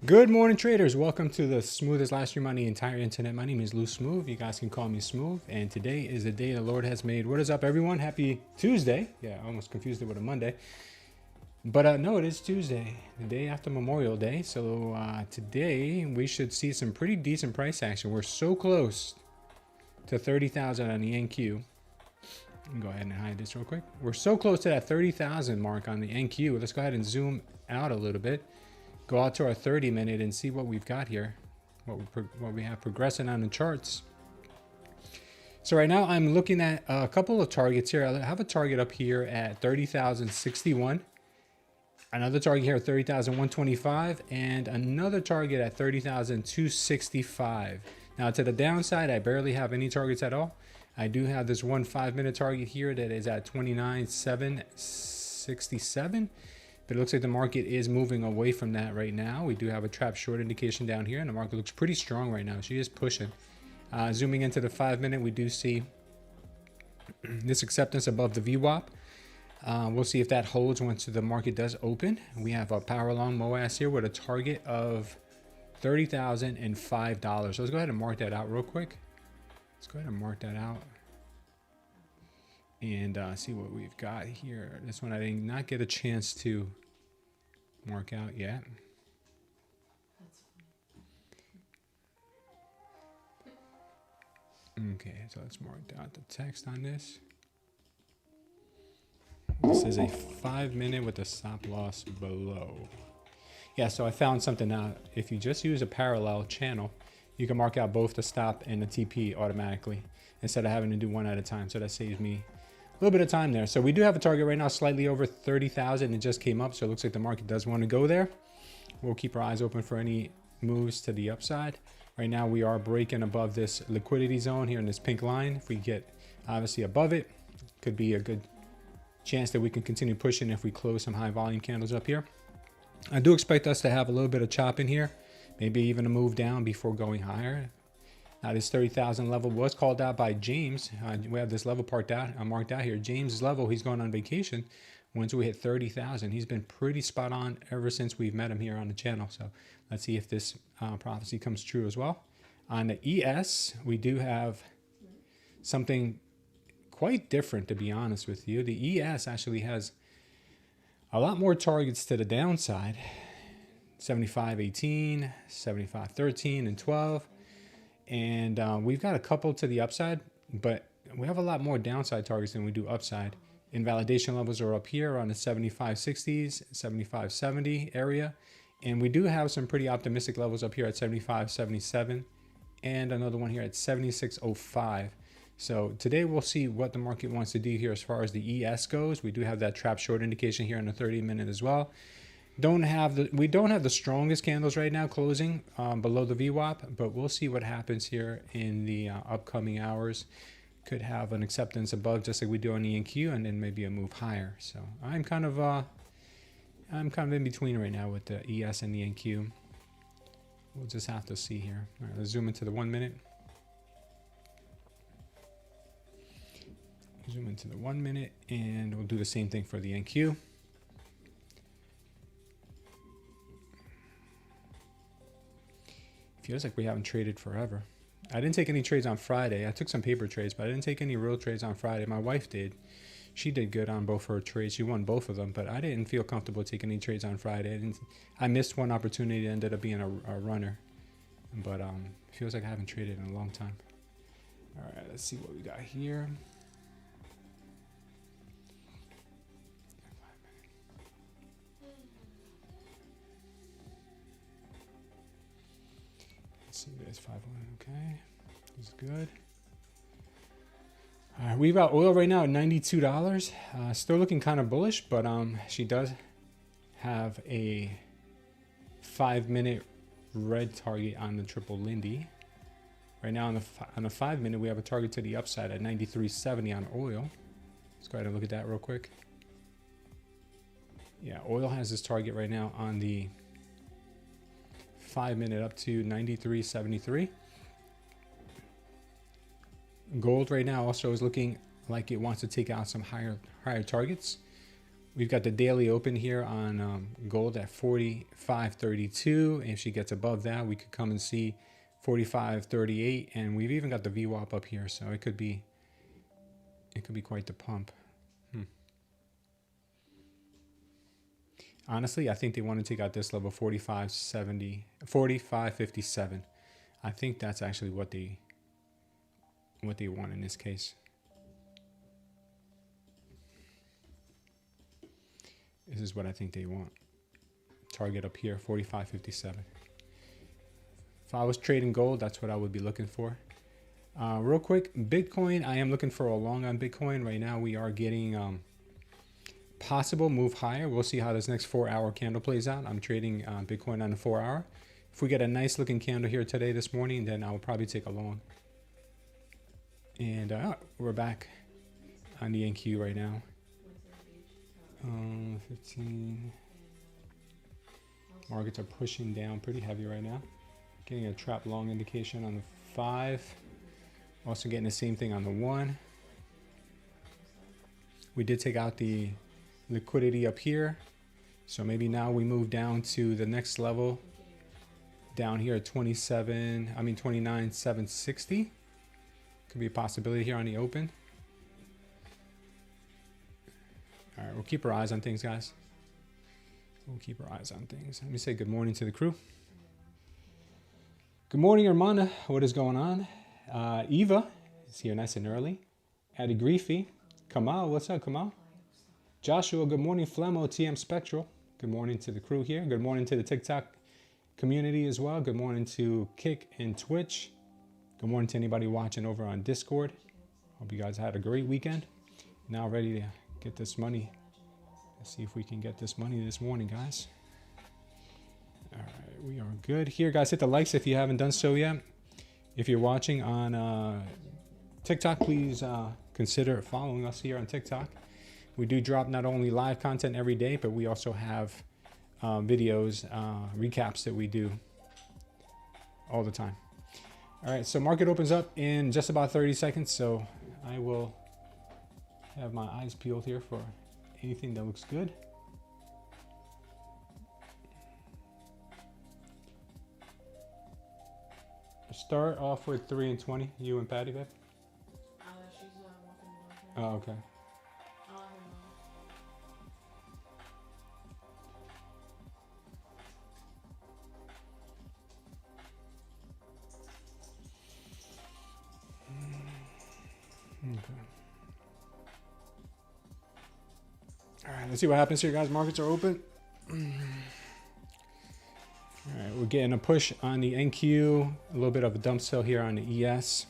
Good morning, traders. Welcome to the smoothest live stream on the entire internet. My name is Lou Smooth. You guys can call me Smooth. And today is the day the Lord has made. What is up, everyone? Happy Tuesday. Yeah, I almost confused it with a Monday. But no, it is Tuesday, the day after Memorial Day. So today we should see some pretty decent price action. We're so close to 30,000 on the NQ. Go ahead and hide this real quick. We're so close to that 30,000 mark on the NQ. Let's go ahead and zoom out a little bit. Go out to our 30-minute and see what we've got here, what we have progressing on the charts. So right now I'm looking at a couple of targets here. I have a target up here at 30,061, another target here at 30,125, and another target at 30,265. Now to the downside, I barely have any targets at all. I do have this 1 5-minute target here that is at 29,767. But it looks like the market is moving away from that right now. We do have a trap short indication down here, and the market looks pretty strong right now. She is pushing. Zooming into the 5-minute, we do see this acceptance above the VWAP. We'll see if that holds once the market does open. We have a power long MOAS here with a target of $30,005. So let's go ahead and mark that out real quick. Let's go ahead and mark that out. And see what we've got here. This one I did not get a chance to mark out yet. Okay, so let's mark out the text on this. This is a 5-minute with a stop loss below. Yeah, so I found something out. If you just use a parallel channel, you can mark out both the stop and the TP automatically instead of having to do one at a time. So that saves me a little bit of time there. So we do have a target right now slightly over 30,000. It just came up, so it looks like the market does want to go there. We'll keep our eyes open for any moves to the upside. Right now we are breaking above this liquidity zone here in this pink line. If we get obviously above it, could be a good chance that we can continue pushing if we close some high volume candles up here. I do expect us to have a little bit of chop in here, maybe even a move down before going higher. Now this 30,000 level was called out by James. We have this level marked out here. James' level, he's going on vacation. Once we hit 30,000, he's been pretty spot on ever since we've met him here on the channel. So let's see if this prophecy comes true as well. On the ES, we do have something quite different, to be honest with you. The ES actually has a lot more targets to the downside. 75.18, 75.13, and 12. And we've got a couple to the upside, but we have a lot more downside targets than we do upside. Invalidation levels are up here on the 75.60s, 75.70 area. And we do have some pretty optimistic levels up here at 75.77 and another one here at 76.05. So today we'll see what the market wants to do here as far as the ES goes. We do have that trap short indication here on the 30-minute as well. We don't have the strongest candles right now closing below the VWAP, but we'll see what happens here in the upcoming hours. Could have an acceptance above just like we do on the NQ, and then maybe a move higher. So I'm kind of in between right now with the ES and the NQ. We'll just have to see here. All right, let's zoom into the 1-minute. Zoom into the 1-minute, and we'll do the same thing for the NQ. Feels like we haven't traded forever. I didn't take any trades on Friday. I took some paper trades, but I didn't take any real trades on Friday. My wife did. She did good on both her trades. She won both of them, but I didn't feel comfortable taking any trades on Friday. I missed one opportunity that ended up being a runner, but feels like I haven't traded in a long time. All right, let's see what we got here. See, there's 5-1. Okay, this is good. All right, we've got oil right now at $92. Still looking kind of bullish, but she does have a 5-minute red target on the triple Lindy. Right now on the 5-minute, we have a target to the upside at 93.70 on oil. Let's go ahead and look at that real quick. Yeah, oil has this target right now on the 5-minute up to 93.73. Gold right now also is looking like it wants to take out some higher targets. We've got the daily open here on gold at 45.32. If she gets above that, we could come and see 45.38, and we've even got the VWAP up here, so it could be quite the pump. Honestly, I think they want to take out this level 45.57. I think that's actually what they want in this case. This is what I think they want. Target up here, 45.57. If I was trading gold, that's what I would be looking for. Real quick, Bitcoin, I am looking for a long on Bitcoin. Right now we are getting possible move higher. We'll see how this next 4-hour candle plays out. I'm trading Bitcoin on the 4-hour. If we get a nice looking candle here today, this morning, then I'll probably take a long. And we're back on the NQ right now. 15. Markets are pushing down pretty heavy right now. Getting a trap long indication on the 5. Also getting the same thing on the 1. We did take out the liquidity up here. So maybe now we move down to the next level. Down here at 29,760. Could be a possibility here on the open. All right, we'll keep our eyes on things, guys. We'll keep our eyes on things. Let me say good morning to the crew. Good morning, Armanda. What is going on? Eva is here nice and early. Addie Griefy. Kamal, what's up, Kamal? Joshua, good morning. Flemo, TM Spectral. Good morning to the crew here. Good morning to the TikTok community as well. Good morning to Kick and Twitch. Good morning to anybody watching over on Discord. Hope you guys had a great weekend. Now ready to get this money. Let's see if we can get this money this morning, guys. All right, we are good here, guys. Hit the likes if you haven't done so yet. If you're watching on TikTok, please consider following us here on TikTok. We do drop not only live content every day, but we also have videos, recaps that we do all the time. All right, so market opens up in just about 30 seconds, so I will have my eyes peeled here for anything that looks good. Start off with 3 and 20. You and Patty, babe? She's walking Oh, okay. Okay. All right, let's see what happens here, guys. Markets are open. All right, we're getting a push on the NQ, a little bit of a dump sell here on the ES.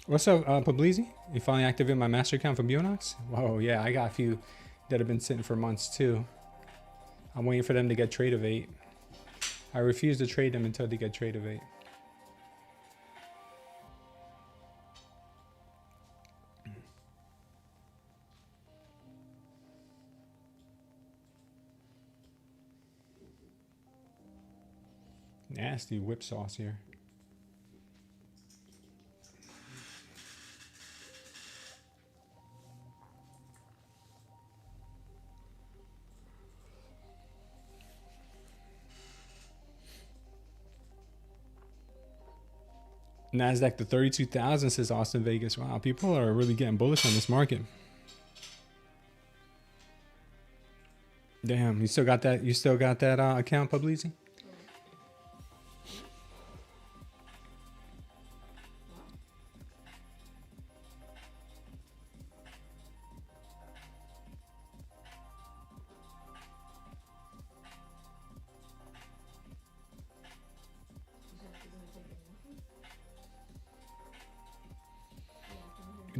What's up, Publizi? You finally activated my master account from Buonox? Whoa, yeah, I got a few that have been sitting for months too. I'm waiting for them to get Tradeovate. I refuse to trade them until they get Tradeovate. Nasty whip sauce here. Nasdaq to 32,000, says Austin Vegas. Wow, people are really getting bullish on this market. Damn, you still got that? You still got that account, Publizi?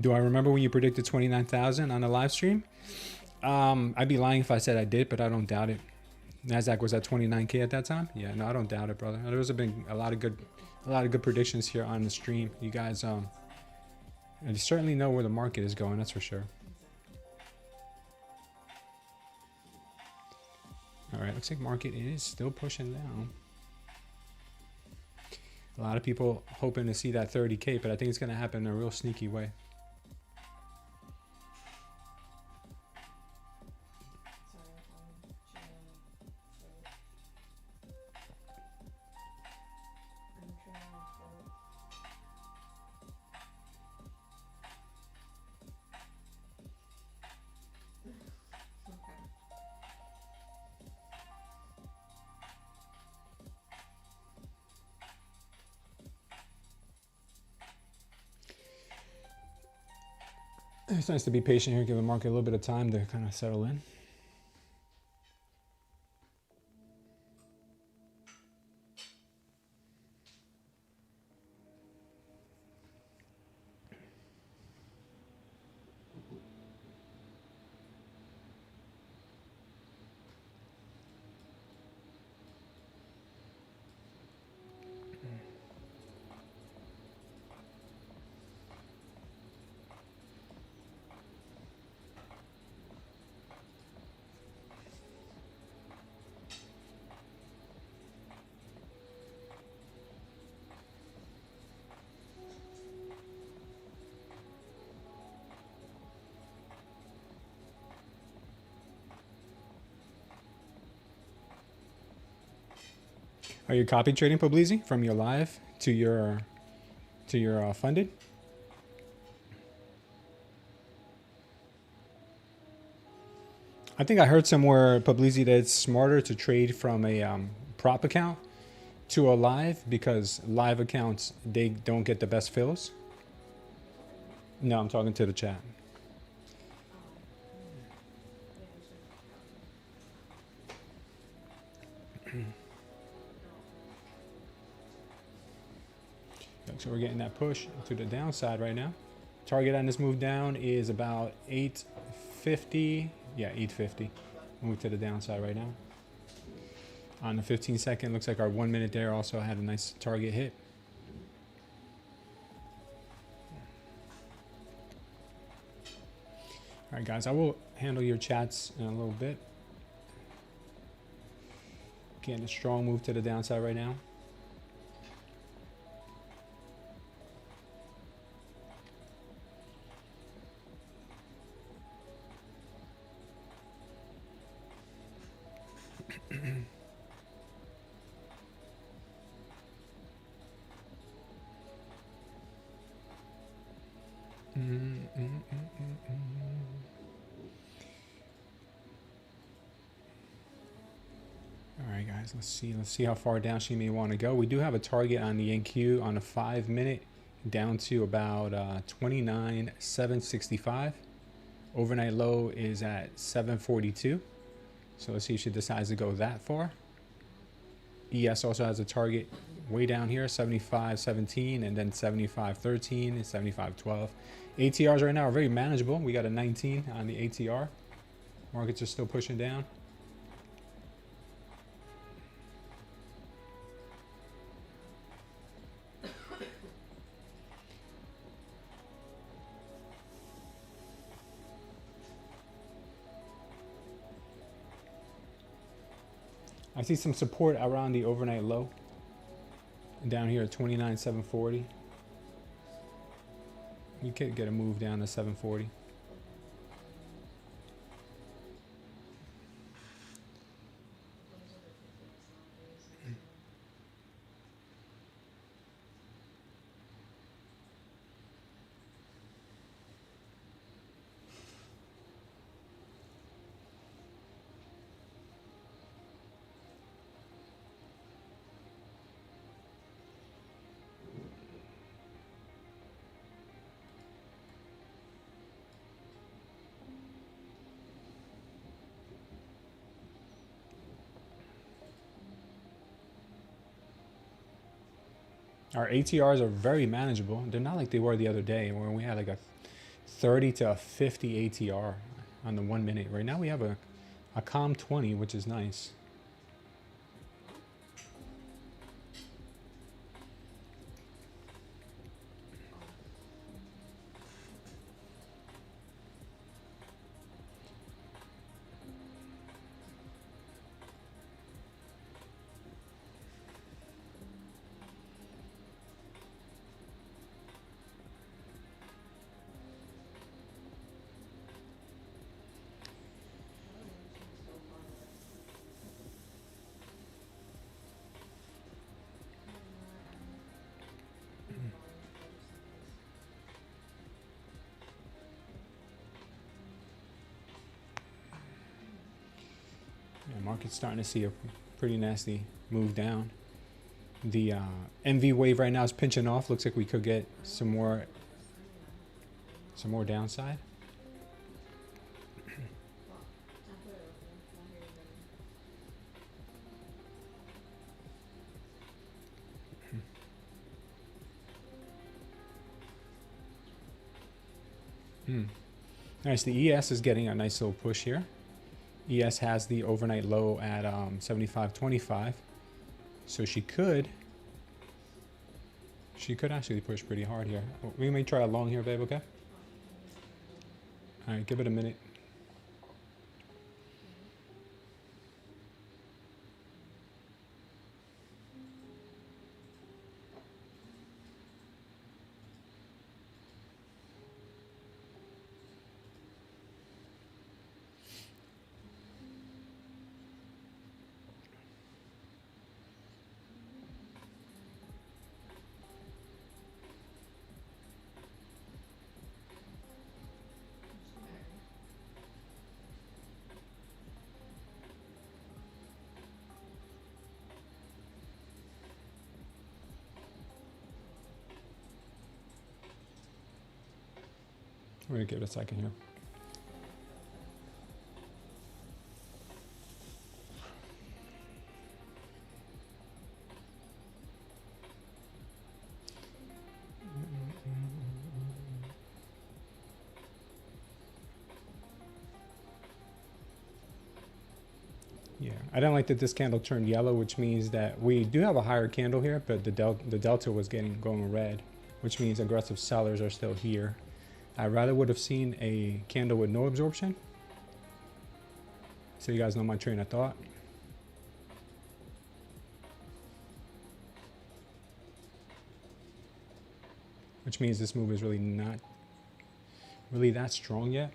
Do I remember when you predicted 29,000 on a live stream? I'd be lying if I said I did, but I don't doubt it. Nasdaq was at 29K at that time. Yeah, no, I don't doubt it, brother. There's been a lot of good predictions here on the stream. You guys, you certainly know where the market is going. That's for sure. All right, looks like market is still pushing down. A lot of people hoping to see that 30K, but I think it's going to happen in a real sneaky way. It's nice to be patient here, give the market a little bit of time to kind of settle in. Are you copy trading, Publizi, from your live to your funded? I think I heard somewhere, Publizi, that it's smarter to trade from a prop account to a live because live accounts, they don't get the best fills. No, I'm talking to the chat. So we're getting that push to the downside right now. Target on this move down is about 850. Yeah, 850. Move to the downside right now. On the 15 second, looks like our 1 minute there also had a nice target hit. All right, guys, I will handle your chats in a little bit. Getting a strong move to the downside right now. All right, guys, let's see how far down she may want to go. We do have a target on the NQ on a 5 minute down to about 29,765. Overnight low is at 742. So let's see if she decides to go that far. ES also has a target way down here, 75.17, and then 75.13 and 75.12. ATRs right now are very manageable. We got a 19 on the ATR. Markets are still pushing down. I see some support around the overnight low. Down here at 29,740. We could get a move down to 740. Our ATRs are very manageable. They're not like they were the other day where we had like a 30 to a 50 ATR on the 1 minute. Right now we have a calm 20, which is nice. Market's starting to see a pretty nasty move down. The MV wave right now is pinching off. Looks like we could get some more downside. Nice. The ES is getting a nice little push here. ES has the overnight low at 75.25, so she could actually push pretty hard here. We may try a long here, babe. Okay. All right, give it a minute. We're gonna give it a second here. Yeah, I don't like that this candle turned yellow, which means that we do have a higher candle here, but the delta was going red, which means aggressive sellers are still here. I rather would have seen a candle with no absorption, so you guys know my train of thought. Which means this move is really not really that strong yet.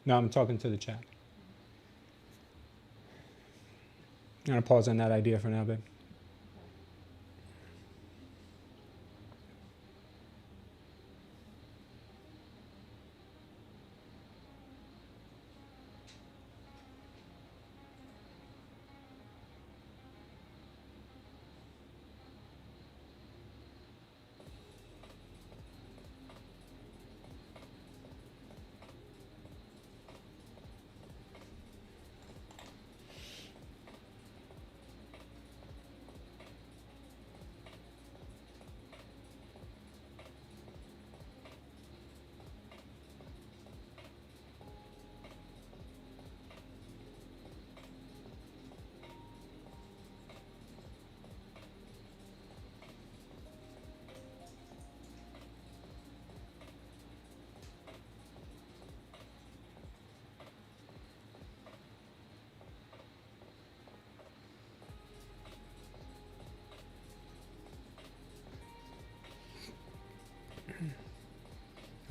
No, I'm talking to the chat. I'm gonna pause on that idea for now, babe.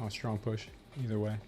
Oh, strong push, either way.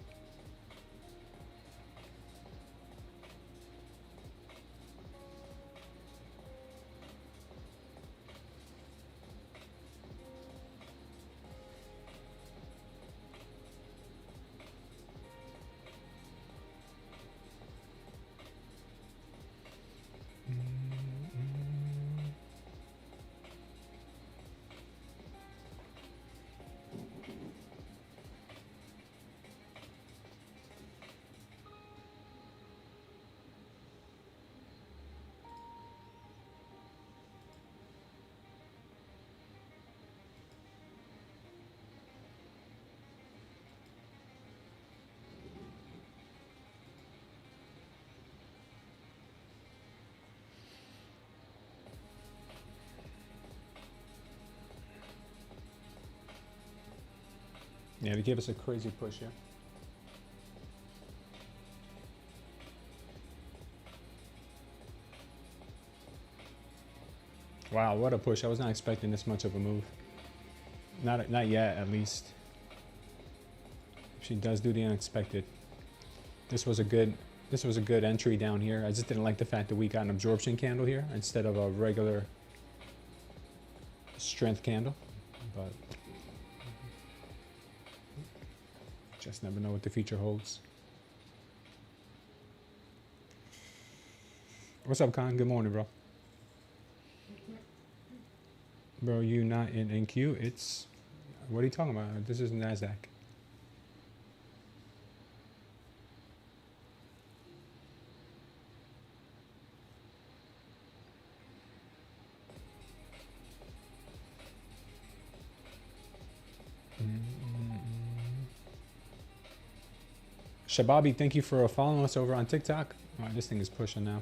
Yeah, they gave us a crazy push here. Wow, what a push. I was not expecting this much of a move. Not yet, at least. She does do the unexpected. This was a good entry down here. I just didn't like the fact that we got an absorption candle here instead of a regular strength candle. But just never know what the future holds. What's up, Con? Good morning, bro. Bro, you not in NQ? It's... What are you talking about? This is Nasdaq. Shababi, thank you for following us over on TikTok. All right, this thing is pushing now.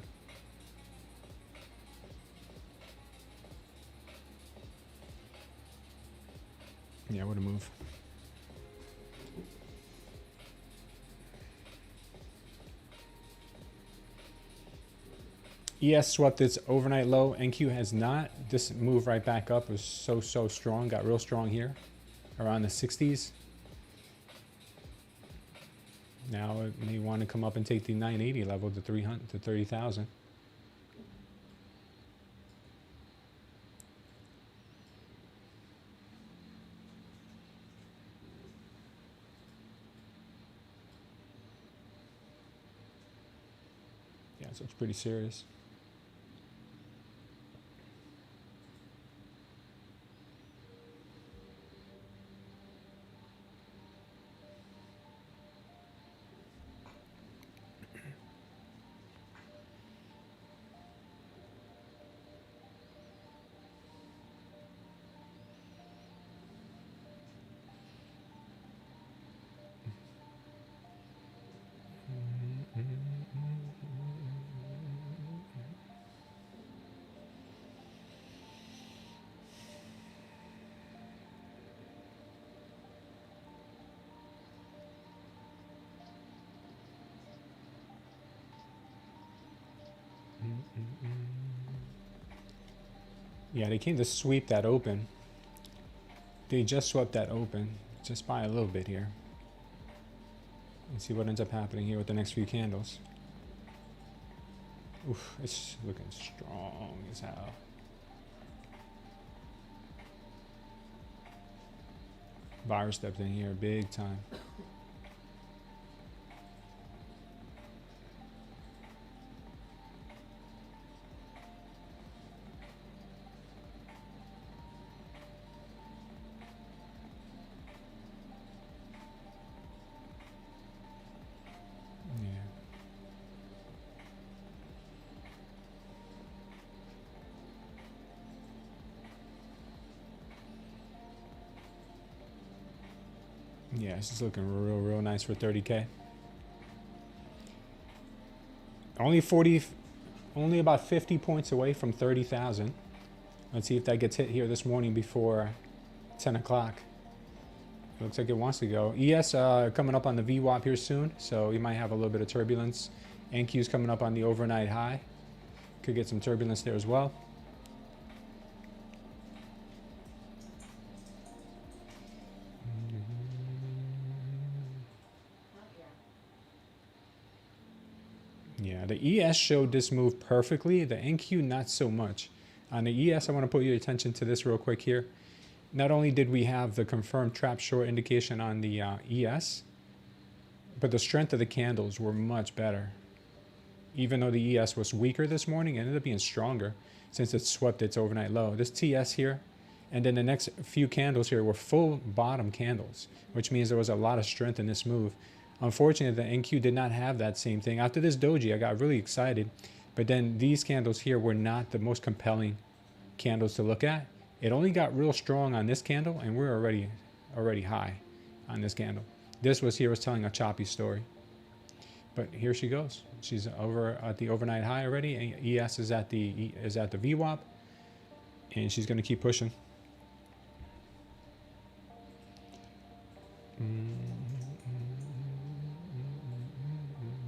Yeah, what a move. ES swept its overnight low. NQ has not. This move right back up was so strong. Got real strong here around the 60s. Now it may want to come up and take the 980 level to 300 to 30,000. Yeah, so it's pretty serious. Yeah, they came to sweep that open. They just swept that open just by a little bit here. Let's see what ends up happening here with the next few candles. Oof, it's looking strong as hell. Buyer stepped in here big time. Yeah, this is looking real nice for 30K. Only about 50 points away from 30,000. Let's see if that gets hit here this morning before 10 o'clock. Looks like it wants to go. ES coming up on the VWAP here soon, so you might have a little bit of turbulence. NQ's coming up on the overnight high. Could get some turbulence there as well. Yeah, the ES showed this move perfectly. The NQ, not so much. On the ES, I want to put your attention to this real quick here. Not only did we have the confirmed trap short indication on the ES, but the strength of the candles were much better. Even though the ES was weaker this morning, it ended up being stronger since it swept its overnight low. This TS here, and then the next few candles here were full bottom candles, which means there was a lot of strength in this move. Unfortunately, the NQ did not have that same thing. After this doji, I got really excited, but then these candles here were not the most compelling candles to look at. It only got real strong on this candle, and we're already high on this candle. This was telling a choppy story. But here she goes. She's over at the overnight high already. ES is at the VWAP, and she's going to keep pushing.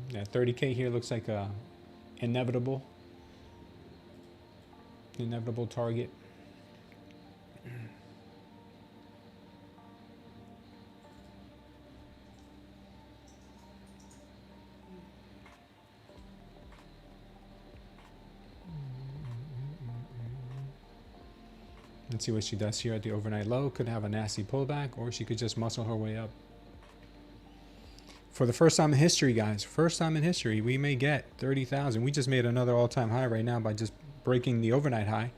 Yeah, 30K here looks like a inevitable target. Let's see what she does here at the overnight low. Could have a nasty pullback, or she could just muscle her way up. For the first time in history, guys, first time in history, we may get 30,000. We just made another all-time high right now by just breaking the overnight high.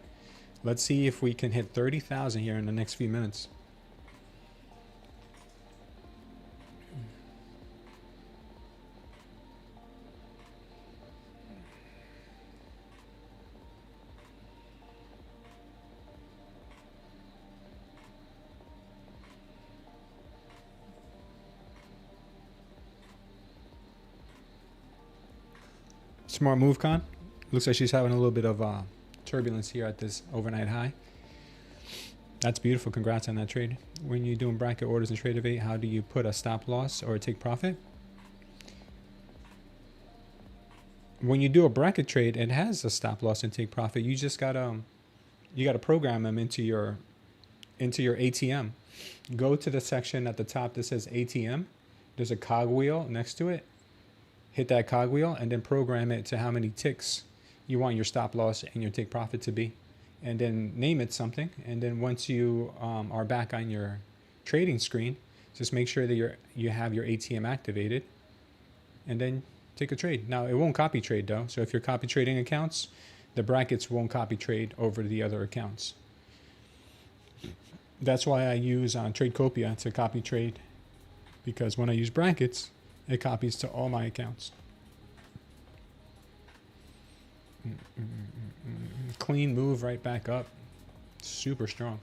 Let's see if we can hit 30,000 here in the next few minutes. Smart move, Con. Looks like she's having a little bit of turbulence here at this overnight high. That's beautiful. Congrats on that trade. When you're doing bracket orders in Trade how do you put a stop loss or take profit? When you do a bracket trade, it has a stop loss and take profit. You just gotta program them into your ATM. Go to the section at the top that says ATM. There's a cogwheel next to it. Hit that cogwheel and then program it to how many ticks you want your stop loss and your take profit to be. And then name it something. And then once you are back on your trading screen, just make sure that you have your ATM activated and then take a trade. Now, it won't copy trade though. So if you're copy trading accounts, the brackets won't copy trade over the other accounts. That's why I use Tradecopia to copy trade, because when I use brackets, it copies to all my accounts. Clean move right back up. Super strong.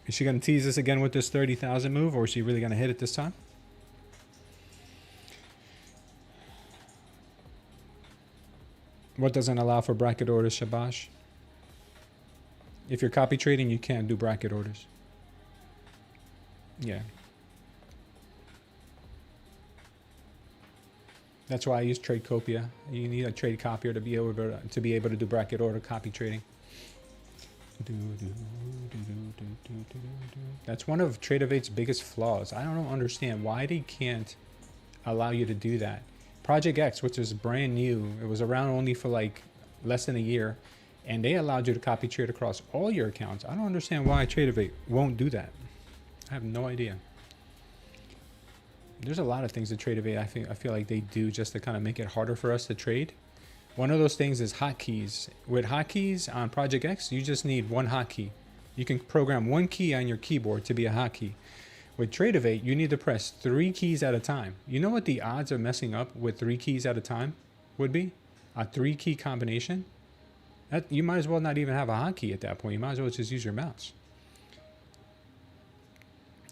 Is she going to tease us again with this 30,000 move, or is she really going to hit it this time? What doesn't allow for bracket orders, Shabash? If you're copy trading, you can't do bracket orders. Yeah. That's why I use Tradecopia. You need a trade copier to be able to do bracket order copy trading. That's one of Trade biggest flaws. I don't understand why they can't allow you to do that. Project X, which is brand new, it was around only for like less than a year, and they allowed you to copy trade across all your accounts. I don't understand why Trade won't do that. I have no idea. There's a lot of things that Trade I feel like they do just to kind of make it harder for us to trade. One of those things is hotkeys. With hotkeys on Project X, you just need one hotkey. You can program one key on your keyboard to be a hotkey. With Trade you need to press 3 keys at a time. You know what the odds of messing up with 3 keys at a time would be? A 3-key combination? You might as well not even have a hotkey at that point. You might as well just use your mouse.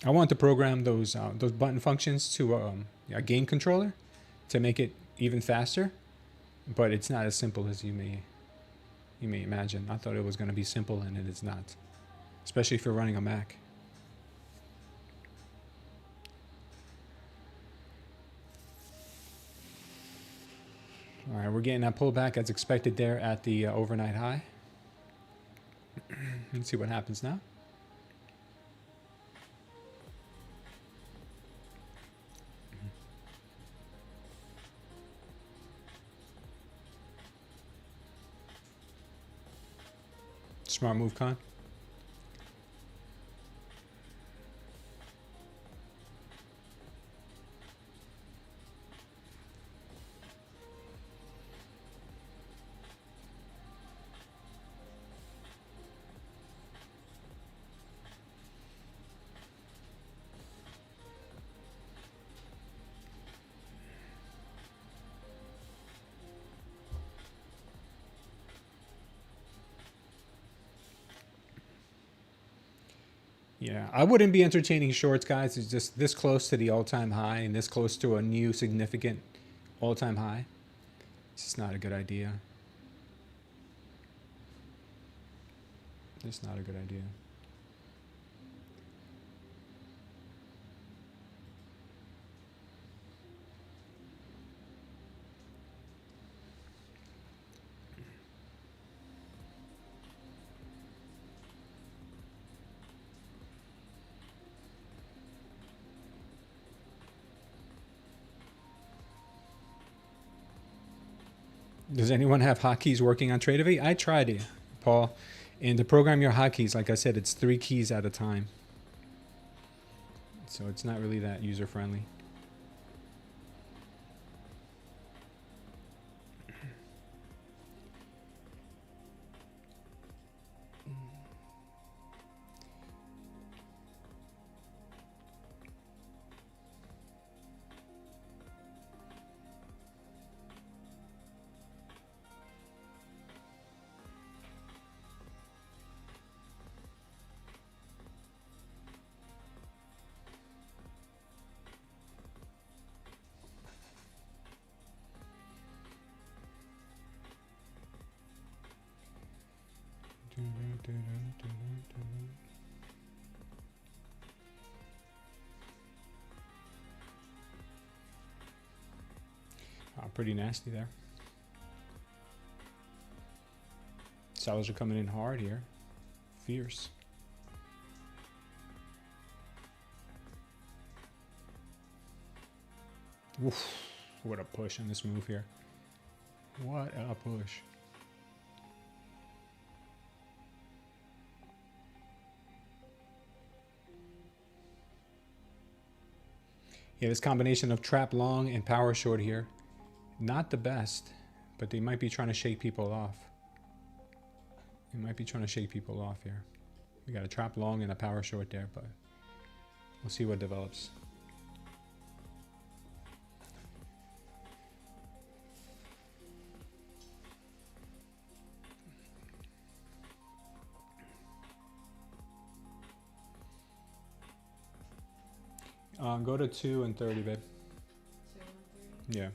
I want to program those button functions to a game controller to make it even faster, but it's not as simple as you may imagine. I thought it was going to be simple, and it is not, especially if you're running a Mac. All right, we're getting that pullback as expected there at the overnight high. Let's see what happens now. Smart move, Con. Yeah, I wouldn't be entertaining shorts, guys. It's just this close to the all-time high and this close to a new significant all-time high. It's just not a good idea. It's not a good idea. Does anyone have hotkeys working on Trade? I tried it, Paul. And to program your hotkeys, like I said, it's 3 keys at a time. So it's not really that user-friendly. Pretty nasty there. Sellers are coming in hard here. Fierce. Oof, what a push on this move here. What a push. Yeah, this combination of trap long and power short here, not the best, but they might be trying to shake people off. They might be trying to shake people off here. We got a trap long and a power short there, but we'll see what develops. Go to 2 and 30, babe. 2 and 30. Yeah.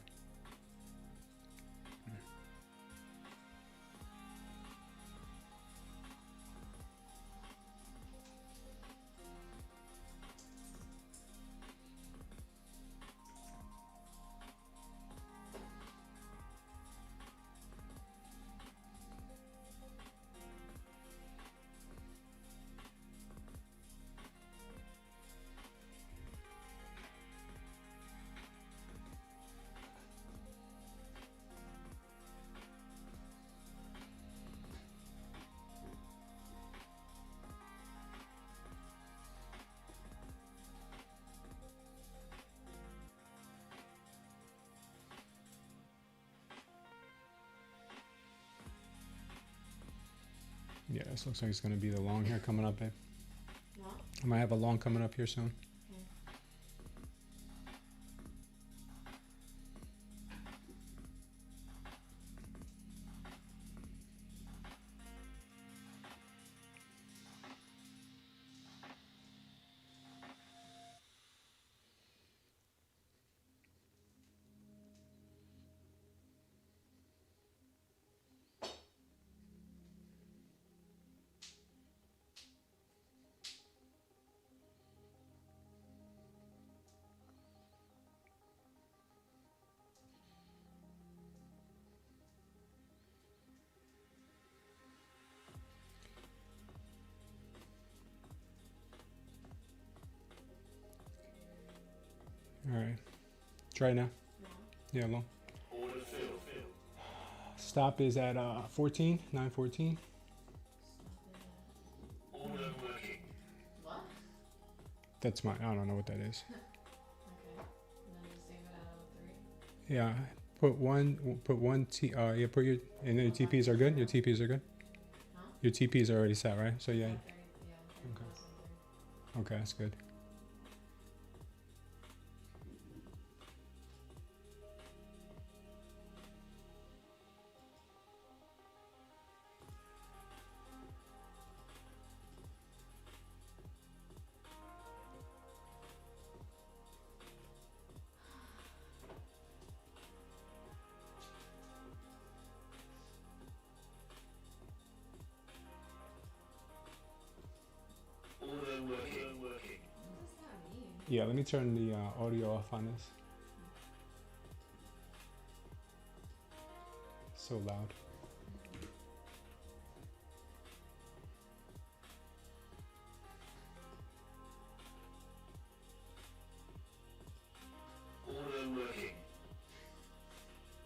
Yeah, this looks like it's going to be the long here coming up, babe. What? I might have a long coming up here soon. All right, try now. Yeah, long. Stop is at 14, 914. What? That's my, I don't know what that is. Okay. And then just save it out of 3. Yeah, put one yeah, put your, and then your TPs are good? Your TPs are good? Huh? Your TPs are already set, right? So yeah, Yeah. Okay. Okay, that's good. What does that mean? Yeah, let me turn the audio off on this. So loud.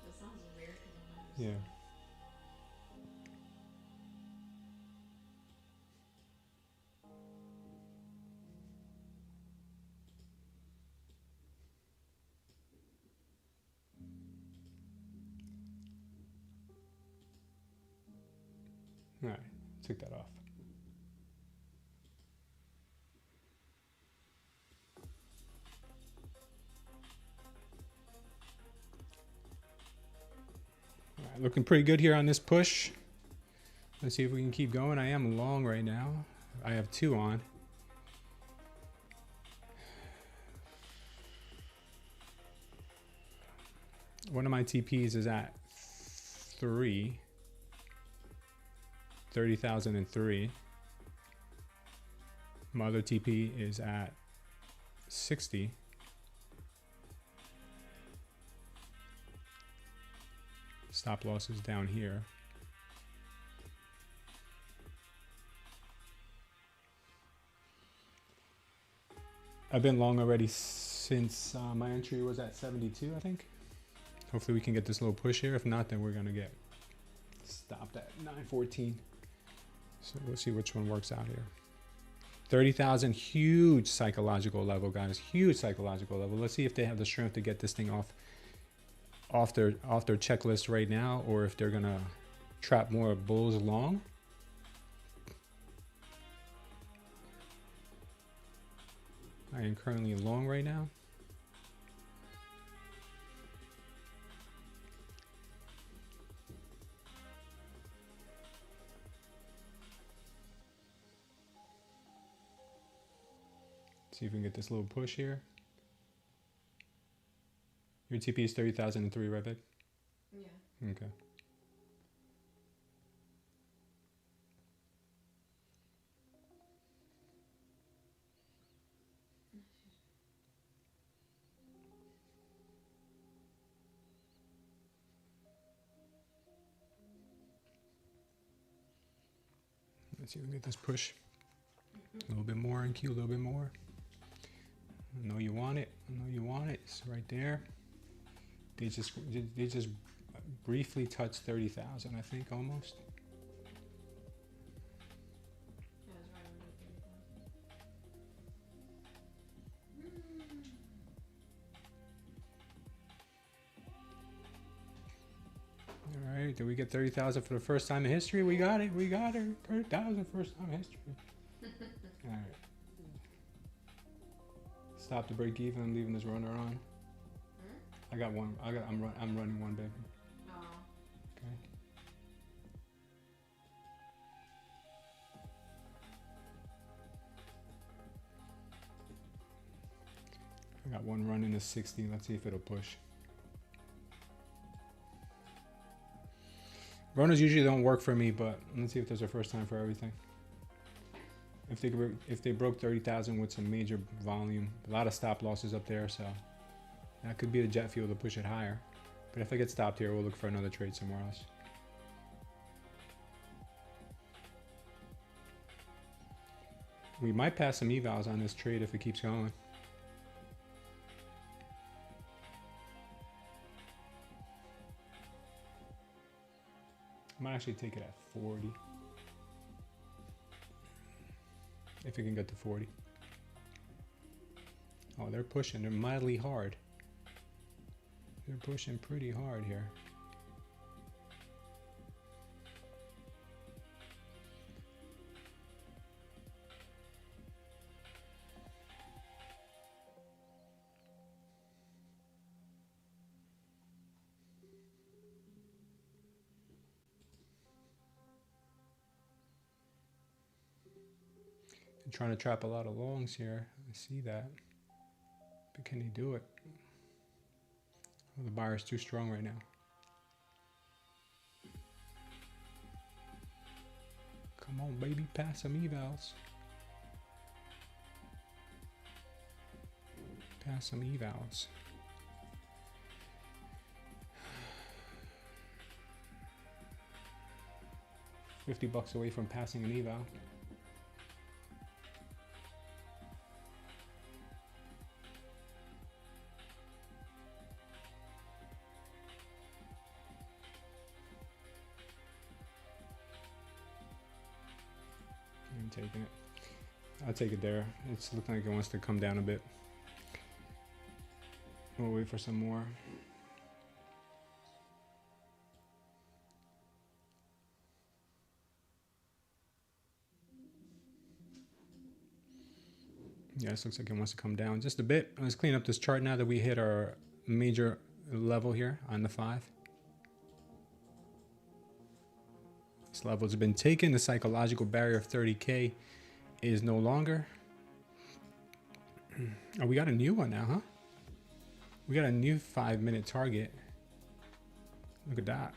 That sounds weird because I'm not Yeah. All right, took that off. All right, looking pretty good here on this push. Let's see if we can keep going. I am long right now. I have 2 on. One of my TPs is at 3. 30,003. My other TP is at 60. Stop loss is down here. I've been long already since my entry was at 72, I think. Hopefully we can get this little push here. If not, then we're gonna get stopped at 914. So we'll see which one works out here. 30,000, huge psychological level, guys. Huge psychological level. Let's see if they have the strength to get this thing off their checklist right now, or if they're gonna trap more bulls long. I am currently long right now. See if we can get this little push here. Your TP is 30,003, right, babe? Yeah. Okay. Let's see if we can get this push a little bit more and Q a little bit more. I know you want it. I know you want it. It's right there. They just briefly touched 30,000, I think, almost. Yeah, it's right under 30,000. All right, did we get 30,000 for the first time in history? We got it. We got it. 30,000 first time in history. All right. Stop the break even. I'm leaving this runner on. I got one. I'm running one, baby. Oh. Okay. I got one running to 60. Let's see if it'll push. Runners usually don't work for me, but let's see if there's a first time for everything. If they broke 30,000 with some major volume, a lot of stop losses up there, so that could be the jet fuel to push it higher. But if I get stopped here, we'll look for another trade somewhere else. We might pass some evals on this trade if it keeps going. I might actually take it at 40. If it can get to 40. Oh, they're pushing. They're mildly hard. They're pushing pretty hard here. They're trying to trap a lot of longs here. I see that. But can he do it? Oh, the buyer's too strong right now. Come on, baby, pass some evals. Pass some evals. $50 away from passing an eval. I'm taking it. I'll take it there. It's looking like it wants to come down a bit. We'll wait for some more. Yeah, this looks like it wants to come down just a bit. Let's clean up this chart now that we hit our major level here on the 5. This level has been taken. The psychological barrier of 30K is no longer. Oh, we got a new one now, huh? We got a new 5-minute target. Look at that.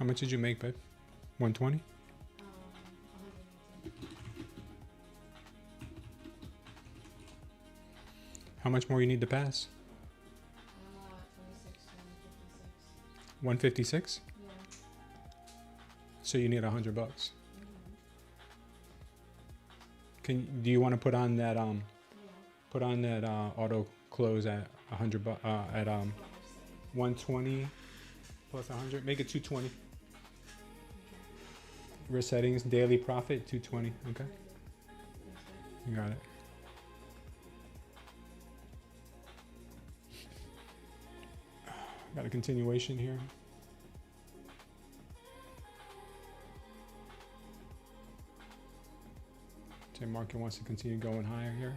How much did you make, babe? 120? 118. How much more you need to pass? 26, 156. 156? Yeah. So you need $100 bucks. Mm-hmm. Do you want to put on that Yeah. auto close at 100 at 120 plus 100? Make it 220. Okay. Risk settings, daily profit 220. Okay, you got it. Got a continuation here. So market wants to continue going higher here.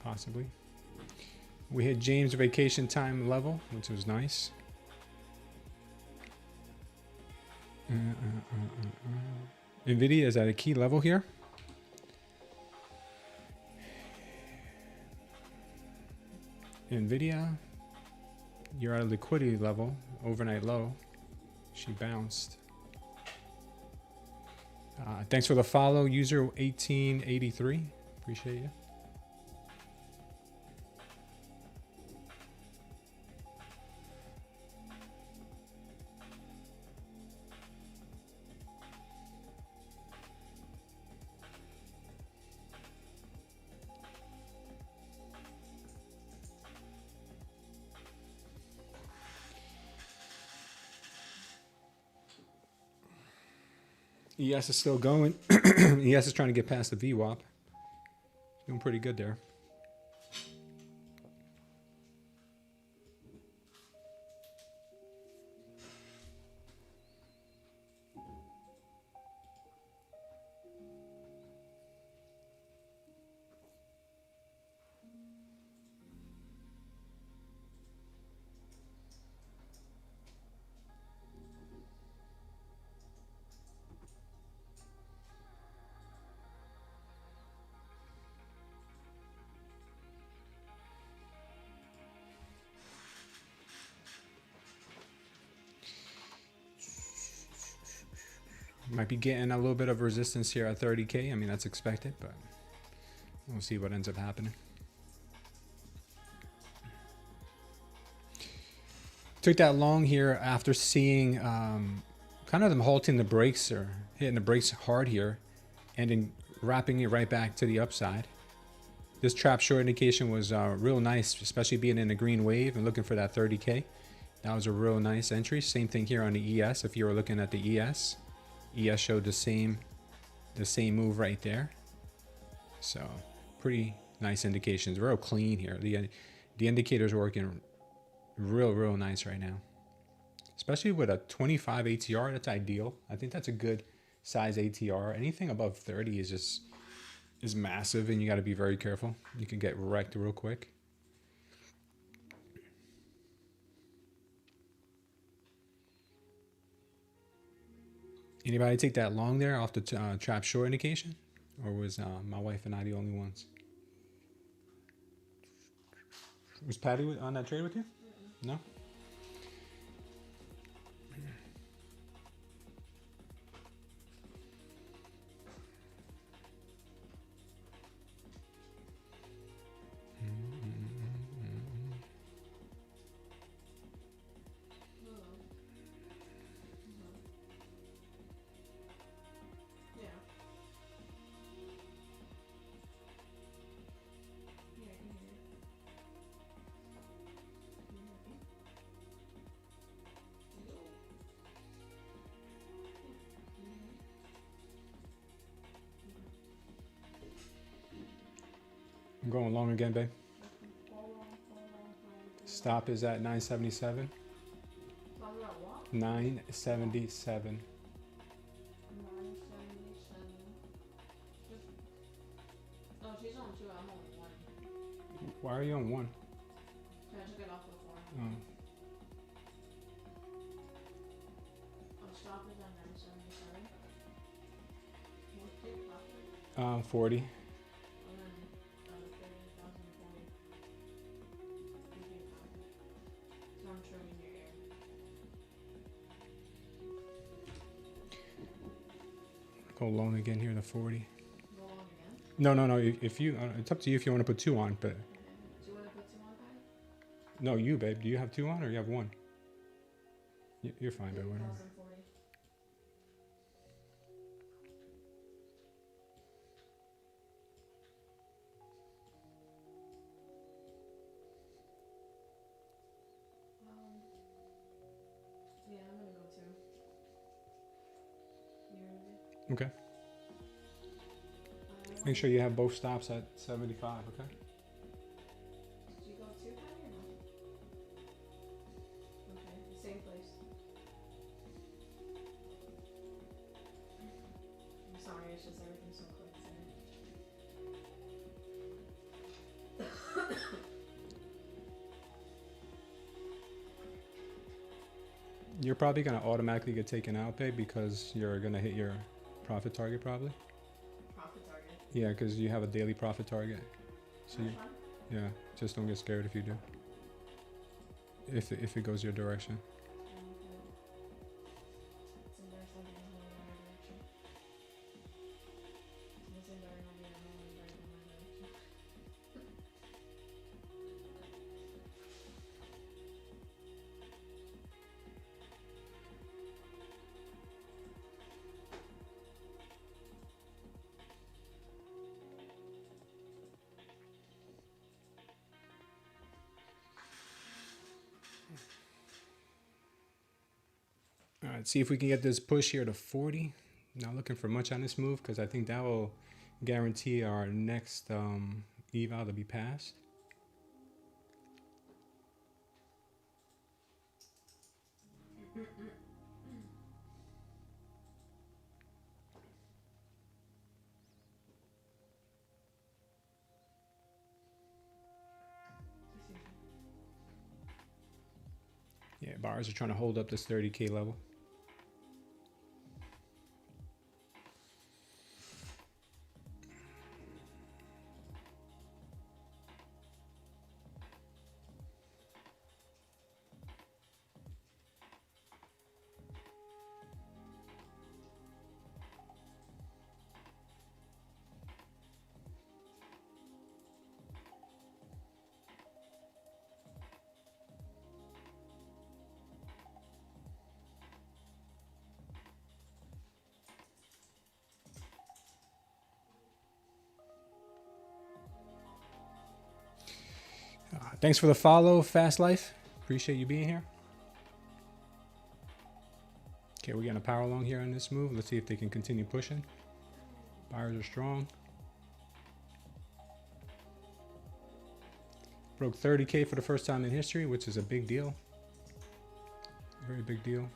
Possibly. We hit James vacation time level, which was nice. Nvidia is at a key level here. Nvidia, you're at a liquidity level, overnight low. She bounced. Thanks for the follow, user 1883. Appreciate you. ES is still going. ES is trying to get past the VWAP. Doing pretty good there. Might be getting a little bit of resistance here at 30K. I mean, that's expected, but we'll see what ends up happening. Took that long here after seeing kind of them halting the brakes or hitting the brakes hard here and then wrapping it right back to the upside. This trap short indication was real nice, especially being in a green wave and looking for that 30K. That was a real nice entry. Same thing here on the ES. If you were looking at the ES showed the same move right there. So pretty nice indications. Real clean here. The indicators are working real nice right now. Especially with a 25 ATR, that's ideal. I think that's a good size ATR. Anything above 30 is massive, and you got to be very careful. You can get wrecked real quick. Anybody take that long there off the trap short indication? Or was my wife and I the only ones? Was Patty on that trade with you? No? I'm going long again, babe. Stop is at 977. 977. Oh, she's on 2. I'm on 1. Why are you on 1? I took it off before. Oh. Stop is on 977. 40. Go long again here to 40. Go long again? No. If you, it's up to you if you want to put 2 on, but Okay. Do you want to put 2 on, babe? no, you, babe. Do you have 2 on or you have 1? You're fine, babe. Whatever. 1040. Yeah, I'm gonna go 2. You gonna do? Okay. Make sure you have both stops at 75. Okay. Did you go 2, Patty, or no? Okay, same place. I'm sorry, it's just everything's so quick today. You're probably gonna automatically get taken out, babe, because you're gonna hit your profit target probably. Profit target. Yeah, because you have a daily profit target. So That's fine. yeah, just don't get scared if you do. If it goes your direction. It's embarrassing being in my direction. It's embarrassing being in my direction. All right, see if we can get this push here to 40. Not looking for much on this move because I think that will guarantee our next eval to be passed. Yeah, buyers are trying to hold up this 30K level. Thanks for the follow, Fast Life. Appreciate you being here. Okay, we're getting a power long here on this move. Let's see if they can continue pushing. Buyers are strong. Broke 30K for the first time in history, which is a big deal. Very big deal.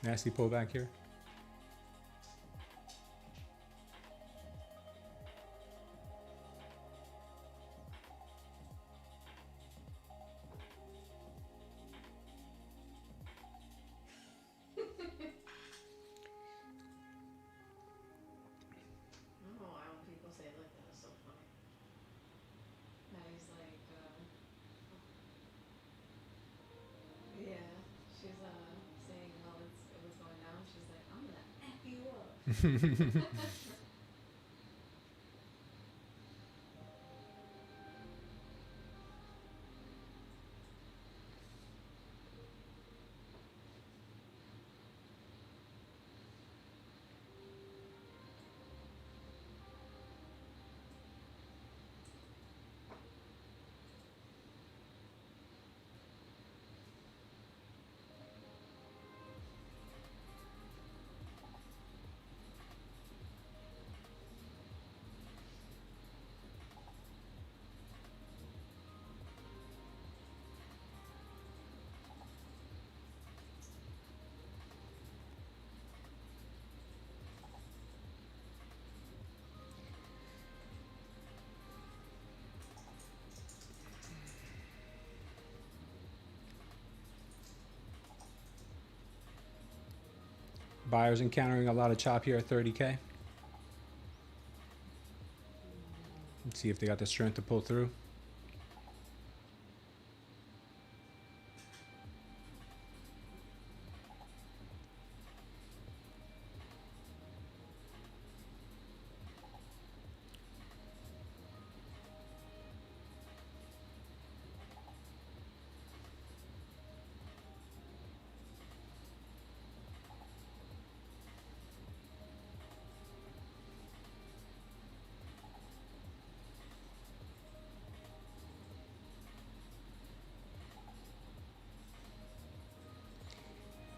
Nasty pullback here. I don't know why when people say it like that, it's so funny. Maddie's like, yeah, she's saying while it was going down, she's like, I'm gonna F you up. Buyers encountering a lot of chop here at 30K. Let's see if they got the strength to pull through.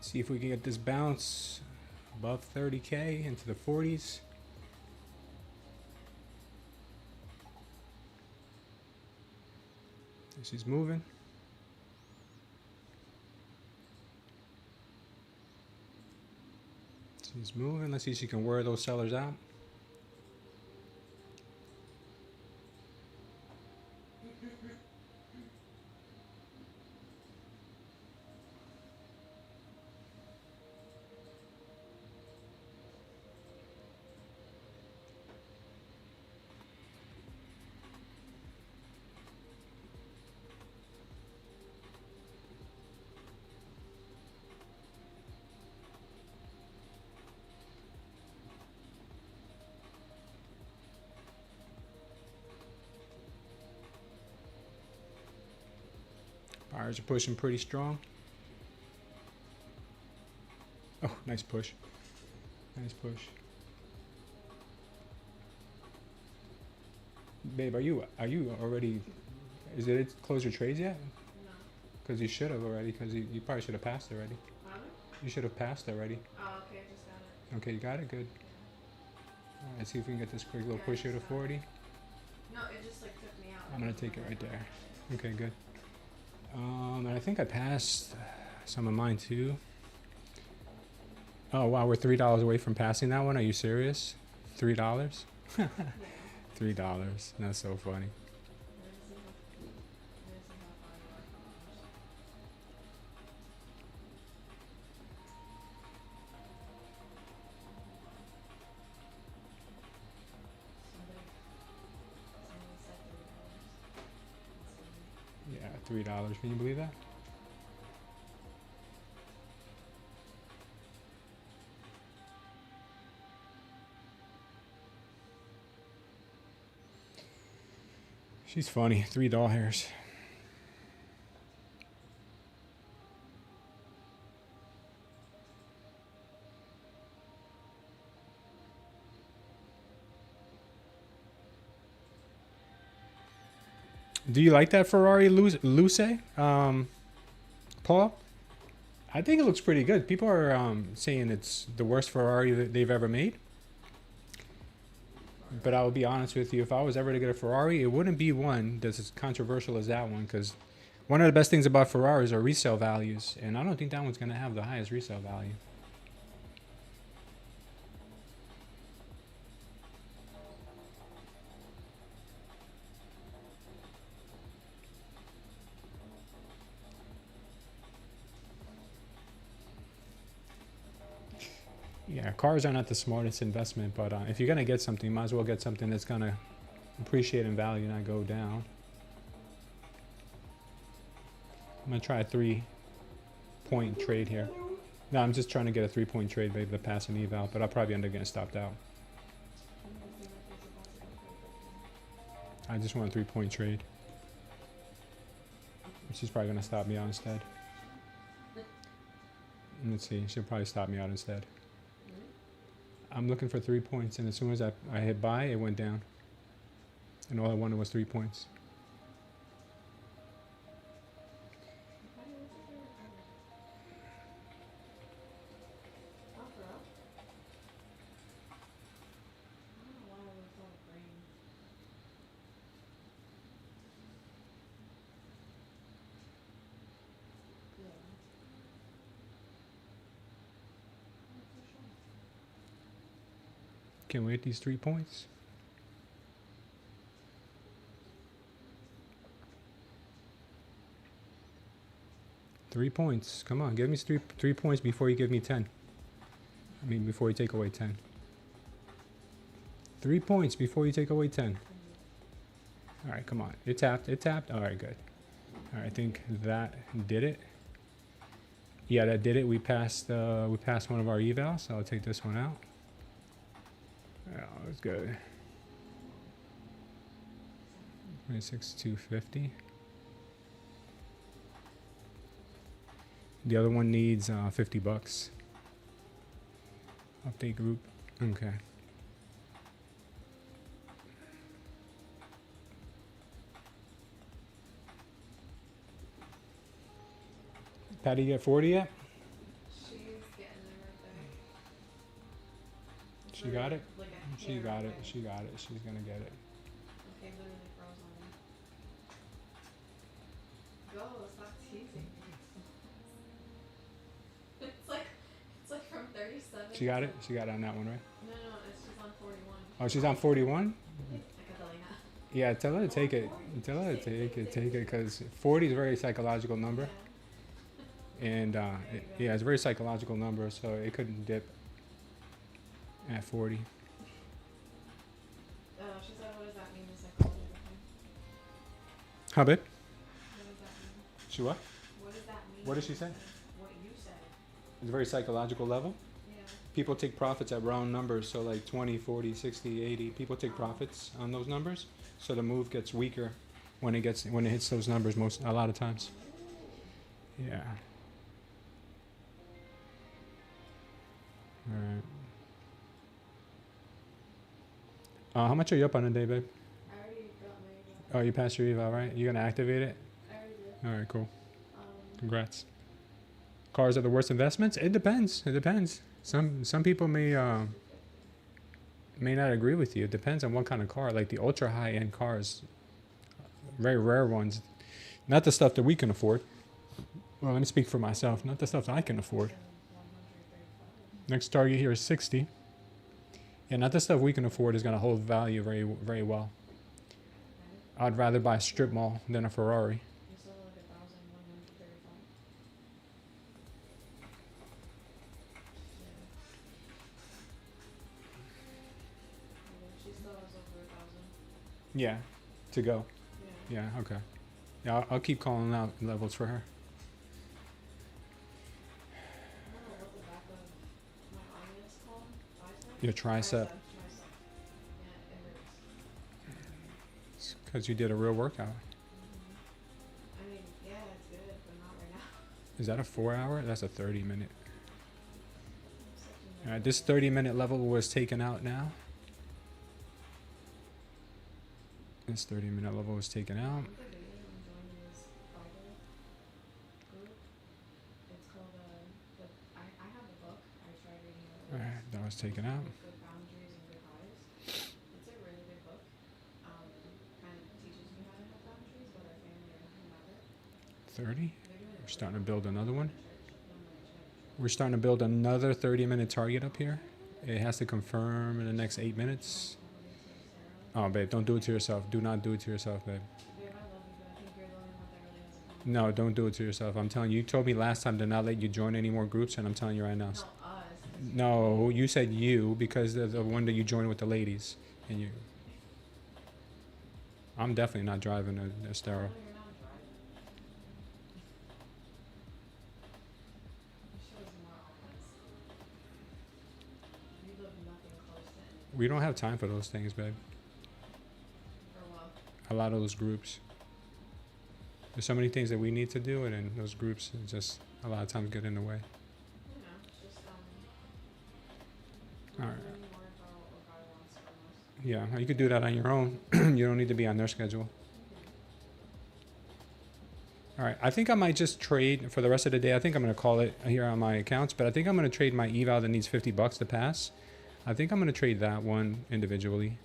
See if we can get this bounce above 30K into the 40s. She's moving. She's moving. Let's see if she can wear those sellers out. Buyers are pushing pretty strong. Oh, nice push. Nice push. Babe, are you already, is it close your trades yet? No. Because you should have already, because you probably should have passed already. Probably? You should have passed already. Oh, okay, I just got it. Okay, you got it? Good. Yeah. All right, let's see if we can get this quick little Yeah, push here to just got it. 40. No, it just like took me out. I'm going to take it right there. Okay, good. And I think I passed some of mine too. Oh, wow, we're $3 away from passing that one. Are you serious? $3? Yeah. $3. That's so funny. Yeah, $3. Can you believe that? She's funny. $3 hairs. Do you like that Ferrari Luce, Paul? I think it looks pretty good. People are saying it's the worst Ferrari that they've ever made. But I will be honest with you, if I was ever to get a Ferrari, it wouldn't be one that's as controversial as that one, because one of the best things about Ferraris are resale values, and I don't think that one's going to have the highest resale value. Yeah, cars are not the smartest investment, but if you're going to get something, you might as well get something that's going to appreciate in value, not go down. I'm going to try a 3-point trade here. No, I'm just trying to get a 3-point trade, babe, to pass an eval, but I'll probably end up getting stopped out. I just want a 3-point trade. She's probably going to stop me out instead. Let's see, she'll probably stop me out instead. I'm looking for 3 points, and as soon as I hit buy, it went down. And all I wanted was 3 points. Can we hit these 3 points? Three points. Come on, give me 3 points before you give me 10. I mean, before you take away 10. 3 points before you take away 10. All right, come on. It tapped. It tapped. All right, good. All right, I think that did it. Yeah, that did it. We passed one of our evals, so I'll take this one out. Yeah, that's good. 26,250. The other one needs $50. Update group. Okay. Patty, you get 40 yet? She She got it? Like a She hair got it. away. She got it. She's gonna get it. Okay, literally froze on me. Go, stop teasing me. It's like from 37. She got it? She got it on that one, right? No, it's just on 41. Oh, she's on 41? I can tell you that. Yeah, tell her to take it. Tell her to take it, because 40 is a very psychological number. And yeah, it's a very psychological number, so it couldn't dip at 40. She said, what does that mean, the psychological thing? How big? What does that mean? She what? What does that mean? What did she say? What you said. It's a very psychological level. Yeah. People take profits at round numbers, so like 20, 40, 60, 80. People take profits on those numbers, so the move gets weaker when it hits those numbers a lot of times. Yeah. All right. How much are you up on a day, babe? I already got my Oh, you passed your eval, right? You gonna activate it? I already did. All right, cool. Um, Congrats. Cars are the worst investments? It depends. It depends. Some people may not agree with you. It depends on what kind of car. Like the ultra high end cars, very rare ones, not the stuff that we can afford. Well, let me speak for myself. Not the stuff that I can afford. 135. Next target here is 60. Yeah, not the stuff we can afford is going to hold value very, very well. I'd rather buy a strip mall than a Ferrari. You still like 1,135. She still has over 1,000. Yeah, to go. Yeah. Yeah, okay. Yeah, I'll keep calling out levels for her. I don't know what the back of my arm is called. Bicep? Your tricep. Tricep. Yeah, it hurts. Because you did a real workout. I mean, yeah, it's good, but not right now. Is that a 4 hour? That's a 30-minute. I'm such a All right, this 30-minute level was taken out now. This 30-minute level was taken out. I'm debating on joining this private group. It's called I have the book. I tried reading it. All right, that was taken out. Good boundaries and good highs. It's a really good book. Kind of teaches you how to have boundaries, whether family or nothing matter. 30? They're doing We're starting to build another one. church. We're starting to build another 30-minute target up here. It has to confirm in the next 8 minutes. Oh, babe, don't do it to yourself. Do not do it to yourself, babe. Babe, I love you, but I think you're the only one that really has a comment. No, don't do it to yourself. I'm telling you, you told me last time to not let you join any more groups, and I'm telling you right now. No, us. No, you said you because of the one that you joined with the ladies. And you. I'm definitely not driving a No, Estero. you're not driving. It shows more honest. You live nothing close to anything. We don't have time for those things, babe. For what? A lot of those groups. There's so many things that we need to do, and then those groups just a lot of times get in the way. You know, just All right. learning more about what God wants from us. Yeah, you could do that on your own. You don't need to be on their schedule. All right, I think I might just trade for the rest of the day. I think I'm going to call it here on my accounts, but I think I'm going to trade my eval that needs $50 to pass. I think I'm going to trade that one individually.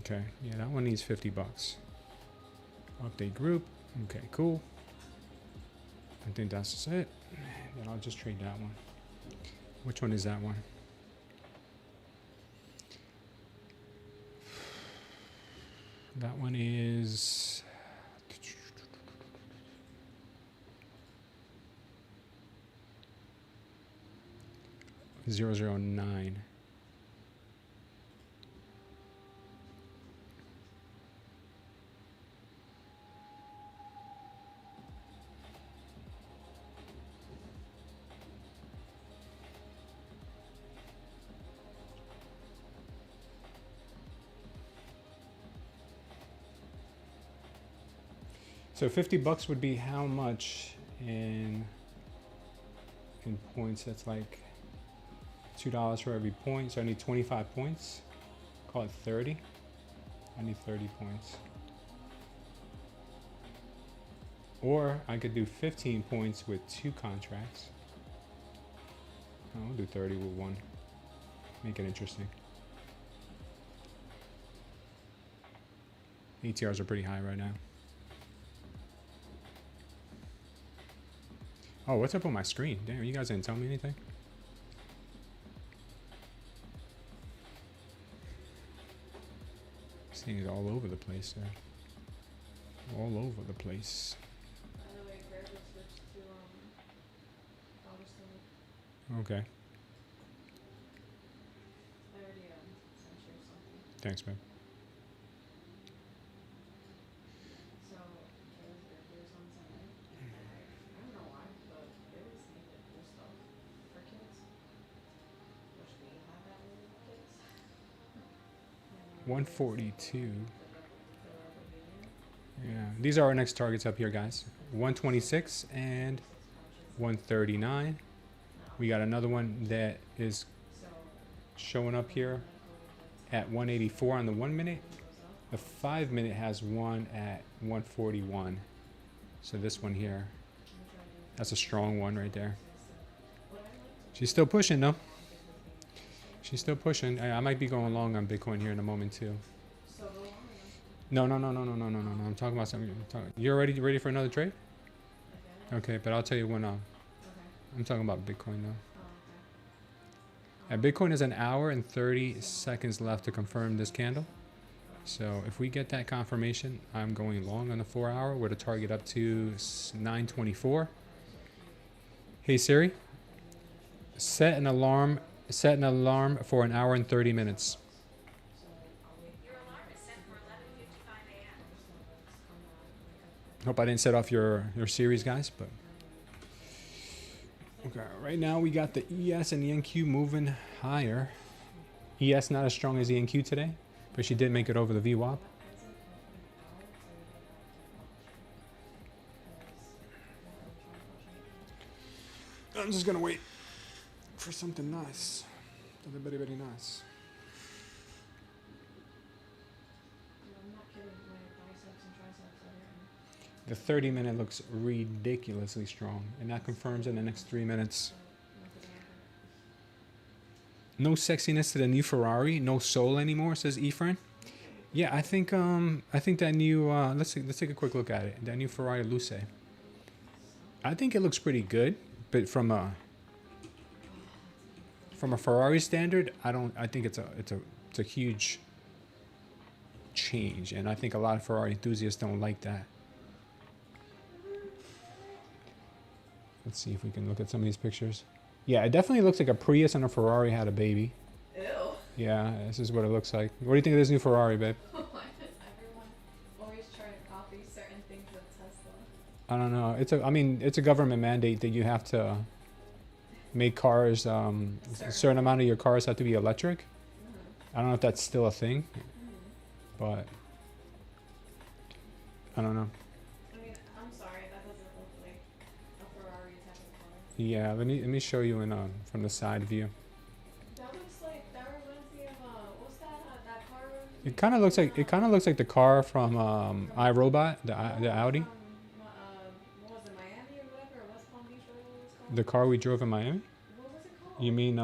Okay, yeah, that one needs $50. Update group. Okay, cool. I think that's just it. Then I'll just trade that one. Which one is that one? That one is 009. So $50 would be how much in points? That's like $2 for every point, so I need 25 points. Call it 30. I need 30 points. Or I could do 15 points with 2 contracts. I'll do 30 with 1. Make it interesting. ATRs are pretty high right now. Oh, what's up on my screen? Damn, you guys didn't tell me anything. This thing is all over the place there. All over the place. By the way, Greg will switch to Augustine. Okay. I already sent you something. Thanks, man. So Kayla's birthday was on Sunday. And I don't know why, but they always make it cool stuff for kids. Which we have that with kids. 142. Yeah, these are our next targets up here, guys. 126 and 139. We got another one that is showing up here at 184 on the 1 minute. The 5 minute has one at 141. So this one here, that's a strong one right there. She's still pushing though. She's still pushing. I might be going long on Bitcoin here in a moment too. No. I'm talking about something. You're ready for another trade? Okay, but I'll tell you when. I'm talking about Bitcoin though. And Bitcoin is 1 hour and 30 seconds left to confirm this candle. So if we get that confirmation, I'm going long on the 4 hour with a target up to 924. Hey Siri, set an alarm for 1 hour and 30 minutes. Your alarm is set for 11:55 a.m. Hope I didn't set off your series, guys, but okay, right now we got the ES and the NQ moving higher. ES not as strong as the NQ today, but she did make it over the VWAP. I'm just gonna wait for something nice. Something very, very nice. I'm not kidding, my biceps and triceps are hurting. The 30 minute looks ridiculously strong, and that confirms in the next 3 minutes. No sexiness to the new Ferrari, no soul anymore, says Efren. Yeah, I think that new let's take a quick look at it. That new Ferrari Luce. I think it looks pretty good, but from a Ferrari standard, I think it's a huge change, and I think a lot of Ferrari enthusiasts don't like that. Let's see if we can look at some of these pictures. Yeah, it definitely looks like a Prius and a Ferrari had a baby. Ew. Yeah, this is what it looks like. What do you think of this new Ferrari, babe? Why does everyone always try to copy certain things of Tesla? I don't know. It's a government mandate that you have to make cars, a certain amount of your cars have to be electric. I don't know if that's still a thing, but I don't know. I mean, I'm sorry, that doesn't look like a Ferrari type of car. Yeah, let me show you in from the side view. That looks like, that reminds me of, what's that car? It kind of looks like the car from iRobot, the Audi. What was it, Miami or whatever, or West Palm Beach, whatever it was called? The car we drove in Miami. What was it called? You mean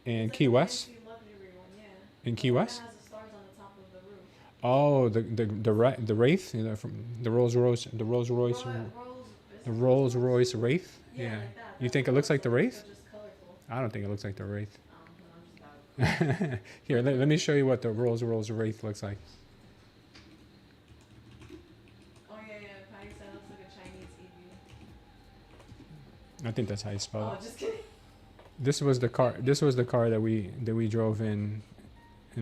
in It's Key like a West? fancy luxury one, yeah. In The Key one West? that has the stars on the top of the roof. Oh, the Wraith, you know, from the Rolls Royce Wraith. Yeah, Yeah. like that. You think it looks like the Wraith? Just colorful. I don't think it looks like the Wraith. I'm just about Here, let me show you what the Rolls Wraith looks like. Oh yeah, Patty said it looks like a Chinese EV. I think that's how you spell Oh, it. just kidding. This was the car that we drove in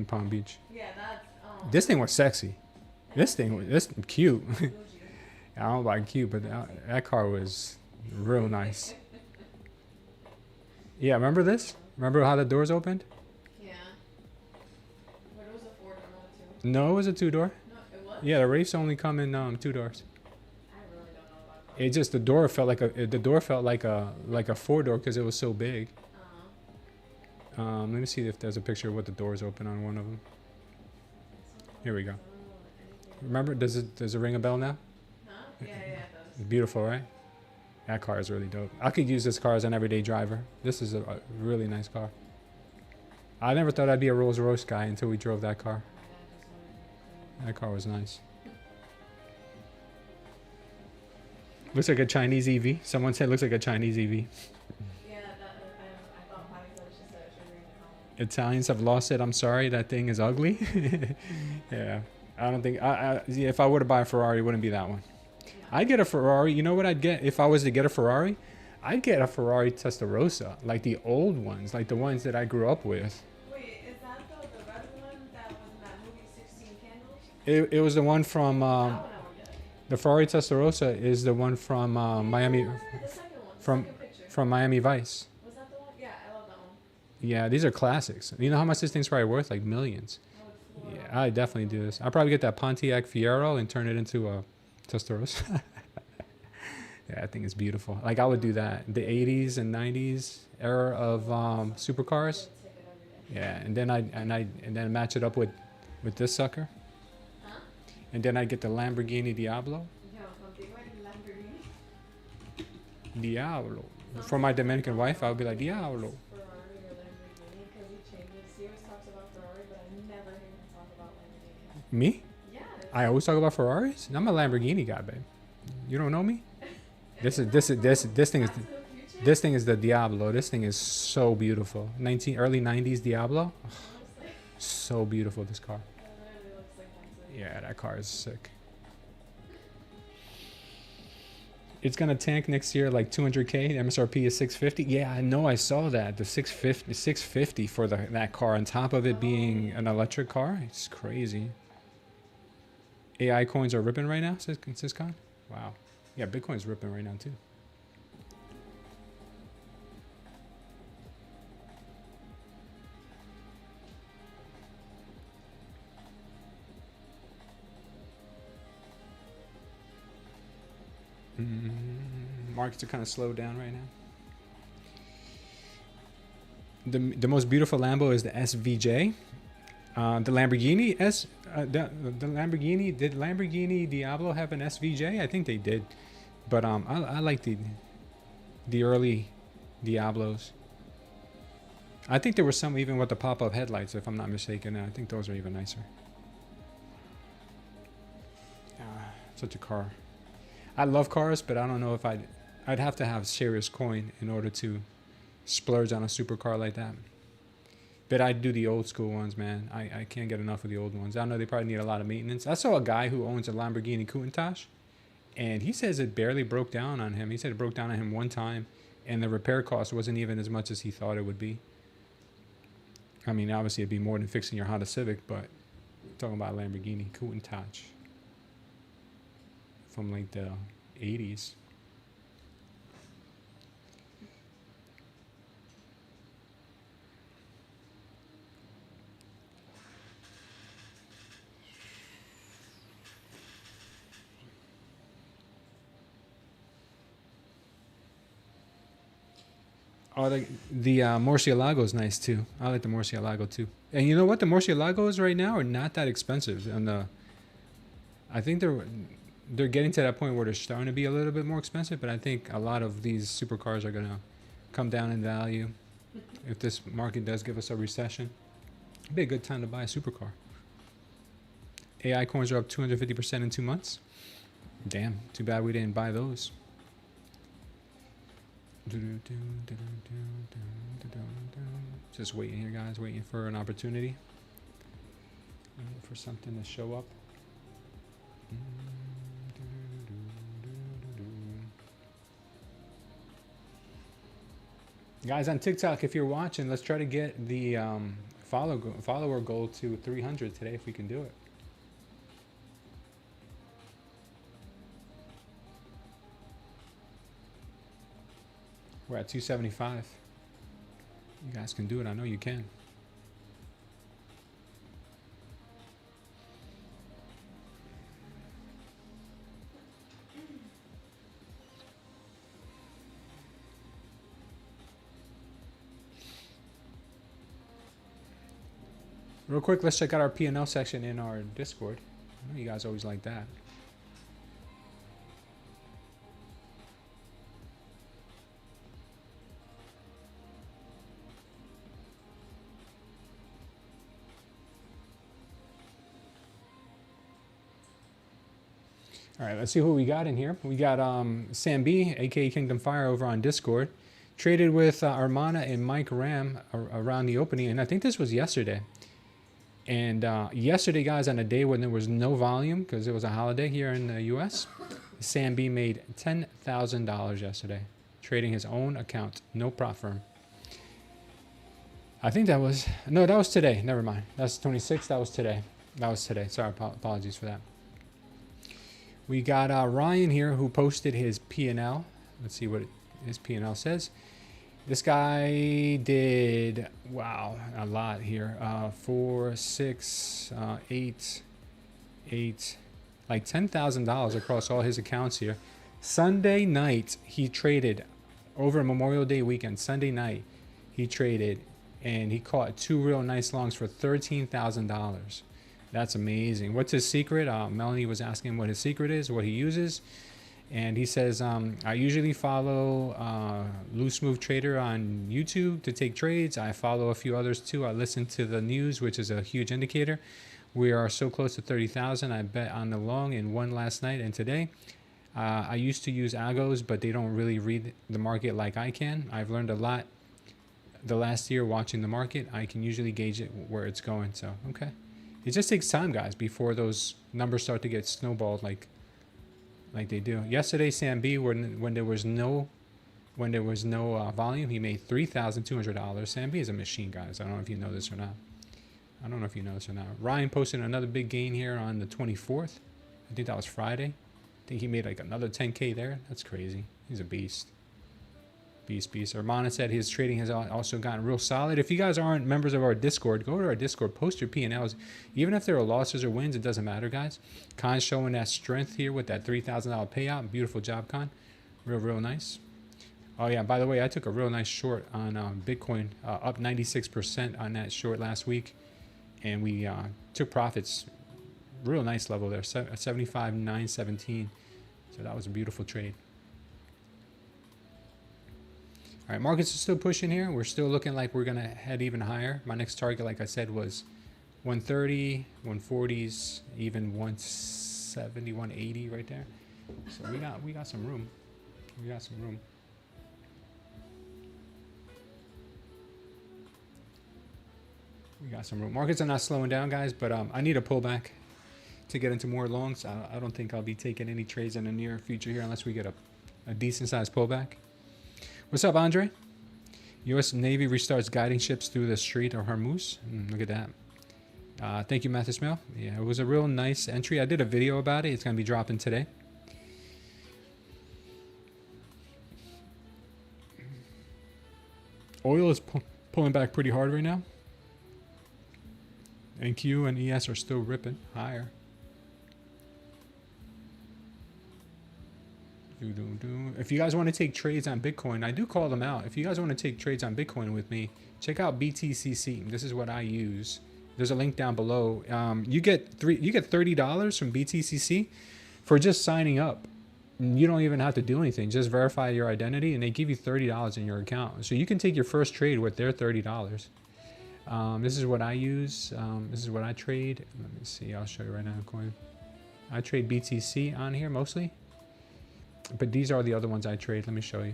Palm Beach. Yeah, that's This thing was sexy. This cute. bougie. I don't know about cute, but that car was real nice. Yeah, remember this? Remember how the doors opened? Yeah. But it was a 4-door, not a 2. No, it was a 2-door. No, it was? Yeah, the Wraiths only come in 2 doors. I really don't know about cars. It just the door felt like a 4-door because it was so big. Let me see if there's a picture with the doors open on one of them. Here we go. Remember, does it ring a bell now? Huh? Yeah, it does. It's beautiful, right? That car is really dope. I could use this car as an everyday driver. This is a really nice car. I never thought I'd be a Rolls Royce guy until we drove that car. That car was nice. Looks like a Chinese EV. Someone said looks like a Chinese EV. Yeah, I thought Patty said she said it should read the comment. Italians have lost it. I'm sorry. That thing is ugly. Yeah. I don't think... yeah, if I were to buy a Ferrari, it wouldn't be that one. I'd get a Ferrari. You know what I'd get if I was to get a Ferrari? I'd get a Ferrari Testarossa, like the old ones, like the ones that I grew up with. Wait, is that the red one that was in that movie 16 Candles? It was the one from... That one I would get. the Ferrari Testarossa is the one from Miami... The second one, the From, second picture. from Miami Vice. Was that the one? Yeah, I love that one. Yeah, these are classics. You know how much this thing's probably worth? Like millions. I would floor Yeah, I definitely do this. I'll probably get that Pontiac Fiero and turn it into a Testarossa. Yeah, I think it's beautiful. Like I would do that. The 80s and 90s era of supercars. take it every day. Yeah, and then match it up with this sucker. Huh? And then I get the Lamborghini Diablo. Yo, contigo el Lamborghini. Diablo. For my Dominican wife, I would be like Diablo. Ferrari or Lamborghini because he changes. He always talks about Ferrari, but I never hear him talk about Lamborghini. Me? Yeah. I always talk about Ferraris. I'm a Lamborghini guy, babe. You don't know me? This thing is this thing is the Diablo. This thing is so beautiful. Early 90s Diablo. Ugh, so beautiful, this car. Yeah, that car is sick. It's gonna tank next year like 200K. The MSRP is 650. Yeah, I know. I saw that. The 650 for that car on top of it being an electric car. It's crazy. AI coins are ripping right now, says Con. Wow. Yeah, Bitcoin's ripping right now too. Markets are kind of slowed down right now. The most beautiful Lambo is the SVJ. The Lamborghini the Lamborghini, did Lamborghini Diablo have an SVJ? I think they did, but I like the early Diablos. I think there were some even with the pop-up headlights, if I'm not mistaken. I think those are even nicer. Such a car. I love cars, but I don't know if I'd have to have serious coin in order to splurge on a supercar like that. But I do the old school ones, man. I can't get enough of the old ones. I know they probably need a lot of maintenance. I saw a guy who owns a Lamborghini Countach, and he says it barely broke down on him. He said it broke down on him one time, and the repair cost wasn't even as much as he thought it would be. I mean, obviously it'd be more than fixing your Honda Civic, but we're talking about Lamborghini Countach from like the 80s. Oh, the Murcielago is nice too. I like the Murcielago too. And you know what? The Murcielagos right now are not that expensive. And I think they're getting to that point where they're starting to be a little bit more expensive. But I think a lot of these supercars are gonna come down in value if this market does give us a recession. It'd be a good time to buy a supercar. AI coins are up 250% in 2 months. Damn, too bad we didn't buy those. Just waiting here, guys. Waiting for an opportunity. Waiting for something to show up. Guys on TikTok, if you're watching, let's try to get the follower goal to 300 today if we can do it. We're at 275. You guys can do it. I know you can. Real quick, let's check out our P&L section in our Discord. I know you guys always like that. All right, let's see who we got in here. We got Sam B, aka Kingdom Fire, over on Discord. Traded with Armana and Mike Ram around the opening, and I think this was yesterday. And yesterday, guys, on a day when there was no volume because it was a holiday here in the U.S., Sam B made $10,000 yesterday, trading his own account, no prop firm. I think that was today. Never mind. That's 26. That was today. Sorry, apologies for that. We got Ryan here who posted his P&L. Let's see what his P&L says. This guy did, wow, a lot here. 4, 6, 8, like $10,000 across all his accounts here. Sunday night, he traded over Memorial Day weekend. Sunday night, he traded and he caught 2 real nice longs for $13,000. That's amazing. What's his secret? Melanie was asking what his secret is, what he uses. And he says, I usually follow Loose Move Trader on YouTube to take trades. I follow a few others too. I listen to the news, which is a huge indicator. We are so close to 30,000. I bet on the long and won last night and today. I used to use algos, but they don't really read the market like I can. I've learned a lot the last year watching the market. I can usually gauge it where it's going. So, okay. It just takes time, guys, before those numbers start to get snowballed like they do. Yesterday, Sam B, when there was no volume, he made $3,200. Sam B is a machine, guys. I don't know if you know this or not. Ryan posted another big gain here on the 24th. I think that was Friday. I think he made like another 10K there. That's crazy. He's a beast. Beast. Armana said his trading has also gotten real solid. If you guys aren't members of our Discord, go to our Discord, post your P&Ls. Even if there are losses or wins, it doesn't matter, guys. Khan's showing that strength here with that $3,000 payout. Beautiful job, Khan. Real nice. Oh, yeah, by the way, I took a real nice short on Bitcoin, up 96% on that short last week. And we took profits. Real nice level there, 75,917. So that was a beautiful trade. All right, markets are still pushing here. We're still looking like we're going to head even higher. My next target, like I said, was 130, 140s, even 170, 180 right there. So we got some room. We got some room. Markets are not slowing down, guys, but I need a pullback to get into more longs. I don't think I'll be taking any trades in the near future here unless we get a decent-sized pullback. What's up, Andre? U.S. Navy restarts guiding ships through the Strait of Hormuz. Look at that. Thank you, Matthew Smell. Yeah, it was a real nice entry. I did a video about it. It's going to be dropping today. Oil is pulling back pretty hard right now. NQ and ES are still ripping higher. If you guys want to take trades on Bitcoin, I do call them out. If you guys want to take trades on Bitcoin with me, check out BTCC. This is what I use. There's a link down below. You get $30 from BTCC for just signing up. You don't even have to do anything. Just verify your identity, and they give you $30 in your account. So you can take your first trade with their $30. This is what I use. This is what I trade. Let me see. I'll show you right now. Coin. I trade BTC on here mostly. But these are the other ones I trade. Let me show you.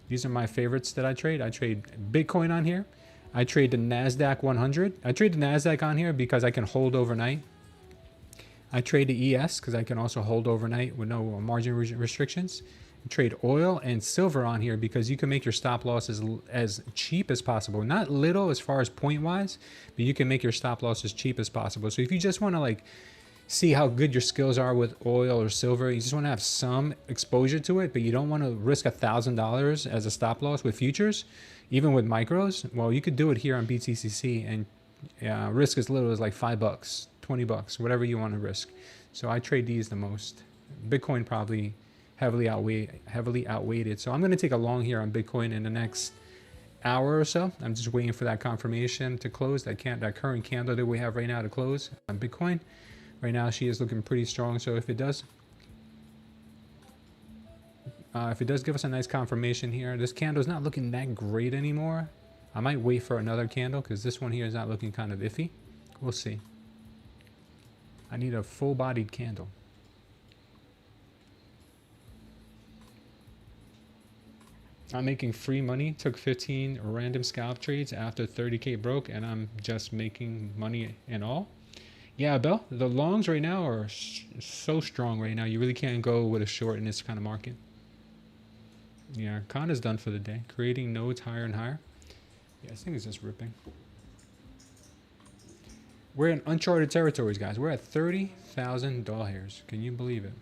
These are my favorites that I trade. I trade Bitcoin on here. I trade the Nasdaq 100. I trade the Nasdaq on here because I can hold overnight. I trade the ES because I can also hold overnight with no margin restrictions. I trade oil and silver on here because you can make your stop losses as cheap as possible. Not little as far as point wise, but you can make your stop loss as cheap as possible. So if you just want to like see how good your skills are with oil or silver, you just want to have some exposure to it, but you don't want to risk $1,000 as a stop loss with futures, even with micros. Well, you could do it here on BTCC and risk as little as like $5, $20, whatever you want to risk. So I trade these the most. Bitcoin probably heavily outweighed. So I'm going to take a long here on Bitcoin in the next hour or so. I'm just waiting for that confirmation to close. That current candle that we have right now to close on Bitcoin. Right now, she is looking pretty strong. So if it does give us a nice confirmation here, this candle is not looking that great anymore. I might wait for another candle because this one here is not looking kind of iffy. We'll see. I need a full-bodied candle. I'm making free money. Took 15 random scalp trades after 30K broke, and I'm just making money in all. Yeah, Bell, the longs right now are so strong right now. You really can't go with a short in this kind of market. Yeah, Con is done for the day. Creating nodes higher and higher. Yeah, this thing is just ripping. We're in uncharted territories, guys. We're at 30,000 doll hairs. Can you believe it?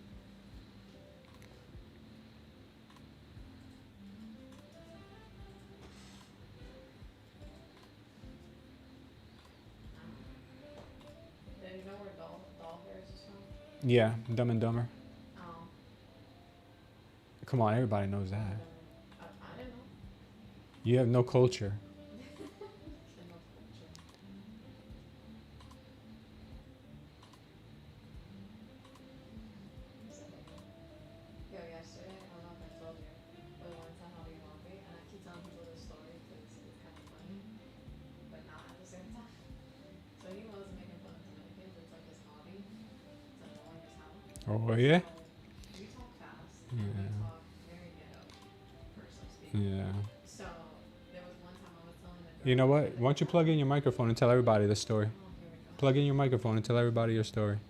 Did you know where doll hairs is from? Yeah, Dumb and Dumber. Oh. Come on, everybody knows that. I didn't know. You have no culture. Yo, yesterday, I don't know if I told you, but we went to Hobby Lobby, and I keep telling people this story because it's kind of funny, but not at the same time. So he was making fun of Dominicans. It's like his hobby. It's annoying as hell. Oh, yeah? So we talk fast. And we Yeah. talk very ghetto, for so speak. Yeah. So there was one time I was telling the girl. You know what? Why don't you plug in your microphone and tell everybody the story? Oh, here we go. Plug in your microphone and tell everybody your story.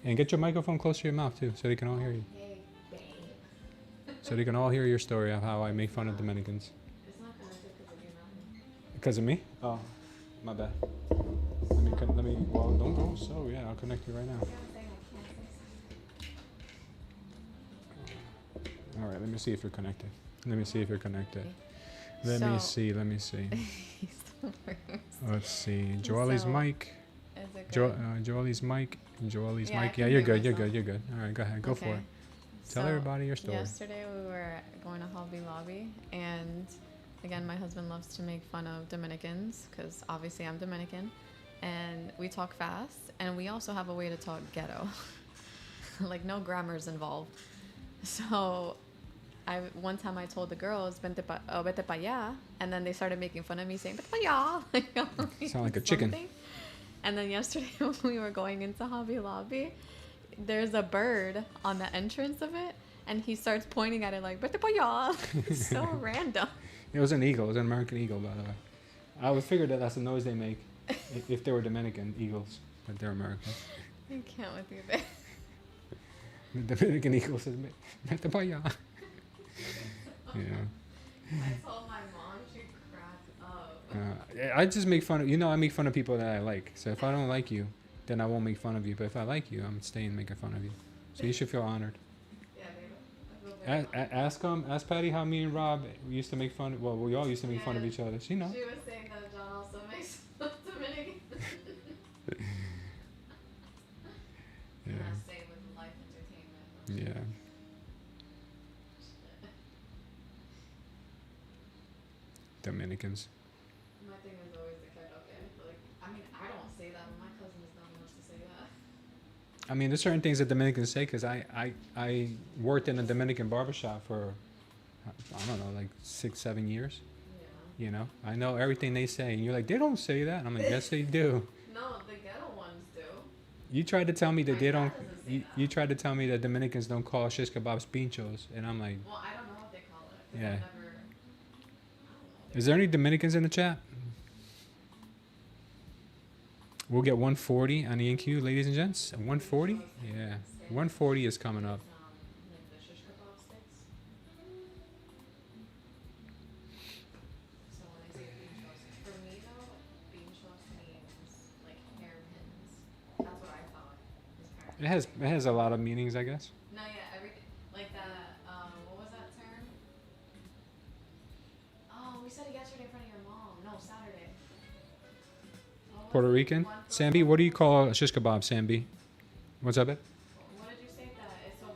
And get your microphone close to your mouth, too, so they can all hear you. Hey, babe. So they can all hear your story of how I make fun of Dominicans. It's not connected because of you, not Because of me? Oh, my bad. Well, don't go so, yeah, I'll connect you right now. All right, let me see if you're connected. Let me see if you're connected. Let me see. He's the worst. Let's see. Joelle's So, mic. Is it good? Joelle's mic. Joelle's Yeah, I mic. can Yeah, you're hear good. You're myself. good. You're good. All right, go ahead. Go for Okay. it. Tell So, everybody your story. Yesterday we were going to Hobby Lobby, and again, my husband loves to make fun of Dominicans because obviously I'm Dominican, and we talk fast, and we also have a way to talk ghetto, like no grammar's involved. So, one time I told the girls vete pa allá, and then they started making fun of me saying vete pa allá. Sound like a chicken. Something. And then yesterday when we were going into Hobby Lobby, there's a bird on the entrance of it, and he starts pointing at it like vete pa allá. It's so random. It was an eagle. It was an American eagle, by the way. I would figure that that's the noise they make if they were Dominican eagles, but they're American. I can't with you there. The Dominican eagle says vete pa allá. Yeah. I told my mom, she cracked up. I just make fun of, I make fun of people that I like. So if I don't like you, then I won't make fun of you. But if I like you, I'm staying making fun of you. So you should feel honored. Yeah, babe. I feel very honored. Ask Patty how me and Rob used to make fun. Well, we all used to make fun of each other. She knows. She was saying that John also makes fun of Dominicans. Yeah. And I stay with life entertainment. Yeah. Dominicans. My thing is always the karaoke. Like, I mean, I don't say that, but my cousin is dumb enough to say that. I mean, there's certain things that Dominicans say because I worked in a Dominican barbershop for, I don't know, like 6-7 years. Yeah. I know everything they say. And you're like, they don't say that. And I'm like, yes, they do. No, the ghetto ones do. You tried to tell me that My they dad don't. doesn't say You, that. you tried to tell me that Dominicans don't call shish kebabs pinchos, and I'm like, Well, I don't know what they call it. 'Cause Yeah. I've never. I don't know. is there any Dominicans in the chat? We'll get 140 on the NQ, ladies and gents. 140? Yeah, 140 is coming up. Like the shish kebab sticks. So when I say bean toast, for me though, bean toast means like hairpins. That's what I thought. It has a lot of meanings, I guess. No, yeah, everything like that. What was that term? Oh, we said it yesterday in front of your mom. No, Saturday. What was Puerto it? Rican. One for Sambi, what do you call a shish kebab, Sambi? What's up, it? What did you say that? It's so.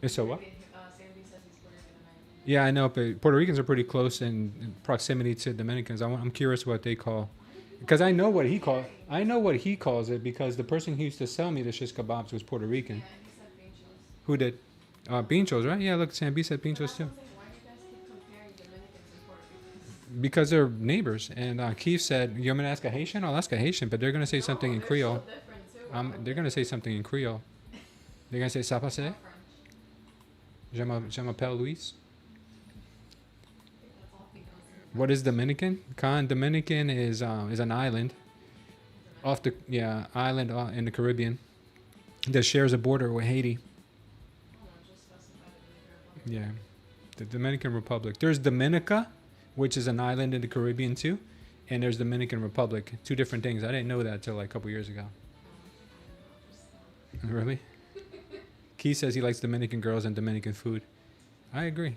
It's a what? Sandy says he's Puerto Rican American. Yeah, I know, but Puerto Ricans are pretty close in proximity to Dominicans. I'm curious what they call, because I know what he call. I know what he calls it because the person who used to sell me the shish kebabs was Puerto Rican. Yeah, he said pinchos. Who did? Pinchos, right? Yeah, look, Sam B said But pinchos that's too. what I'm saying. Why do you guys keep comparing Dominicans and Puerto Ricans? Because they're neighbors. And Keith said, "You want me to ask a Haitian? I'll ask a Haitian, but they're gonna say something in They're Creole. so different too. They're gonna say something in Creole. They're gonna say ça passe? French. Je m'appelle Luis. I think that's all he knows. What is Dominican? Dominican is an island off the island in the Caribbean that shares a border with Haiti. Oh, just specify the Dominican Republic. Yeah, the Dominican Republic. There's Dominica, which is an island in the Caribbean too, and there's Dominican Republic. Two different things. I didn't know that till like a couple years ago. Really? Keith says he likes Dominican girls and Dominican food. I agree.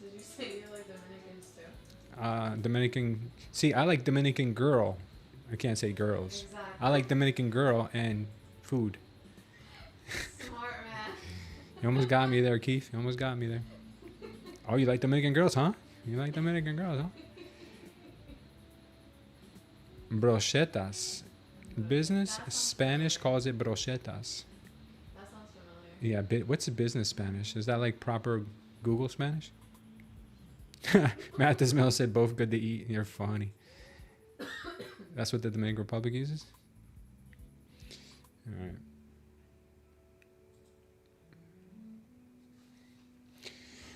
Did you say you like Dominicans too? Dominican. See, I like Dominican girl. I can't say girls. Exactly. I like Dominican girl and food. Smart man. You almost got me there, Keith. You almost got me there. Oh, you like Dominican girls, huh? You like Dominican girls, huh? Brochetas. Business Spanish calls it brochetas. That sounds familiar. Yeah, what's business Spanish? Is that like proper Google Spanish? Matt Desmel said both good to eat. You're funny. That's what the Dominican Republic uses? All right.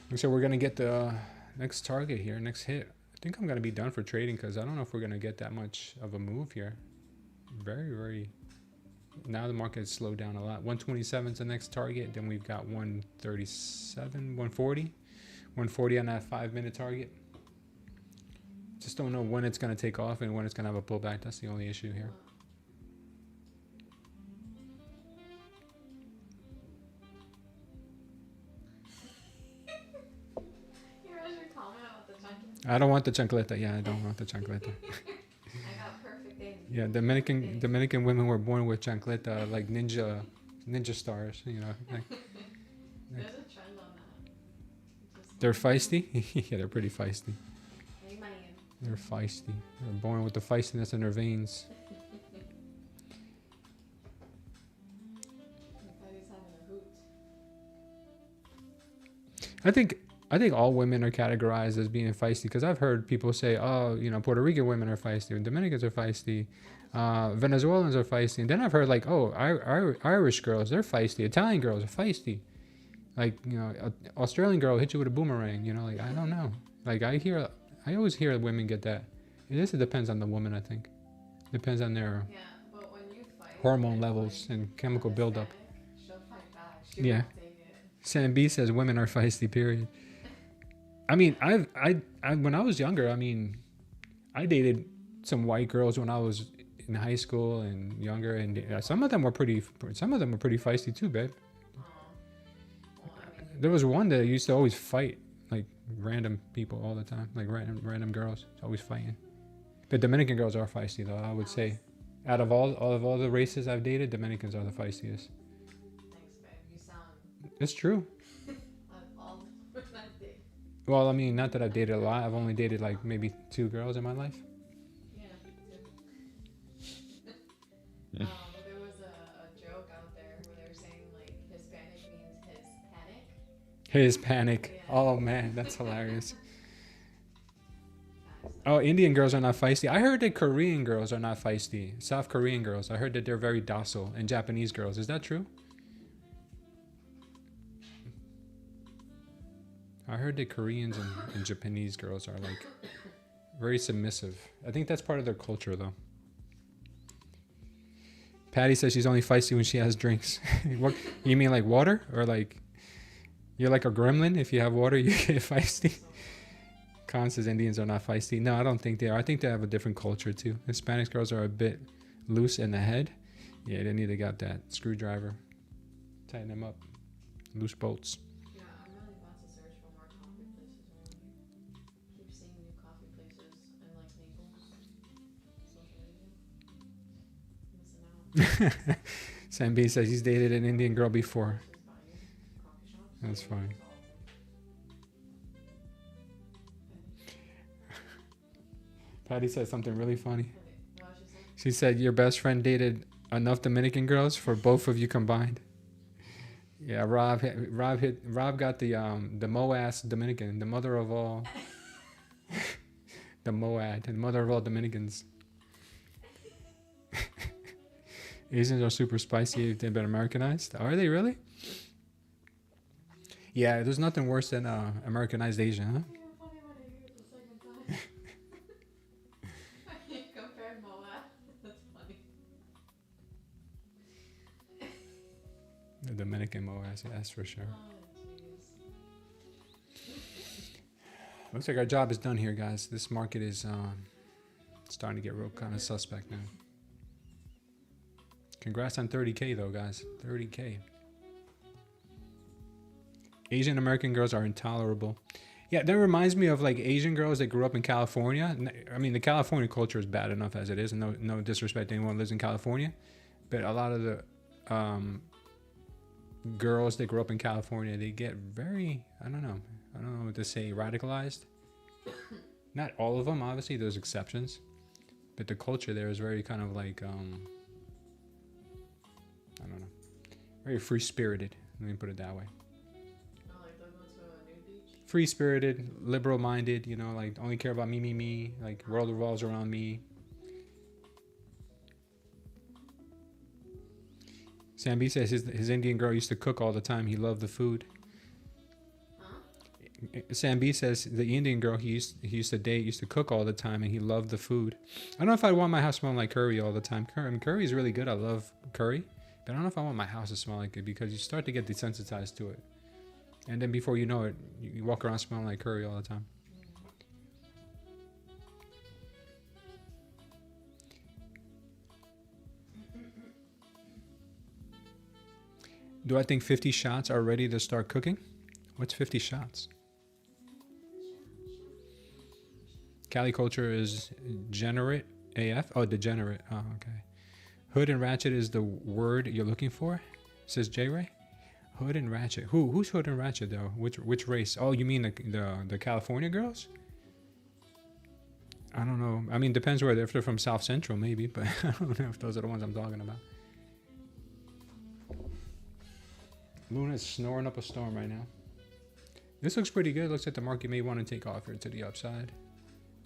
And so we're going to get the next target here, next hit. I think I'm going to be done for trading because I don't know if we're going to get that much of a move here. Very. Now the market's slowed down a lot. 127 is the next target. Then we've got 137, 140. 140 on that 5-minute target. Just don't know when it's going to take off and when it's going to have a pullback. That's the only issue here. Here was your comment about the chunky. I don't want the chancleta. Yeah, I don't want the chancleta. I got perfect aim. Yeah, Dominican women were born with chancleta, like ninja stars. You know, like, There's a trend on that. Just they're feisty. Yeah, they're pretty feisty. Amen. They're feisty. They're born with the feistiness in their veins. Everybody's having a hoot. I think all women are categorized as being feisty because I've heard people say, oh, you know, Puerto Rican women are feisty, Dominicans are feisty, Venezuelans are feisty, and then I've heard like, oh, Irish girls, they're feisty, Italian girls are feisty, like, you know, Australian girl hit you with a boomerang, you know, like, I don't know, like I always hear women get that. It depends on the woman, I think. Depends on their Yeah, but when you fight, hormone it's levels like and chemical buildup. Hispanic, she'll fight back. She Yeah. won't take it. Sam B says women are feisty, period. I mean, I when I was younger, I mean, I dated some white girls when I was in high school and younger, and some of them were pretty feisty too, babe. Well, I mean, There was one that used to always fight, like random people all the time, like random girls, always fighting. But Dominican girls are feisty, though. I would say, out of all the races I've dated, Dominicans are the feistiest. thanks, babe. You sound It's true. of all the women I date. Well, I mean, not that I've dated a lot. I've only dated like maybe 2 girls in my life. Yeah. There was a joke out there where they were saying like Hispanic means his panic. His panic. Yeah. Oh man, that's hilarious. Oh, Indian girls are not feisty. I heard that Korean girls are not feisty. South Korean girls. I heard that they're very docile. And Japanese girls. Is that true? I heard that Koreans and Japanese girls are like very submissive. I think that's part of their culture though. Patty says she's only feisty when she has drinks. What you mean, like water? Or like you're like a gremlin? If you have water, you get feisty? Khan says Indians are not feisty. No, I don't think they are. I think they have a different culture too. Hispanic girls are a bit loose in the head. Yeah, they need to got that screwdriver. Tighten them up. Loose bolts. Yeah, I'm really about to search for more coffee places around here. Keep seeing new coffee places in like Naples. Social media. Missing out. Sam B says he's dated an Indian girl before. That's fine. Patty said something really funny. She said your best friend dated enough Dominican girls for both of you combined. Yeah, Rob got the Moas Dominican, the mother of all the Moad, the mother of all Dominicans. Asians are super spicy if they've been Americanized. Are they really? Yeah, there's nothing worse than Americanized Asian, huh? You compared Moab. That's funny. The Dominican Moas, yeah, that's for sure. Looks like our job is done here, guys. This market is starting to get real kind of suspect now. Congrats on 30K though, guys. 30K. Asian American girls are intolerable. Yeah, that reminds me of like Asian girls that grew up in California. I mean, the California culture is bad enough as it is, and no disrespect to anyone who lives in California, but a lot of the girls that grew up in California, they get very, I don't know what to say, radicalized. Not all of them, obviously, there's exceptions, but the culture there is very kind of like, I don't know, very free-spirited. Let me put it that way. Free-spirited, liberal-minded, you know, like only care about me, like world revolves around me. Sam B says his Indian girl used to cook all the time. He loved the food. Huh? Sam B says the Indian girl he used to date used to cook all the time, and he loved the food. I don't know if I want my house smelling like curry all the time. Curry is really good. I love curry, but I don't know if I want my house to smell like it because you start to get desensitized to it. And then before you know it, you walk around smelling like curry all the time. Do I think 50 shots are ready to start cooking? What's 50 shots? Cali culture is degenerate AF. Oh, degenerate. Oh, okay. Hood and ratchet is the word you're looking for, says J Ray. Hood and ratchet. Who's Hood and ratchet though? Which race? Oh, you mean the California girls? I don't know. I mean, depends where if they're from South Central, maybe, but I don't know if those are the ones I'm talking about. Luna's snoring up a storm right now. This looks pretty good. Looks like the market may want to take off here to the upside.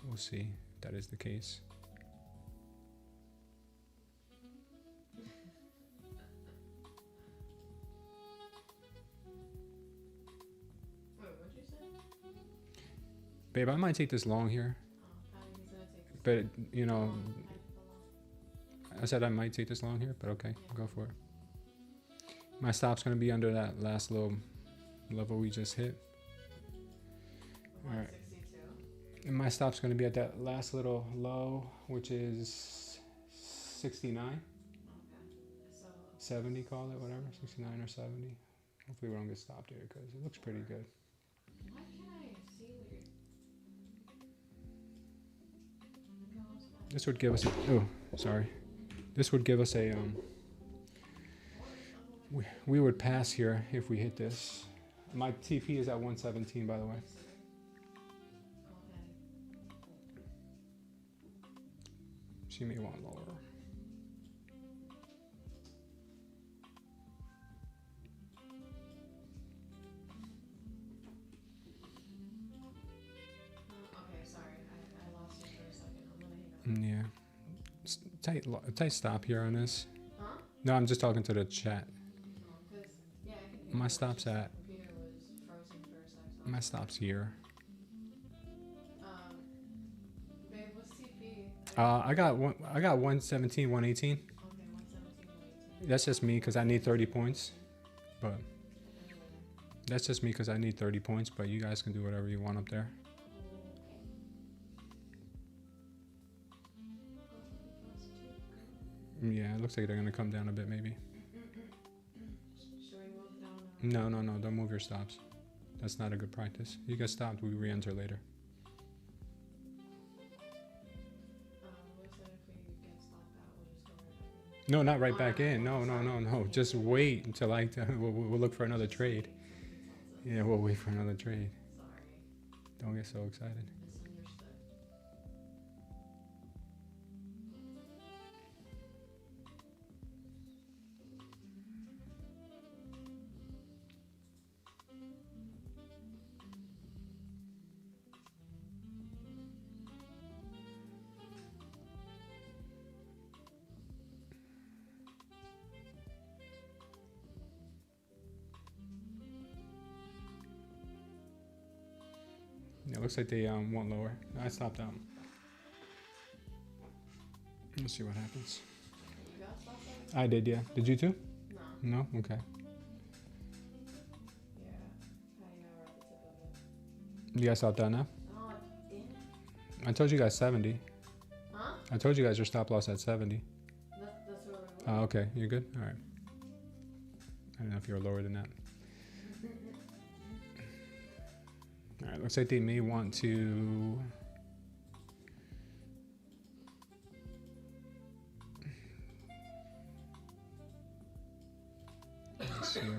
We'll see if that is the case. Babe, I might take this long here. But, you know, I said I might take this long here, but okay, I'll go for it. My stop's going to be under that last little level we just hit. All right. And my stop's going to be at that last little low, which is 69. Okay. So 70, call it, whatever, 69 or 70. Hopefully we don't get stopped here because it looks pretty good. Why can't I see weird? This would give us a, oh, sorry. This would give us a, we would pass here if we hit this. My TP is at 117, by the way. She may want lower. Okay, sorry, I lost you for a second. I'm gonna hang up. Yeah. Tight stop here on this. Huh? No, I'm just talking to the chat. Yeah, My stop's at. Computer was frozen for a second. My stop's here. Babe, what's TP? I got 117, 118. Okay, 117, 118. That's just me because I need 30 points. But that's just me because I need 30 points. But you guys can do whatever you want up there. Yeah, it looks like they're gonna come down a bit, maybe. Should we move down? No, don't move your stops. That's not a good practice. You get stopped, we re-enter later. What if we get stopped out? We'll just go right back in. No, not right back in. No. Just wait until we'll look for another trade. Yeah, we'll wait for another trade. Sorry. Don't get so excited. Misunderstood. Yeah, it looks like they went lower. I stopped out. Let's see what happens. You got stop loss? I did, yeah. Did you too? No. No? Okay. Yeah. How do you know we're at the tip of it? You guys stopped out now? Oh, damn it. I told you guys 70. Huh? I told you guys your stop loss at 70. That's where we were. Oh, okay. You're good? All right. I don't know if you were lower than that. All right. Looks like they may want to... Let's see here.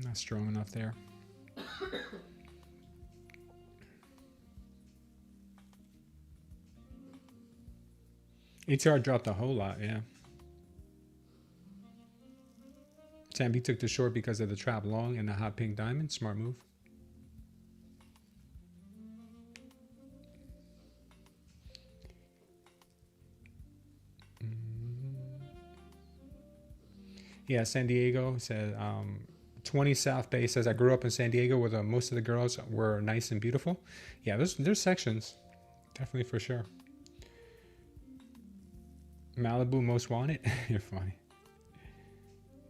Not strong enough there. ATR dropped a whole lot, yeah. Sam B took the short because of the trap long and the hot pink diamond. Smart move. Yeah, San Diego said 20 South Bay says I grew up in San Diego where most of the girls were nice and beautiful. Yeah, there's sections, definitely for sure. Malibu most wanted. You're funny.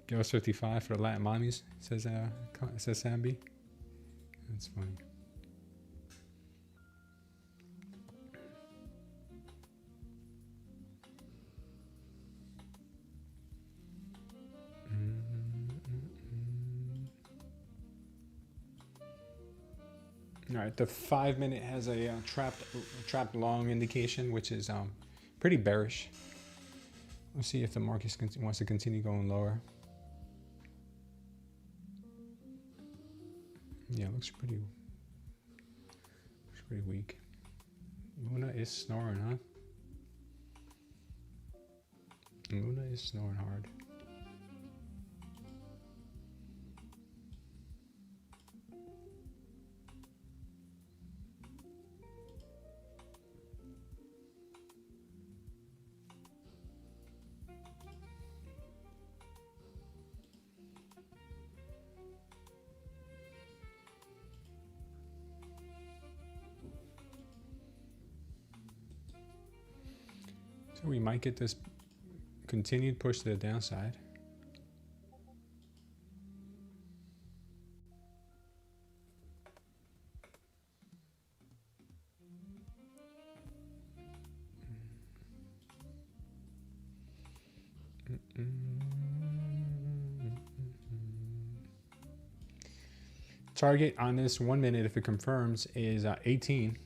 Girls 55 for the Latin mommies says Sambi. That's funny. All right, the 5 minute has a trapped long indication, which is pretty bearish. Let's see if the market wants to continue going lower. Yeah, looks pretty weak. Luna is snoring, huh? Luna is snoring hard. So we might get this continued push to the downside. Target on this 1 minute, if it confirms, is 18.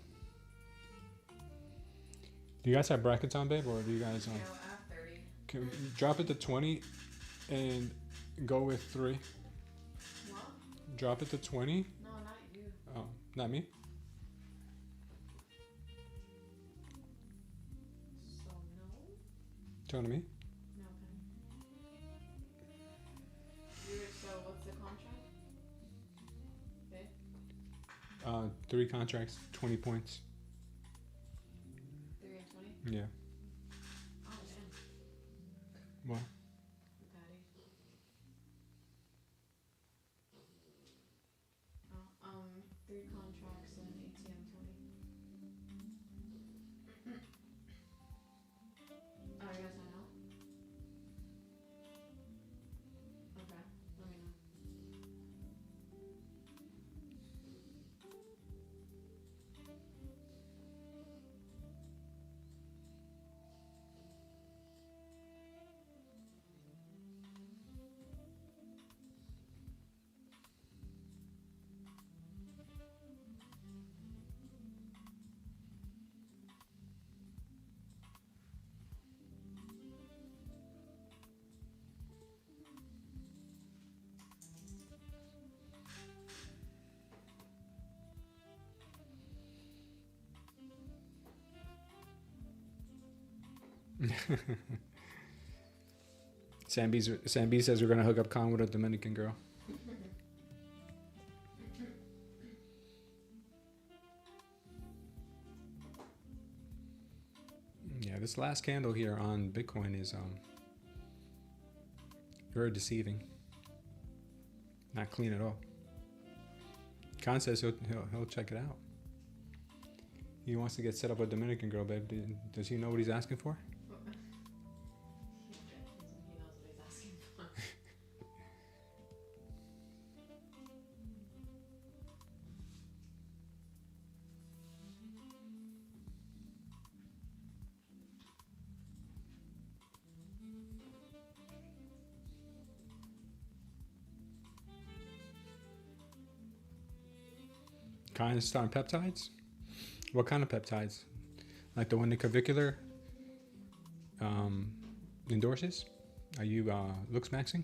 Do you guys have brackets on, babe, or do you guys No, at 30. can you drop it to 20 and go with 3? What? Drop it to 20. No, not you. Oh, not me. So no? Talking to me. No, okay. So what's the contract? Okay. 3 contracts, 20 points. 3 and 20? Yeah. Oh, damn. What? Patty. Oh, 3 contracts and ATM 20. Oh, you guys sign out? Okay, let me know. Sam B says we're gonna hook up Con with a Dominican girl. Yeah, this last candle here on Bitcoin is very deceiving. Not clean at all. Con says he'll check it out. He wants to get set up with a Dominican girl, babe. Does he know what he's asking for? He knows what he's asking for. Kind of starting peptides? What kind of peptides? Like the one the Clavicular endorses? Are you looks maxing?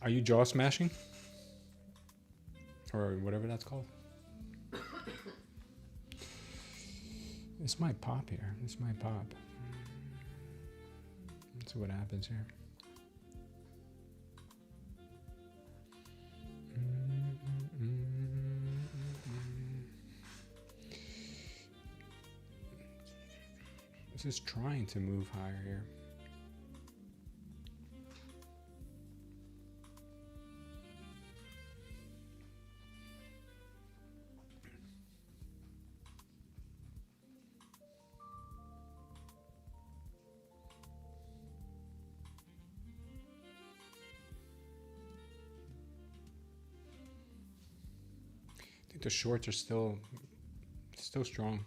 Are you jaw smashing? Or whatever that's called? This might pop here. This might pop. Let's see what happens here. This is trying to move higher here. I think the shorts are still strong.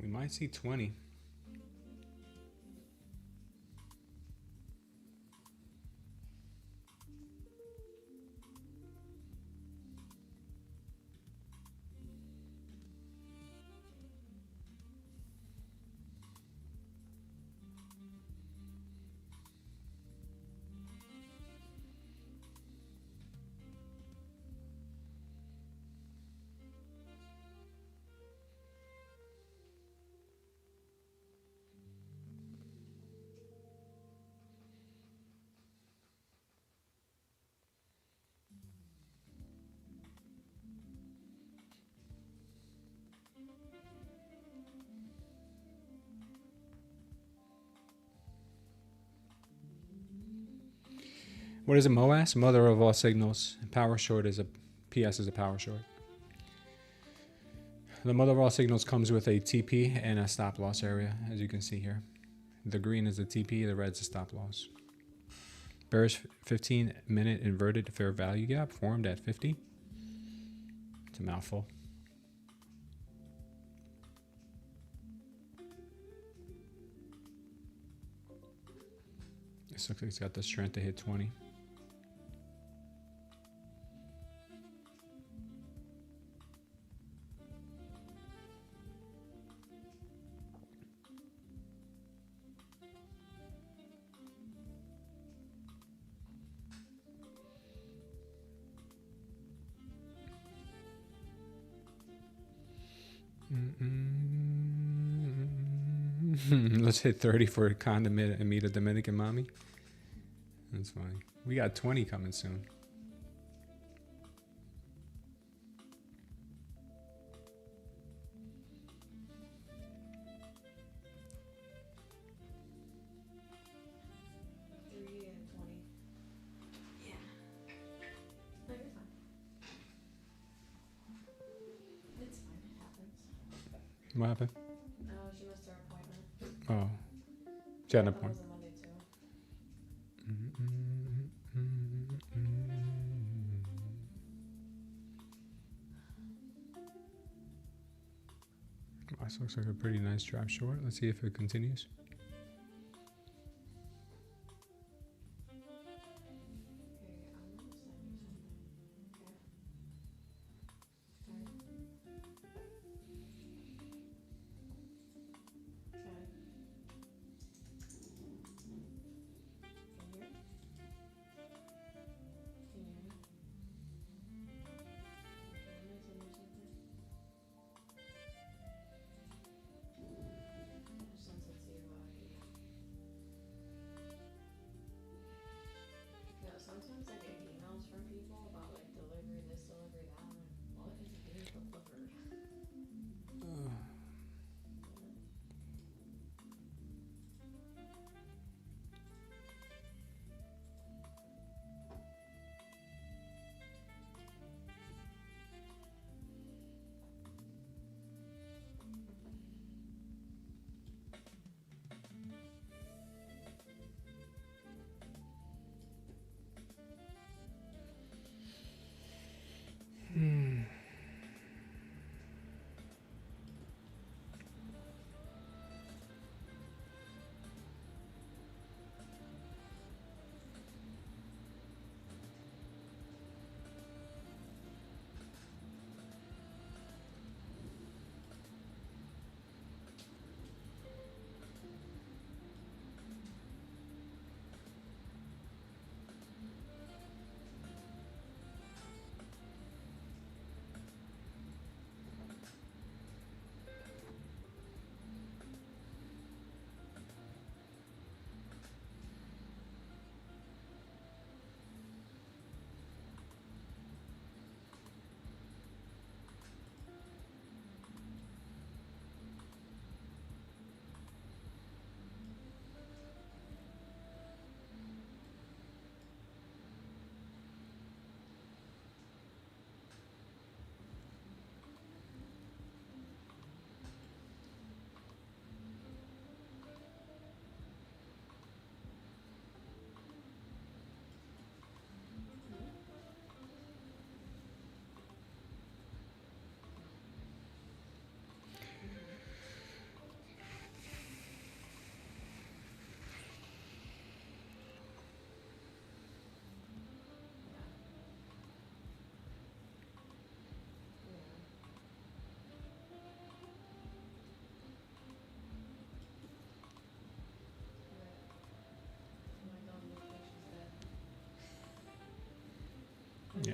We might see 20. What is a MOAS? Mother of all signals. Power short is a PS is a power short. The mother of all signals comes with a TP and a stop loss area, as you can see here. The green is the TP, the red's the stop loss. Bearish 15-minute inverted fair value gap formed at 50. It's a mouthful. This looks like it's got the strength to hit 20. Let's hit 30 for a condiment and meet a Dominican mommy. That's funny. We got 20 coming soon. What happened? She missed her appointment. Oh. She had an That was appointment. a Monday too. This looks like a pretty nice drop short. Let's see if it continues. Okay, I'm gonna send you something. Okay.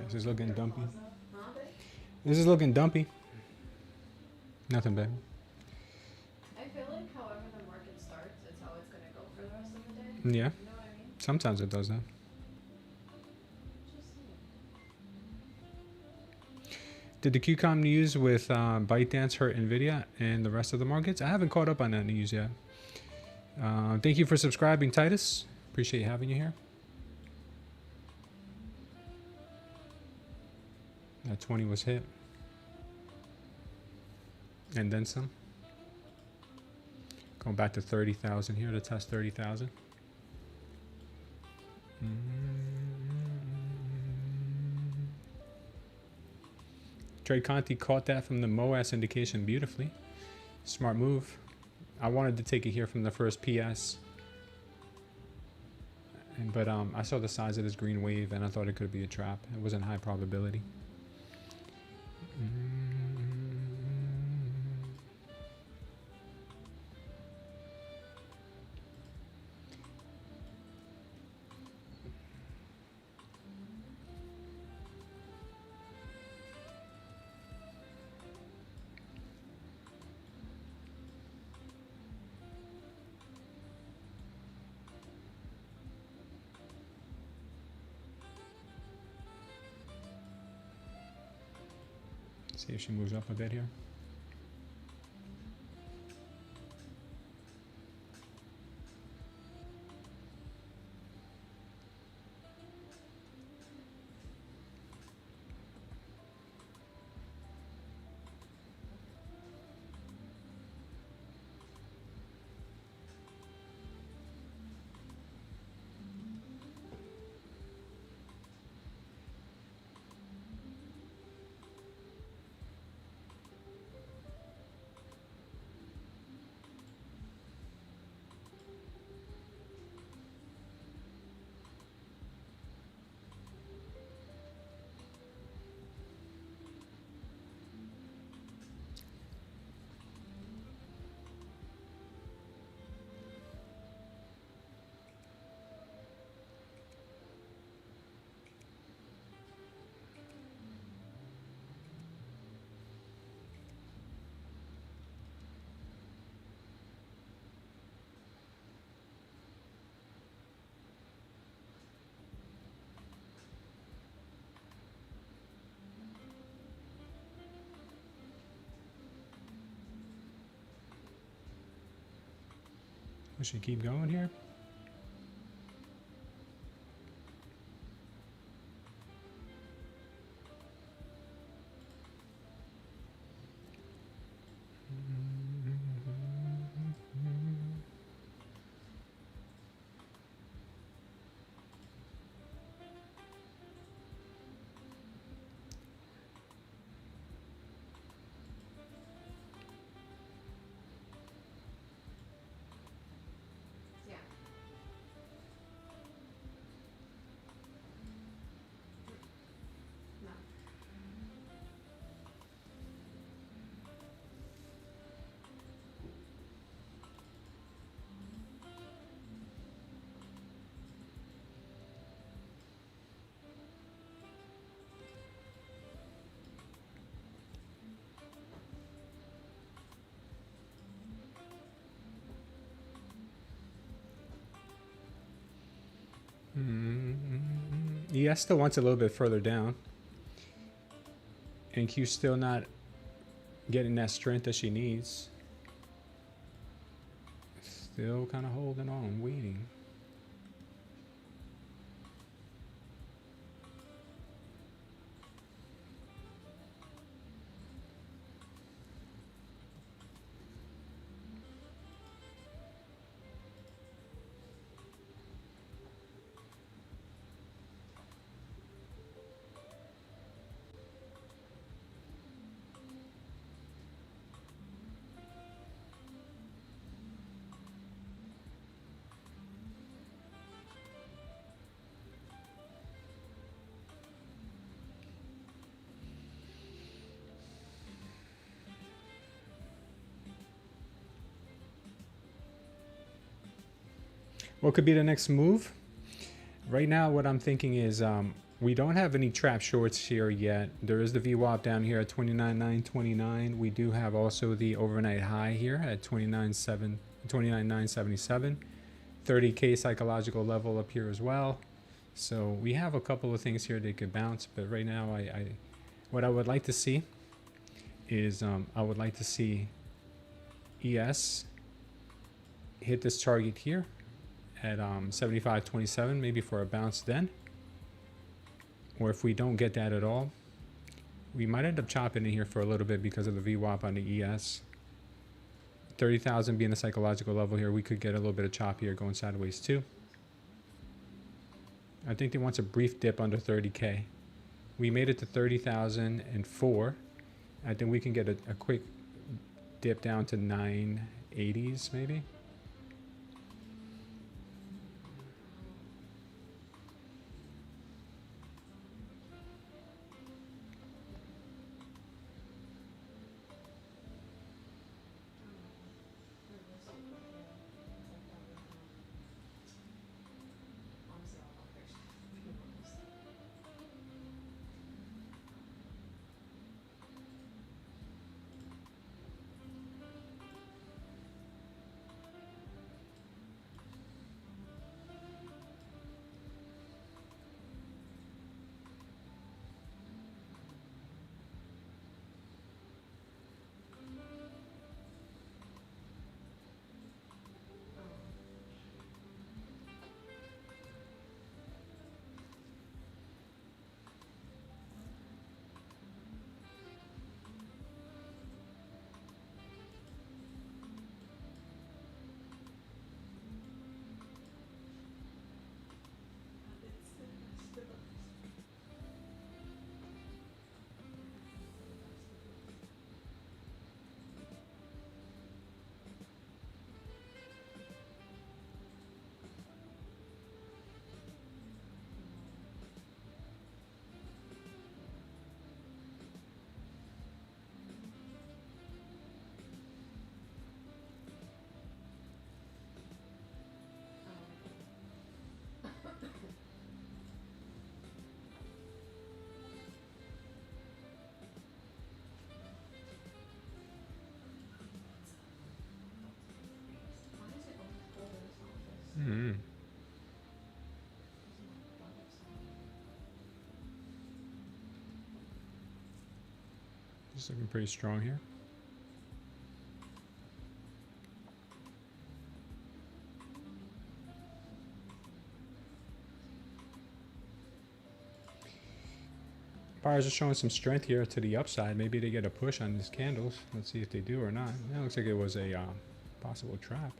this is looking dumpy. This is looking dumpy. Nothing, baby. I feel like however the market starts, it's how it's going to go for the rest of the day. Yeah. You know what I mean? Sometimes it does that. Just saying. Did the QCOM news with ByteDance hurt Nvidia and the rest of the markets? I haven't caught up on that news yet. Thank you for subscribing, Titus. Appreciate having you here. That 20 was hit. And then some. Going back to 30,000 here to test 30,000. Trey Conti caught that from the MOAS indication beautifully. Smart move. I wanted to take it here from the first PS. But I saw the size of this green wave and I thought it could be a trap. It wasn't high probability. See if she moves up a bit here. We should keep going here. Yeah. No. ES still wants a little bit further down. And Q's still not getting that strength that she needs. Still kind of holding on, waiting. What could be the next move? Right now, what I'm thinking is We don't have any trap shorts here yet. There is the VWAP down here at 29,929. We do have also the overnight high here at 29,977. 30K psychological level up here as well. So we have a couple of things here that could bounce, but right now what I would like to see is I would like to see ES hit this target here at 75.27, maybe for a bounce then. Or if we don't get that at all, we might end up chopping in here for a little bit because of the VWAP on the ES. 30,000 being the psychological level here, we could get a little bit of chop here going sideways too. I think they want a brief dip under 30K. We made it to 30,004. I think we can get a quick dip down to 980s maybe. Just looking pretty strong here. Buyers are showing some strength here to the upside. Maybe they get a push on these candles. Let's see if they do or not. That looks like it was a possible trap.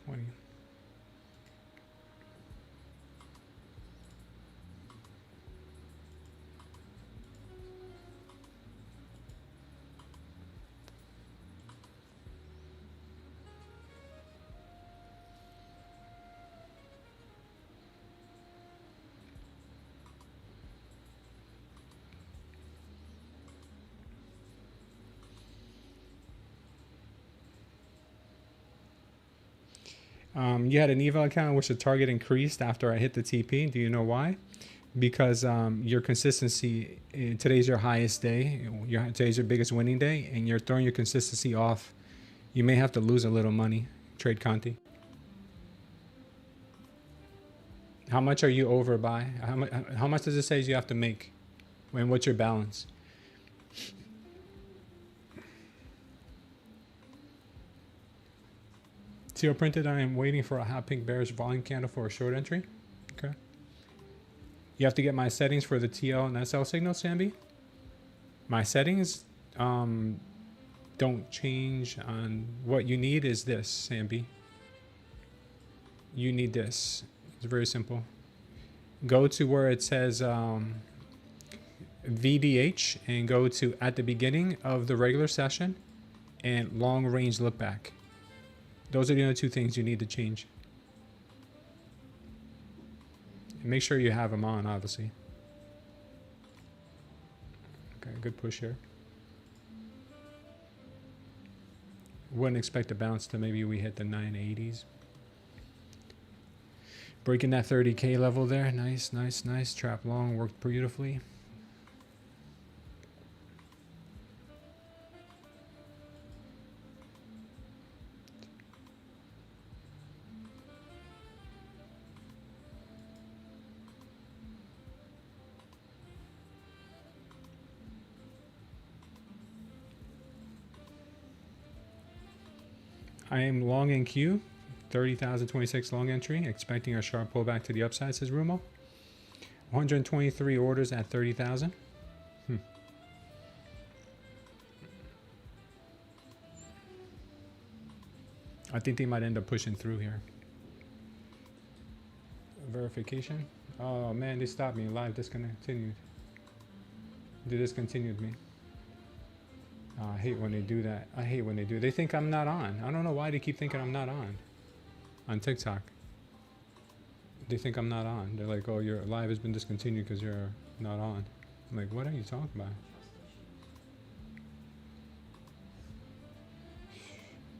$20. You had an eval account in which the target increased after I hit the TP. Do you know why? Because your consistency, today's your highest day, today's your biggest winning day, and you're throwing your consistency off You may have to lose a little money. Trade Conti. How much are you over by? How much does it say you have to make? And what's your balance? CO printed, I am waiting for a hot pink bearish volume candle for a short entry. Okay. You have to get my settings for the TL and SL signal, Sambi. My settings don't change on what you need is this, Sambi. You need this. It's very simple. Go to where it says VDH and go to at the beginning of the regular session and long range look back. Those are the only two things you need to change. And make sure you have them on, obviously. Okay, good push here. Wouldn't expect a bounce to maybe we hit the 980s. Breaking that 30K level there. Nice, nice, nice. Trap long worked beautifully. I am long in Q, 30,026 long entry, expecting a sharp pullback to the upside, says Rumo. 123 orders at 30,000. I think they might end up pushing through here. Verification. Oh man, they stopped me. Live discontinued. They discontinued me. Oh, I hate when they do that. I hate when they do. They think I'm not on. I don't know why they keep thinking I'm not on TikTok. They think I'm not on. They're like, oh, your live has been discontinued because you're not on. I'm like, what are you talking about?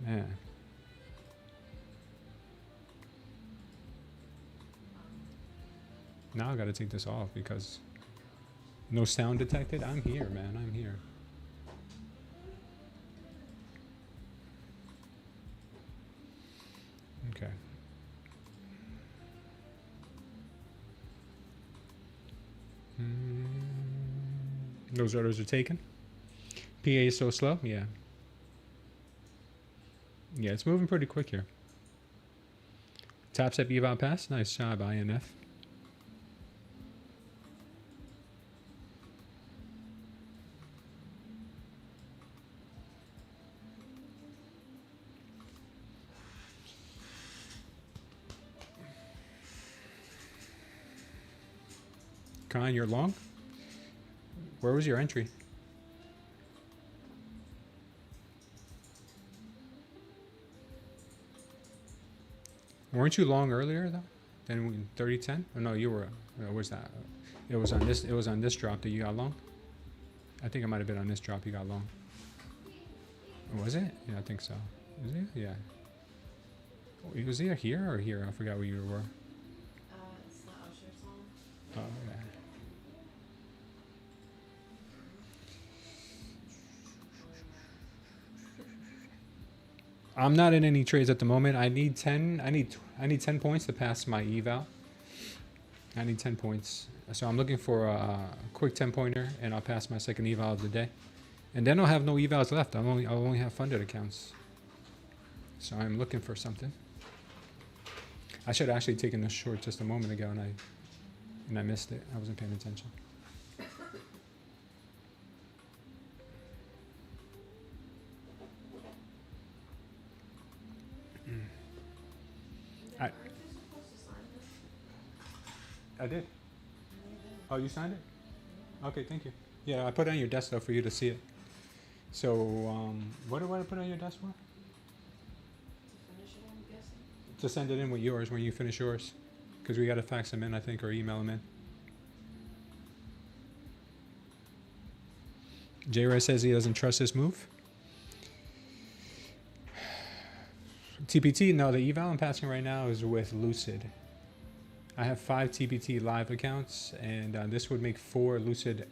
Man. Now I got to take this off because no sound detected. I'm here, man. I'm here. Okay. Those orders are taken. PA is so slow. Yeah. Yeah, it's moving pretty quick here. Top step eval pass. Nice job, INF. Khan, you're long? Where was your entry? Weren't you long earlier though? Then 3010? Oh no, you were. What was that? It was on this. It was on this drop that you got long. I think it might have been on this drop you got long. Was it? Yeah, I think so. Is it? Yeah. Was it here or here? I forgot where you were. It's not Usher's home. Oh yeah. I'm not in any trades at the moment. I need 10. I need 10 points to pass my eval. I need 10 points. So I'm looking for a quick 10-pointer, and I'll pass my second eval of the day. And then I'll have no evals left. I'll only have funded accounts. So I'm looking for something. I should have actually taken this short just a moment ago, and I missed it. I wasn't paying attention. I did. Oh, you signed it? Okay, thank you. Yeah, I put it on your desk though for you to see it. So, what do I put on your desk for? To send it in with yours when you finish yours. Because we got to fax them in, I think, or email them in. J-Ray says he doesn't trust this move. TPT, no, the eval I'm passing right now is with Lucid. I have 5 TPT live accounts, and this would make 4 Lucid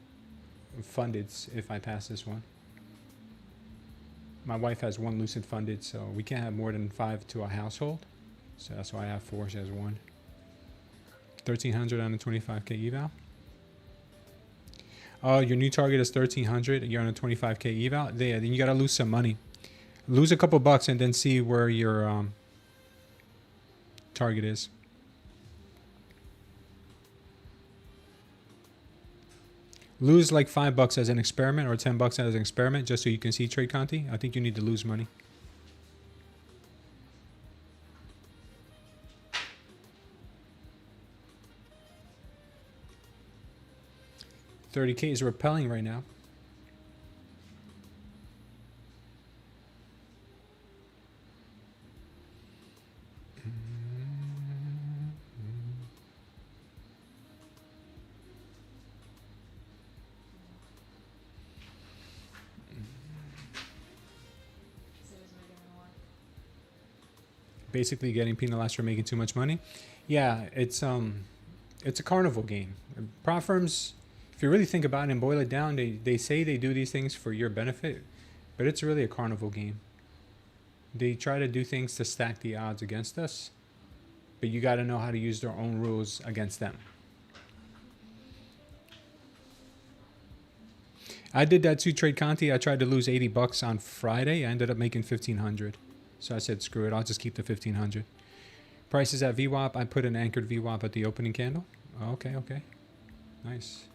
fundeds if I pass this one. My wife has one lucid funded, so we can't have more than 5 to a household. So that's why I have 4. She has 1. 1,300 on the 25K eval. Oh, your new target is 1,300. You're on a 25K eval. Yeah, then you gotta lose some money. Lose a couple bucks and then see where your target is. Lose like $5 as an experiment or $10 as an experiment just so you can see trade Conti. I think you need to lose money. $30K is repelling right now. Basically getting penalized for making too much money. Yeah, it's a carnival game. Prop firms, if you really think about it and boil it down, they say they do these things for your benefit, but it's really a carnival game. They try to do things to stack the odds against us, but you got to know how to use their own rules against them. I did that too, trade Conti. I tried to lose $80 on Friday. I ended up making 1,500. So I said, screw it. I'll just keep the 1,500. Prices at VWAP. I put an anchored VWAP at the opening candle. Okay, okay. Nice.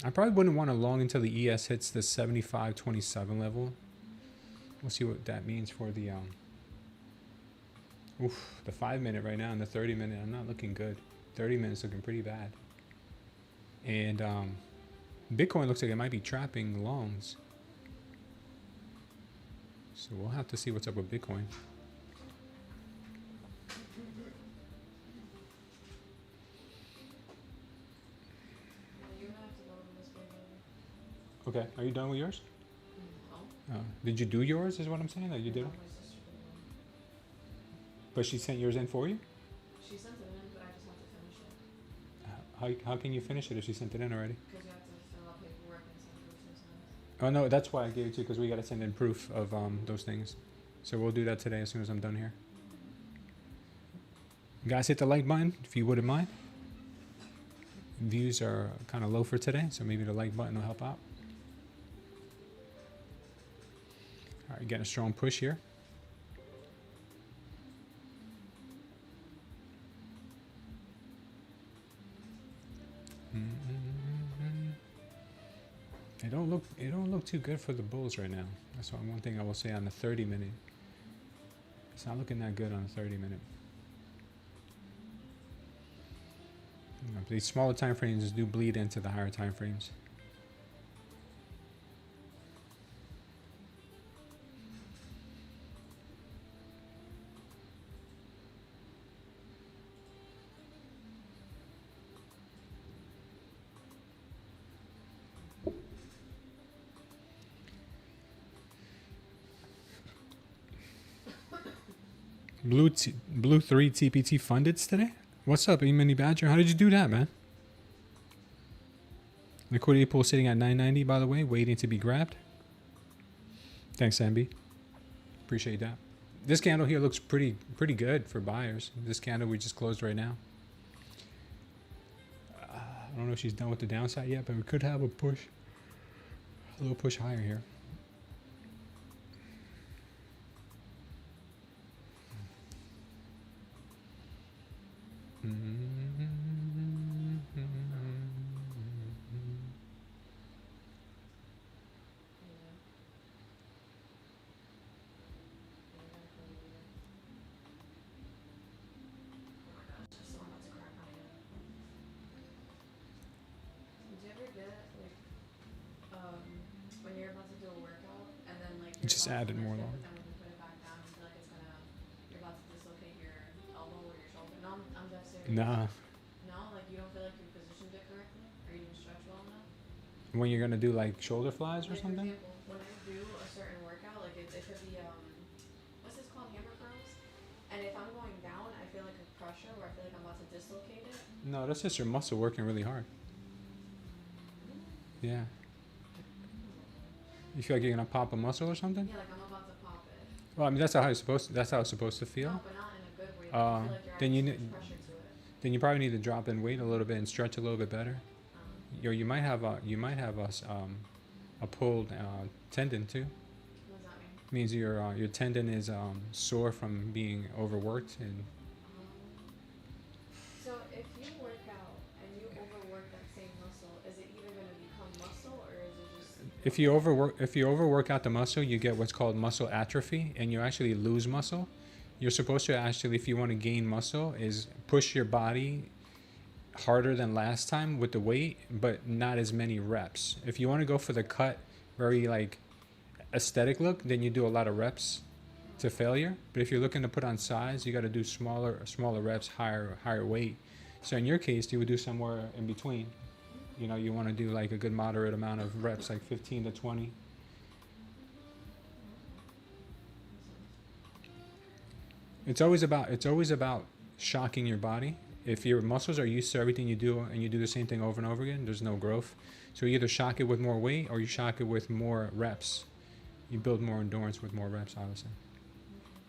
I probably wouldn't want to long until the ES hits the 75.27 level. We'll see what that means for the the 5 minute right now and the 30 minute. I'm not looking good. 30 minutes looking pretty bad. And Bitcoin looks like it might be trapping longs. So we'll have to see what's up with Bitcoin. Okay, are you done with yours? No. Did you do yours is what I'm saying? That you did it? But she sent yours in for you? She sent it in, but I just have to finish it. How can you finish it if she sent it in already? Because you have to fill out paperwork and send proof of Oh no, that's why I gave it to you, because we got to send in proof of those things. So we'll do that today as soon as I'm done here. Guys, hit the like button if you wouldn't mind. Views are kind of low for today, so maybe the like button will help out. All right, getting a strong push here. It don't look too good for the bulls right now. That's one thing I will say on the 30 minute. It's not looking that good on the 30 minute. These smaller time frames do bleed into the higher time frames. Blue 3 TPT funded today? What's up, E-Mini Badger? How did you do that, man? Liquidity pool sitting at 990, by the way, waiting to be grabbed. Thanks, MB. Appreciate that. This candle here looks pretty good for buyers. This candle we just closed right now. I don't know if she's done with the downside yet, but we could have a little push higher here. When you're about to do a workout and then like It just added more long. and when you put it back down, you feel like you're about to dislocate your elbow or your shoulder. No, I'm dead serious. Nah. No, like you don't feel like you positioned it correctly, or you didn't stretch well enough. When you're gonna do like shoulder flies or Like, something? For example, when I do a certain workout, like it could be what's this called, hammer curls, and if I'm going down, I feel like a pressure where I feel like I'm about to dislocate it. No, that's just your muscle working really hard. Yeah. You feel like you're gonna pop a muscle or something? Yeah, like I'm about to pop it. Well, I mean that's how it's supposed to, that's how it's supposed to feel. No, but not in a good way. Like, I feel like you're Then adding you too ne- much pressure to it. then you probably need to drop in weight a little bit and stretch a little bit better. You might have a pulled tendon too. What does that mean? Means your tendon is sore from being overworked, and So if you work out and you overwork that same muscle, is it either going to become muscle or is it just? if you overwork out the muscle, you get what's called muscle atrophy, and you actually lose muscle. You're supposed to actually, if you want to gain muscle, is push your body harder than last time with the weight, but not as many reps. If you want to go for the cut, very like aesthetic look, then you do a lot of reps to failure. But if you're looking to put on size, you got to do smaller reps, higher weight. So in your case, you would do somewhere in between. You know, you want to do like a good moderate amount of reps, like 15 to 20. It's always about shocking your body. If your muscles are used to everything you do and you do the same thing over and over again, there's no growth. So you either shock it with more weight or you shock it with more reps. You build more endurance with more reps, obviously.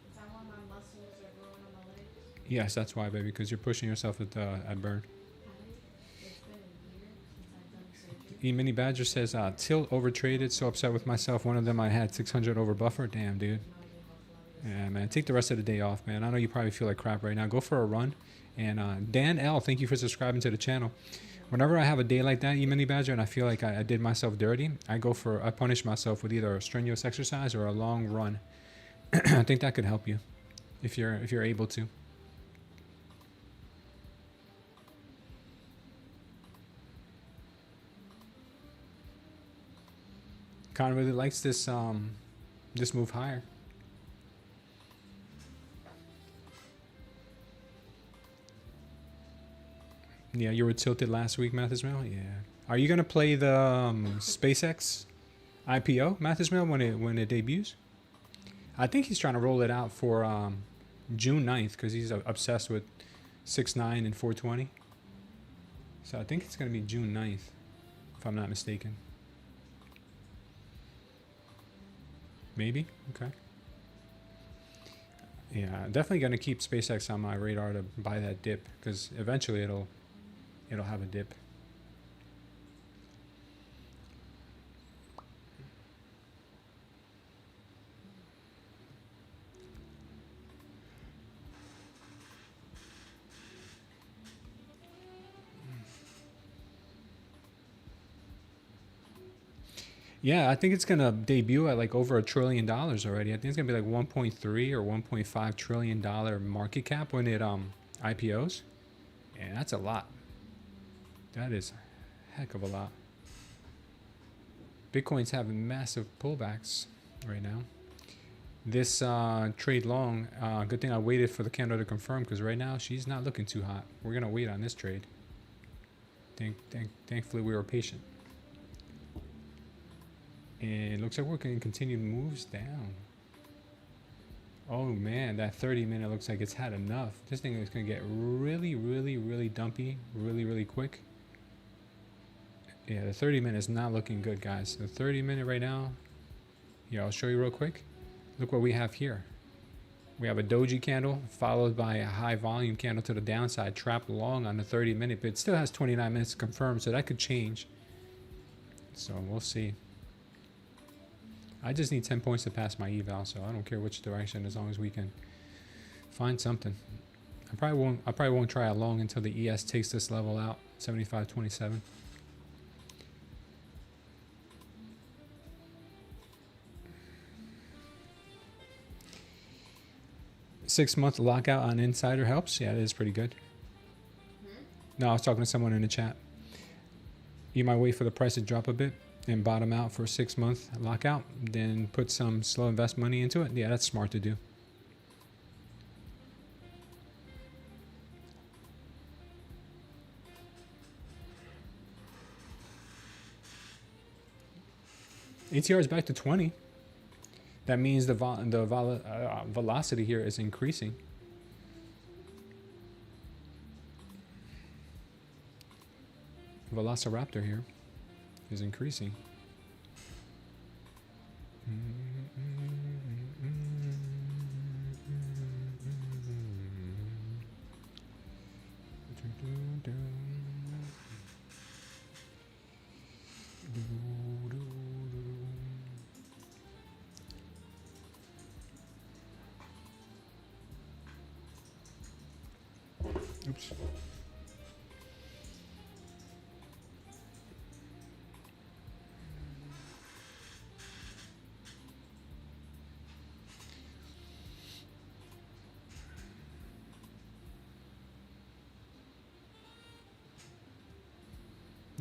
Is that why my muscles are growing on my legs? Yes, that's why, baby, because you're pushing yourself at burn. It's been a year since I've done surgery. E-Mini Badger says, Tilt overtraded, so upset with myself. One of them I had 600 over buffer. Damn, dude. Yeah, man. Take the rest of the day off, man. I know you probably feel like crap right now. Go for a run. And Dan L, thank you for subscribing to the channel. Whenever I have a day like that, E-Mini Badger, and I feel like I did myself dirty, I punish myself with either a strenuous exercise or a long run. I think that could help you if you're able to. Con really likes this move higher. Yeah, you were tilted last week, Mathismail. Yeah. Are you gonna play the SpaceX IPO, Mathismail, when it debuts? I think he's trying to roll it out for June 9th because he's obsessed with 6ix9ine and 420. So I think it's gonna be June 9th, if I'm not mistaken. Maybe. Okay. Yeah, definitely gonna keep SpaceX on my radar to buy that dip because eventually it'll have a dip. Yeah, I think it's gonna debut at like over $1 trillion already. I think it's gonna be like 1.3 or 1.5 trillion dollar market cap when it IPOs. And that's a lot. That is a heck of a lot. Bitcoin's having massive pullbacks right now. This trade long, good thing I waited for the candle to confirm because right now she's not looking too hot. We're gonna wait on this trade. Thankfully we were patient. And it looks like we're going to continue moves down. Oh man, that 30-minute looks like it's had enough. This thing is going to get really, really, really dumpy really, really quick. Yeah, the 30-minute is not looking good, guys. The 30-minute right now, here, I'll show you real quick. Look what we have here. We have a doji candle followed by a high volume candle to the downside, trapped long on the 30-minute, but it still has 29 minutes to confirm, so that could change. So we'll see. I just need 10 points to pass my eval, so I don't care which direction as long as we can find something. I probably won't try a long until the ES takes this level out, 75.27. Six-month lockout on Insider helps. Yeah, it is pretty good. No, I was talking to someone in the chat. You might wait for the price to drop a bit and bottom out for a 6-month lockout, then put some slow invest money into it. Yeah, that's smart to do. ATR is back to 20. That means the velocity here is increasing. Velociraptor here is increasing. Oops.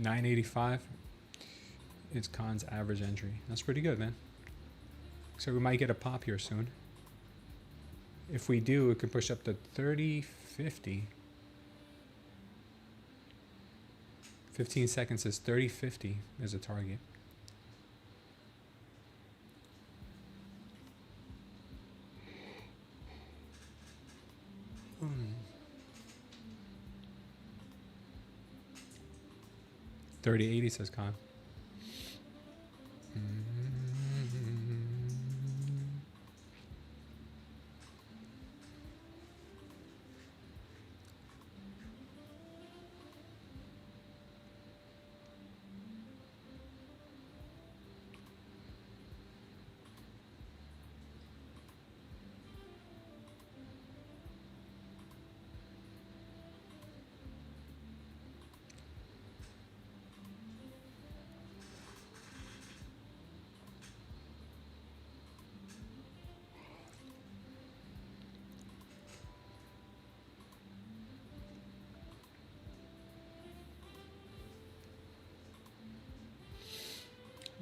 $9.85 is Khan's average entry. That's pretty good, man. So we might get a pop here soon. If we do, it can push up to 30.50. 15 seconds is 30.50 as a target. $30.80 says Khan.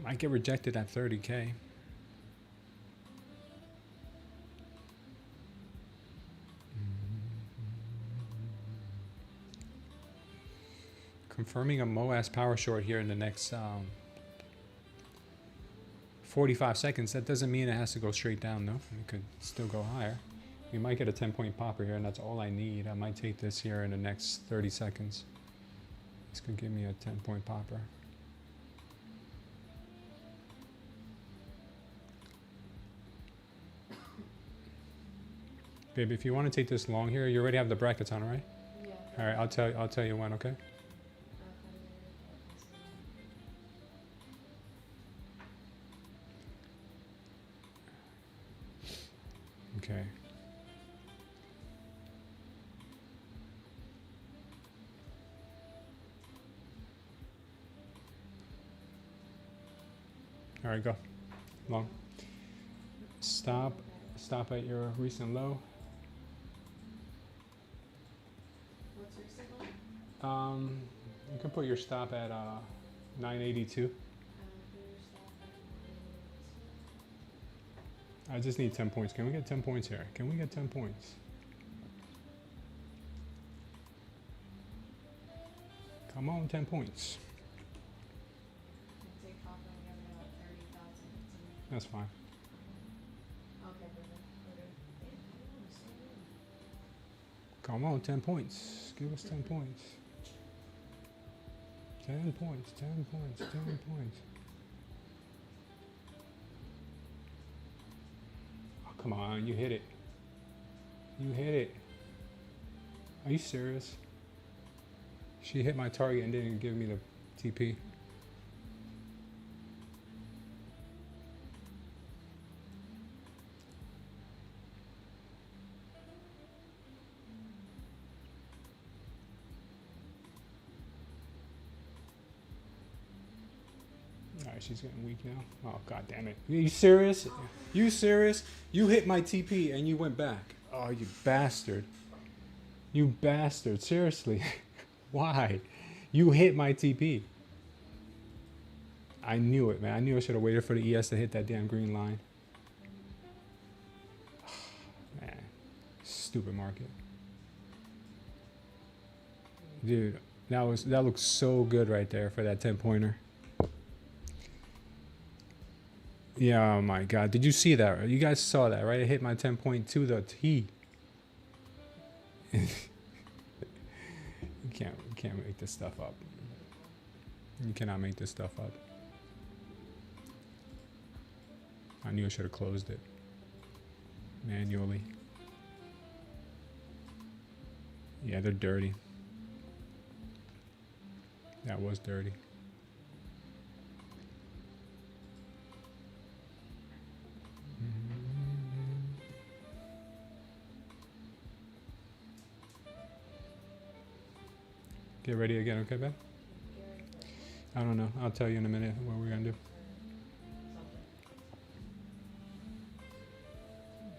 Might get rejected at 30K. Confirming a MOAS power short here in the next 45 seconds. That doesn't mean it has to go straight down, though. It could still go higher. We might get a 10-point popper here, and that's all I need. I might take this here in the next 30 seconds. This could give me a 10-point popper. Babe, if you want to take this long here, you already have the brackets on, right? Yeah. All right, I'll tell you when, okay? Okay. All right, go. Long. Stop at your recent low. What's your signal? You can put your stop at 982. I just need 10 points. Can we get 10 points here? Can we get 10 points? Come on, 10 points. That's fine. Come on, 10 points. Give us 10 points. 10 points, 10 points, 10 points. Oh, come on, you hit it. You hit it. Are you serious? She hit my target and didn't give me the TP. Alright, she's getting weak now. Oh, god damn it. Are you serious? You serious? You hit my TP and you went back. Oh, you bastard. You bastard. Seriously. Why? You hit my TP. I knew it, man. I knew I should have waited for the ES to hit that damn green line. Man. Stupid market. Dude, that looks so good right there for that 10-pointer. Yeah, oh my god. Did you see that? You guys saw that, right? It hit my 10.2 the T. You can't make this stuff up. You cannot make this stuff up. I knew I should have closed it manually. Yeah, they're dirty. That was dirty. Get ready again, okay, babe? I don't know. I'll tell you in a minute what we're gonna do.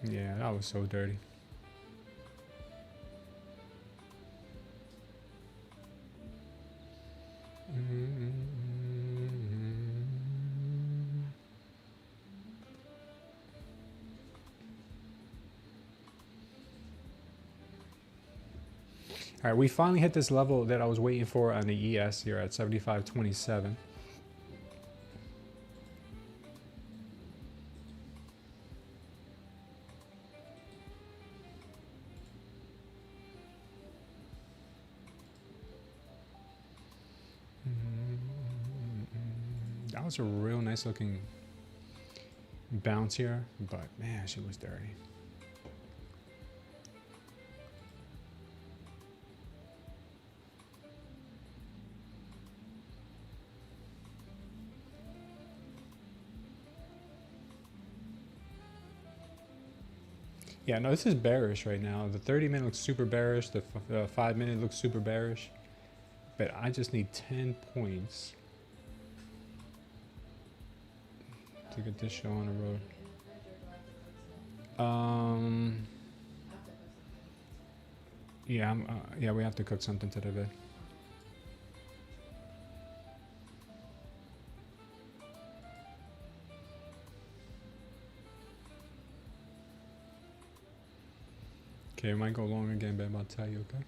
Yeah, that was so dirty. All right, we finally hit this level that I was waiting for on the ES here at 75.27. That was a real nice looking bounce here, but man, she was dirty. Yeah, no, this is bearish right now. The 30-minute looks super bearish. The 5-minute looks super bearish. But I just need 10 points to get this show on the road. Yeah, yeah, we have to cook something today, babe. Okay, it might go long again, babe. I'll tell you, okay?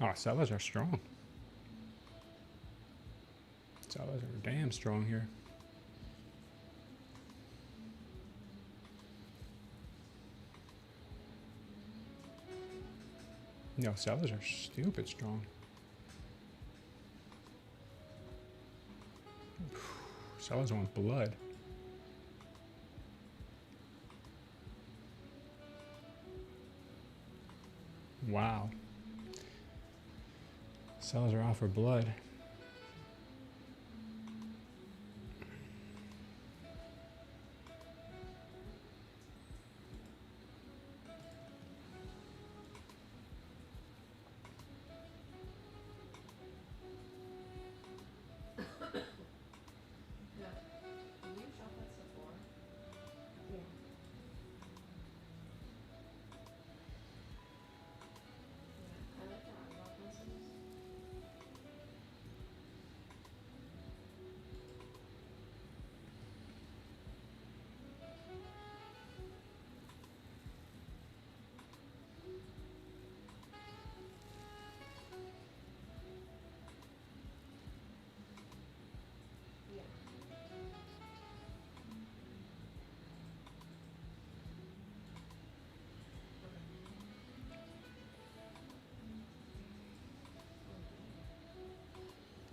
Oh, sellers are strong. Sellers are damn strong here. No, sellers are stupid strong. Sellers want blood. Wow. Sellers are out for blood.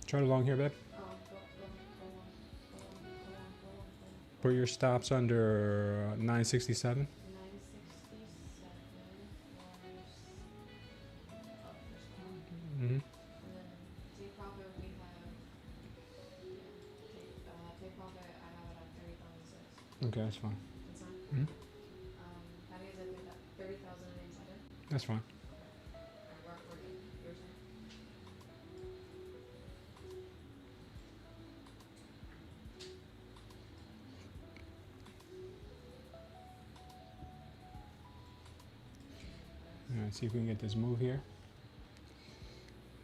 Try it along here, babe. Put your stops under 967. Mm-hmm. And then take profit we have, take profit I have it at 30,006. Okay, that's fine. That's fine. Mhm. How do you say that? 30,000 an insider? That's fine. We're good. Your turn. All right, see if we can get this move here.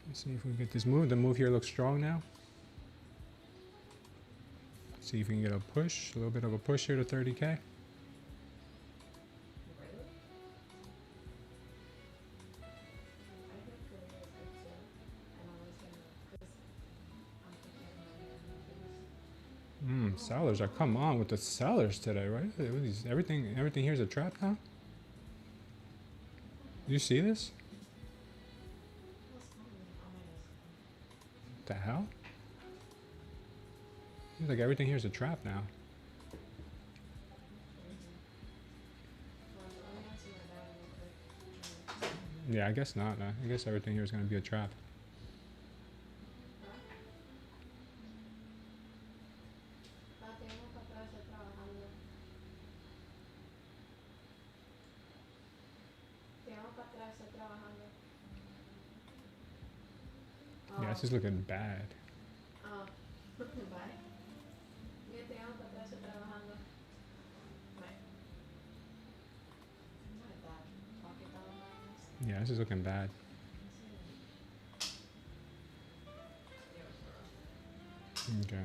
Let's see if we can get this move. The move here looks strong now. See if we can get a push, a little bit of a push here to 30K. Sellers are, come on with the sellers today, right? Everything here's a trap now. You see this? What the hell? Seems like everything here's a trap now. Yeah, I guess not. I guess everything here is going to be a trap. Yeah, this is looking bad. Yeah, this is looking bad. Okay.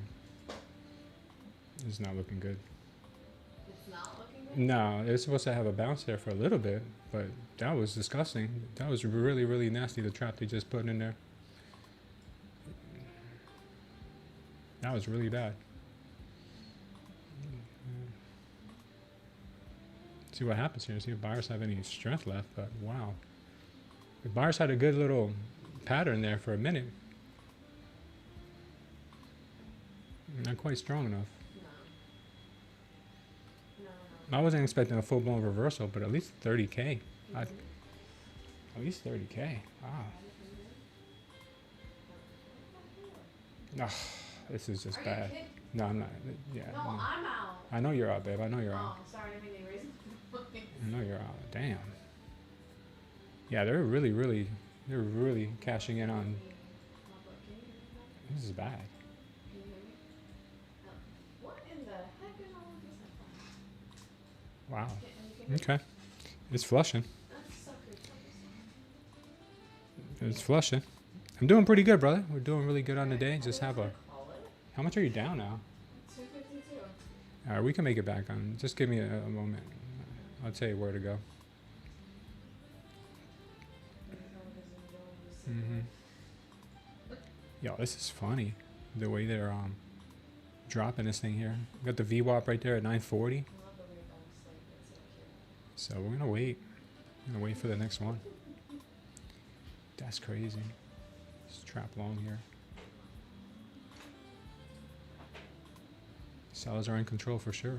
This is not looking good. It's not looking good? No, it was supposed to have a bounce there for a little bit, but that was disgusting. That was really, really nasty, the trap they just put in there. That was really bad. See what happens here. See if buyers have any strength left, but wow. The buyers had a good little pattern there for a minute. Not quite strong enough. No. I wasn't expecting a full-blown reversal, but at least 30K. At least 30K. Wow. Oh, this is just bad. No, I'm not. Yeah. No, I'm out. I know you're out, babe. I know you're out. Oh, sorry, I didn't mean to raise my voice. I know you're out. Damn. Yeah, they're really cashing in on. This is bad. Can you hear me? What in the heck is wrong with this headphone? Wow. Okay. It's flushing. That's so It's flushing. I'm doing pretty good, brother. We're doing really good on the day. Just have a. How much are you down now? 252. All right, we can make it back on. Just give me a moment. I'll tell you where to go. Yo, this is funny. The way they're dropping this thing here. Got the VWAP right there at 940. So we're gonna wait. We're gonna wait for the next one. That's crazy. Just trap long here. Sellers are in control for sure.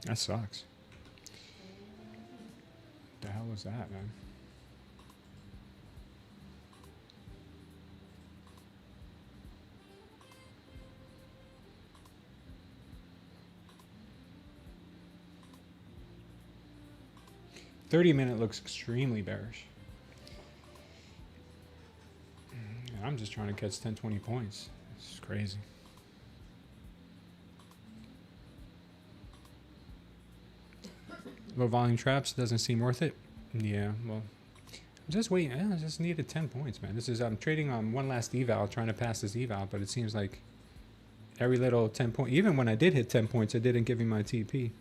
That sucks. The hell was that, man? $30-minute looks extremely bearish. And I'm just trying to catch 10, 20 points. It's crazy. Low volume traps doesn't seem worth it. Yeah, well, I'm just waiting. I just needed 10 points, man. I'm trading on one last eval, trying to pass this eval, but it seems like every little 10 point, even when I did hit 10 points, it didn't give me my TP.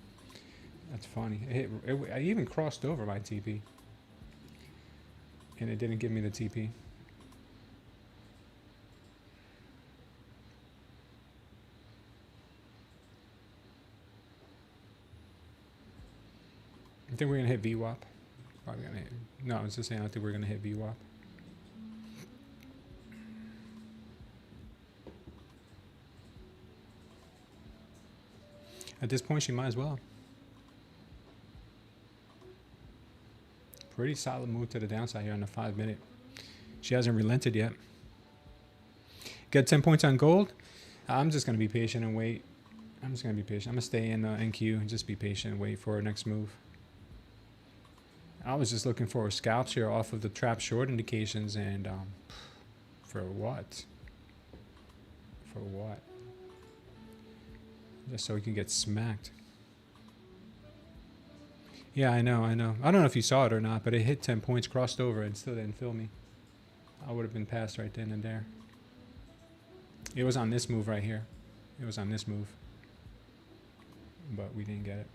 That's funny. I even crossed over my TP, and it didn't give me the TP. I think we're gonna hit VWAP. Probably gonna hit. No, I was just saying I think we're gonna hit VWAP. At this point, she might as well. Pretty solid move to the downside here on the 5 minute. She hasn't relented yet. Got 10 points on gold. I'm just going to be patient and wait. I'm just going to be patient. I'm going to stay in NQ and just be patient and wait for our next move. I was just looking for scalps here off of the trap short indications, and for what? For what? Just so we can get smacked. Yeah, I know. I don't know if you saw it or not, but it hit 10 points, crossed over, and still didn't fill me. I would have been passed right then and there. It was on this move right here. It was on this move. But we didn't get it.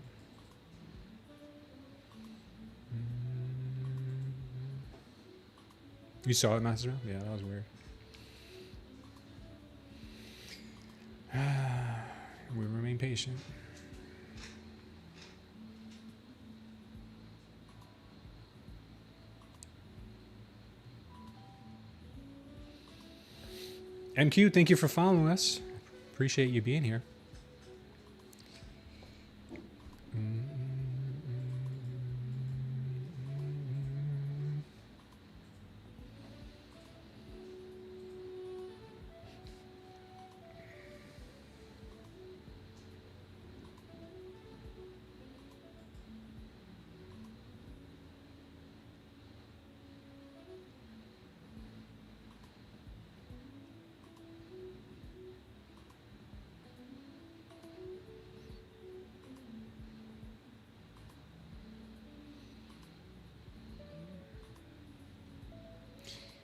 You saw it, Master? Yeah, that was weird. We remain patient. MQ, thank you for following us. Appreciate you being here.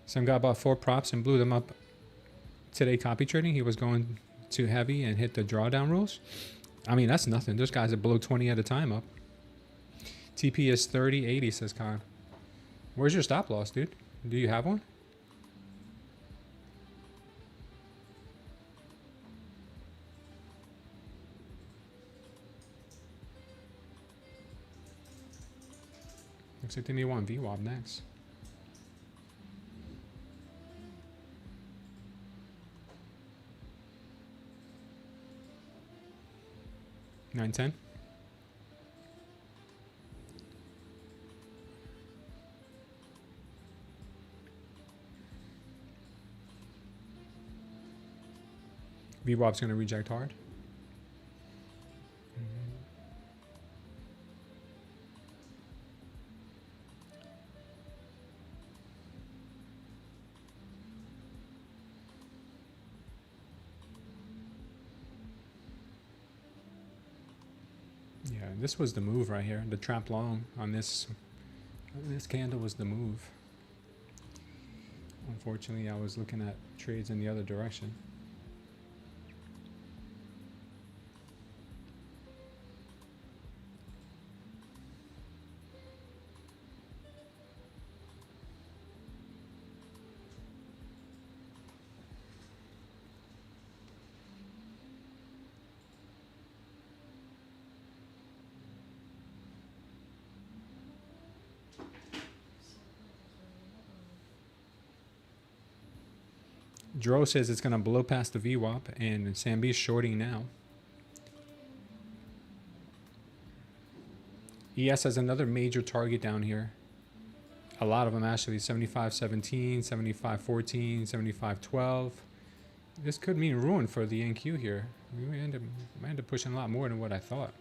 Some guy bought 4 props and blew them up today copy trading. He was going too heavy and hit the drawdown rules. I mean, that's nothing. There's guys that blow 20 at a time up. TP is 30.80, says Khan. Where's your stop loss, dude? Do you have one? Looks like they may want VWAP next. $9.10. VWAP's going to reject hard. Yeah, this was the move right here. The trap long on this candle was the move. Unfortunately, I was looking at trades in the other direction. Dro says it's going to blow past the VWAP, and Sam B's shorting now. ES has another major target down here. A lot of them actually. 75.17, 75.14, 75.12. This could mean ruin for the NQ here. We might end up pushing a lot more than what I thought.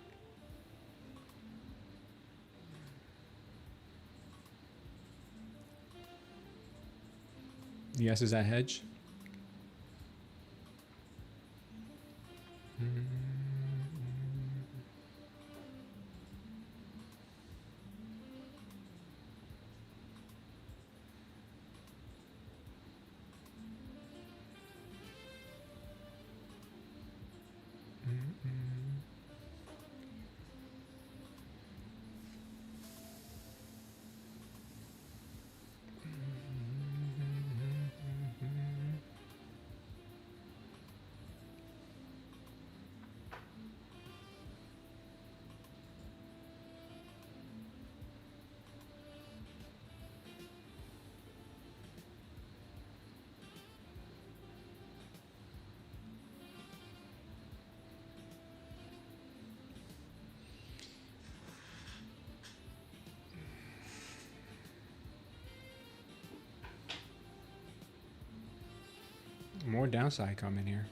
ES is at hedge. More downside coming here.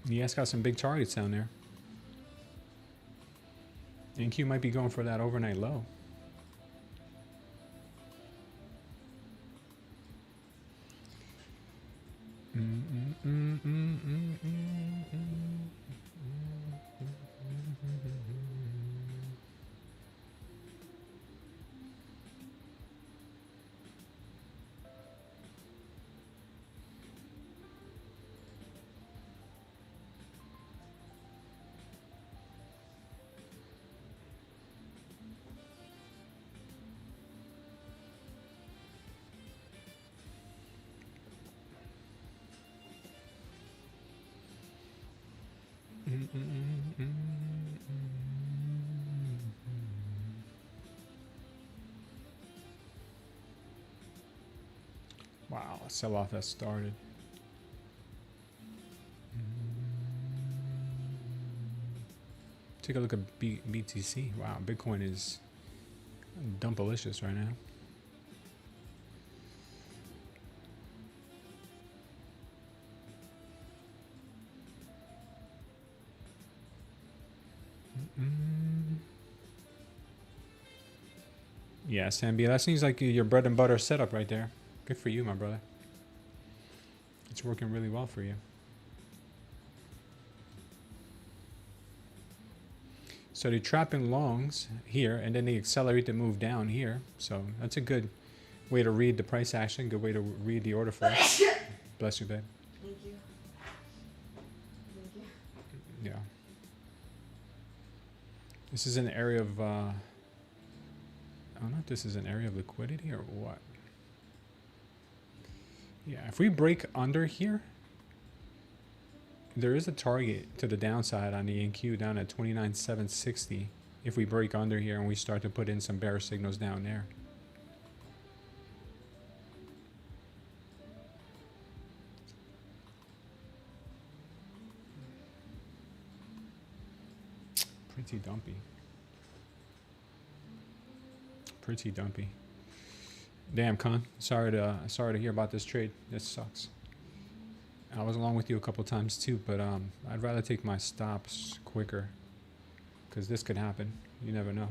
Yes, got some big targets down there. NQ might be going for that overnight low. Wow, sell-off has started. Take a look at BTC. Wow, Bitcoin is dumpalicious right now. Yeah, Sambi, that seems like your bread and butter setup right there. Good for you, my brother. It's working really well for you. So they trap in longs here, and then they accelerate the move down here. So that's a good way to read the price action, good way to read the order flow. Bless you, babe. Thank you. Thank you. Yeah. This is an area of, I don't know if this is an area of liquidity or what. Yeah, if we break under here, there is a target to the downside on the NQ down at 29,760. If we break under here and we start to put in some bearish signals down there. Pretty dumpy. Pretty dumpy. Damn, Con. Sorry to hear about this trade. This sucks. I was along with you a couple times too, but I'd rather take my stops quicker, because this could happen. You never know.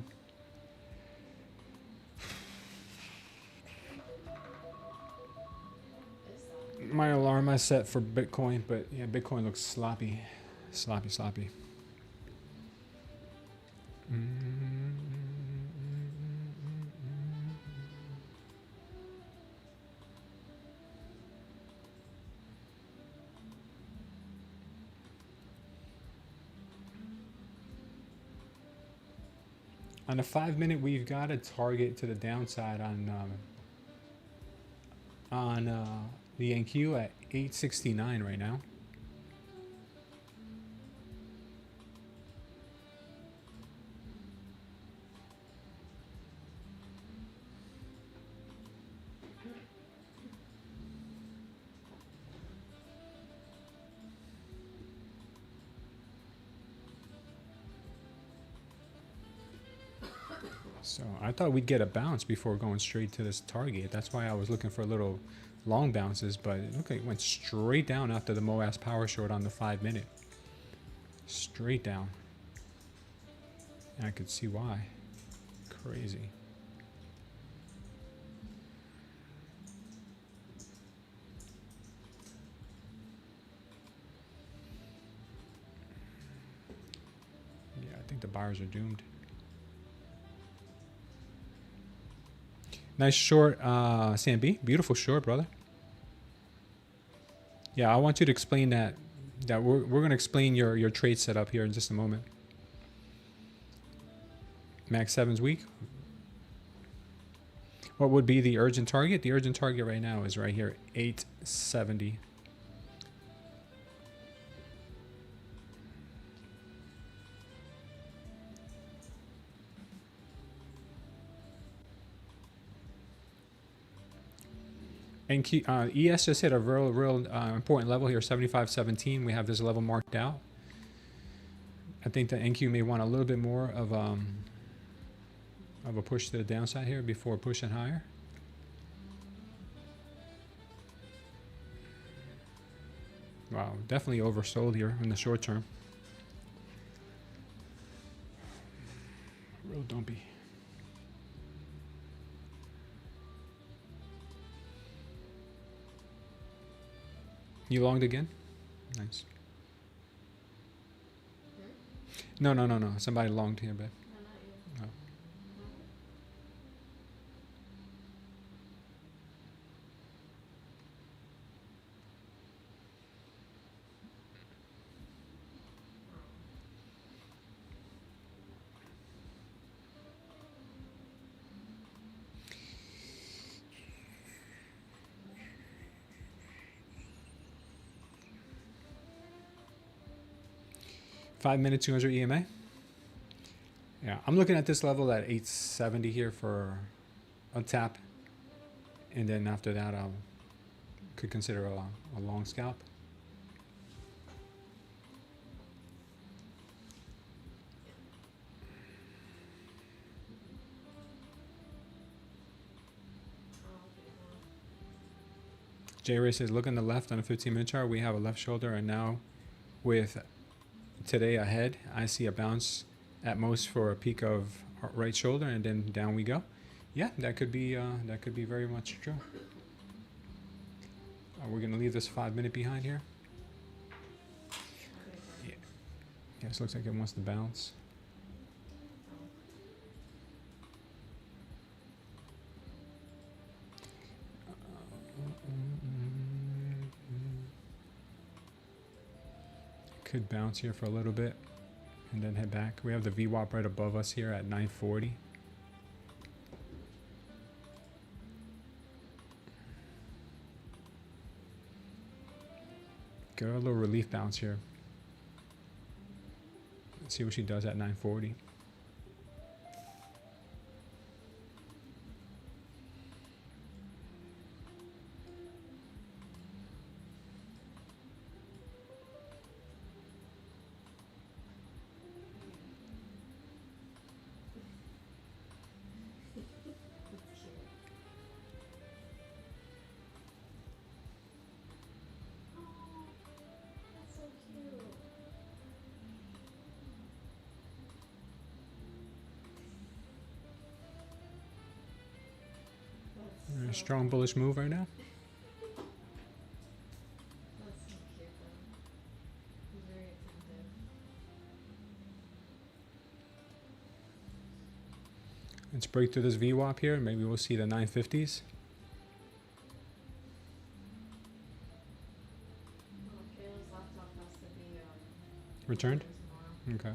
My alarm I set for Bitcoin, but yeah, Bitcoin looks sloppy. Sloppy. On the 5 minute, we've got a target to the downside on the NQ at 869 right now. So I thought we'd get a bounce before going straight to this target. That's why I was looking for a little long bounces, but it looked like it went straight down after the MOAS power short on the 5 minute. Straight down. And I could see why. Crazy. Yeah, I think the buyers are doomed. Nice short, Sam B. Beautiful short, brother. Yeah, I want you to explain that. We're going to explain your trade setup here in just a moment. Max 7's weak. What would be the urgent target? The urgent target right now is right here, 870. NQ, ES just hit a real important level here, 75.17. We have this level marked out. I think the NQ may want a little bit more of a push to the downside here before pushing higher. Wow, definitely oversold here in the short term. Real dumpy. You longed again? Nice. No. Somebody longed here, babe. Oh. 5 minute 200 EMA. Yeah, I'm looking at this level at 870 here for a tap, and then after that I could consider a long scalp. J-Ray says, look on the left on a 15-minute chart. We have a left shoulder, and now with today ahead, I see a bounce at most for a peak of right shoulder, and then down we go. Yeah, that could be very much true. We're gonna leave this 5 minute behind here. Yeah, this looks like it wants to bounce. Could bounce here for a little bit and then head back. We have the VWAP right above us here at 940. Get a little relief bounce here. Let's see what she does at 940. Strong bullish move right now. Let's break through this VWAP here. Maybe we'll see the 950s. Returned? Okay.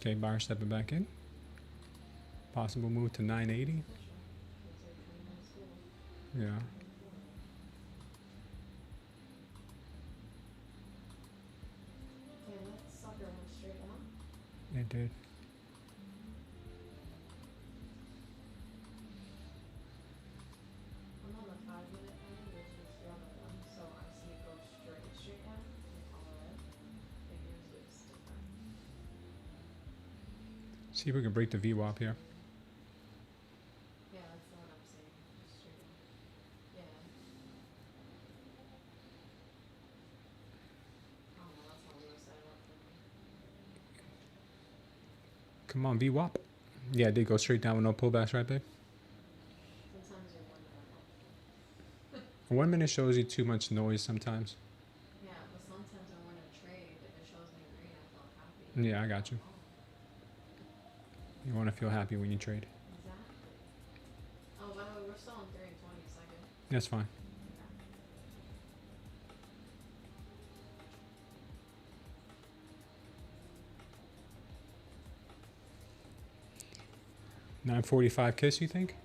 Okay, buyer stepping back in. Possible move to 980. Yeah. It did. I'm on the 5 minute one, which is the other one, so I see it go straight down and follow it. But yours looks different. See if we can break the VWAP here. Yeah, that's the one I'm seeing. Just straight down. Yeah. I don't know, that's how we were set up for me. Come on, VWAP. Yeah, it did go straight down with no pullbacks, right, babe? Sometimes you're 1 minute off. 1 minute shows you too much noise sometimes. Yeah, but sometimes I want to trade. If it shows me green, I feel happy. Yeah, I got you. You want to feel happy when you trade. Exactly. Oh, by the way, we're still on 3 and 20 seconds. That's fine. 945 kiss, you think?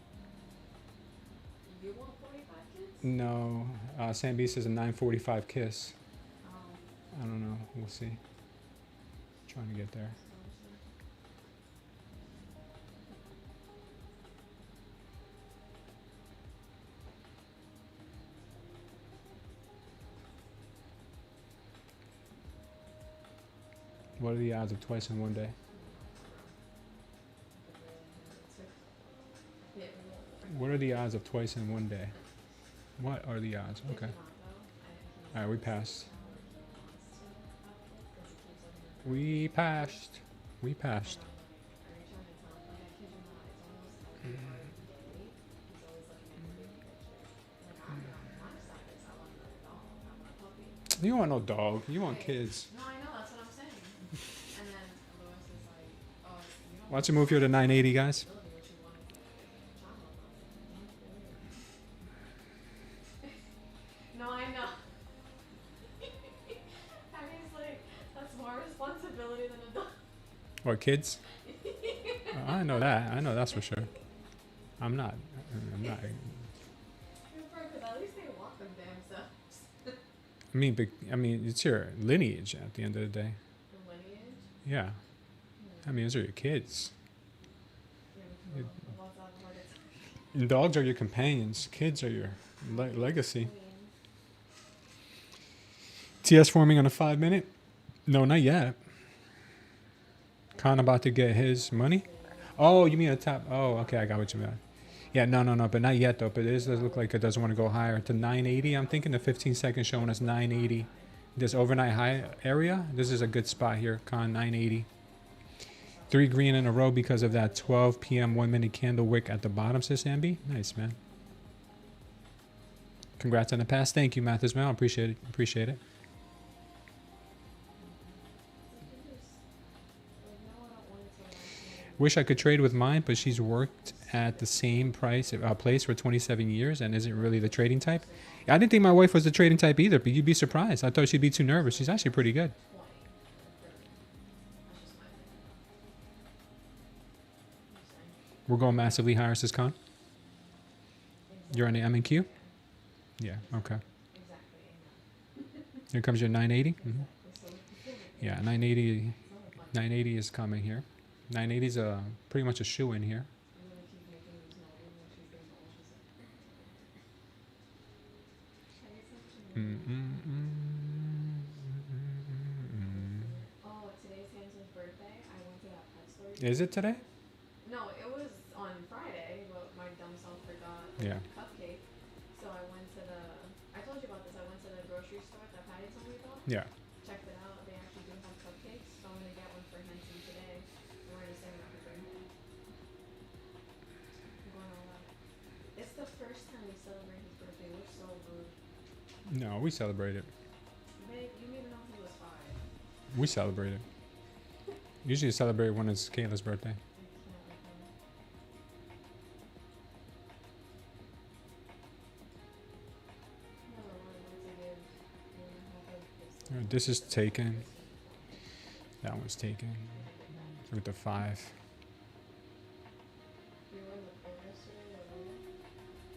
You want 45 kids? No. Sam B says a 945 kiss. Oh, I don't know. We'll see. Trying to get there. What are the odds of twice in one day? What are the odds of twice in one day? What are the odds? Okay. All right, we passed. We passed. We passed. You don't want no dog. You want kids. No, I know, that's what I'm saying. And then Lewis is like, oh, you don't Why don't you move here to 980, guys? really what you want is like a child. No, I know. I mean, it's like, that's more responsibility than a dog. What, kids? I know that. I know that's for sure. I'm not. Because at least they walk them damn selves. I mean, it's your lineage at the end of the day. The lineage? Yeah. I mean, those are your kids. Yeah, but what's that hard to And dogs are your companions. Kids are your legacy. TS forming on a 5 minute? No, not yet. Khan about to get his money? Oh, you mean a top? Oh, okay, I got what you meant. Yeah, no, but not yet though. But it does look like it doesn't want to go higher to 980. I'm thinking the 15 seconds showing us 980. This overnight high area, this is a good spot here, Khan 980. 3 green in a row because of that 12 p.m. 1 minute candle wick at the bottom, sis Ambi. Nice, man. Congrats on the pass. Thank you, Mathis, man. Appreciate it. Appreciate it. Wish I could trade with mine, but she's worked at the same place for 27 years and isn't really the trading type. I didn't think my wife was the trading type either, but you'd be surprised. I thought she'd be too nervous. She's actually pretty good. We're going massively higher, says Khan. You're on the M and Q? Yeah, okay. Here comes your 980. Yeah, 980 is coming here. 980 is pretty much a shoe in here. Oh, today's Samson's birthday. I went to that pet store. Is it today? No, it was on Friday, but my dumb self forgot Yeah. cupcake. So I went to I told you about this. I went to the grocery store that Patty told me about. Yeah. Checked it out. They actually do have cupcakes. So I'm going to get one for Henson today. We're going to save it for birthday. I'm going all out. It's the first time we celebrate his birthday. We're so rude. No, we celebrate it. Babe, you didn't even know he was 5. We celebrate it. Usually celebrate when it's Kayla's birthday. This is taken. That one's taken. With the 5. We were in the store yesterday,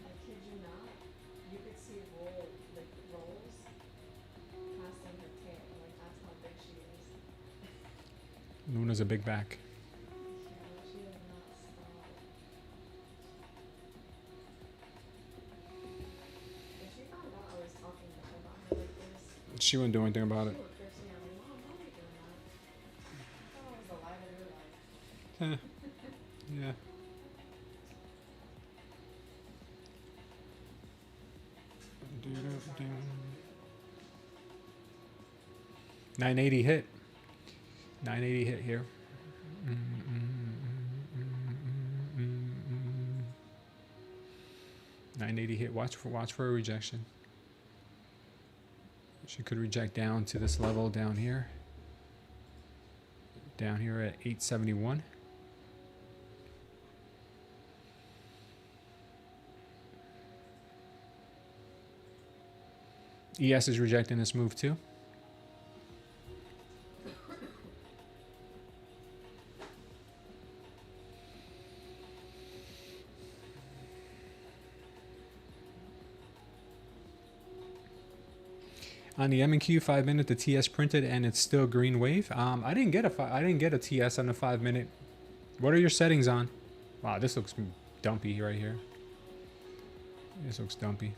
I kid you not, you could see rolls passing her tail. Like, that's how big she is. Luna's a big back. Yeah, she does not stop. If she found out I was talking to her about her like this, She wouldn't do anything about she it. would curse me out like, Mom, why are you doing that? I thought it was the light of your life. Yeah. 980 hit. 980 hit here. 980 hit. Watch for a rejection. She could reject down to this level down here. Down here at 871. ES is rejecting this move too. On the M&Q 5 minute, the TS printed and it's still green wave. I didn't get a TS on the 5 minute. What are your settings on? Wow, this looks dumpy right here. This looks dumpy.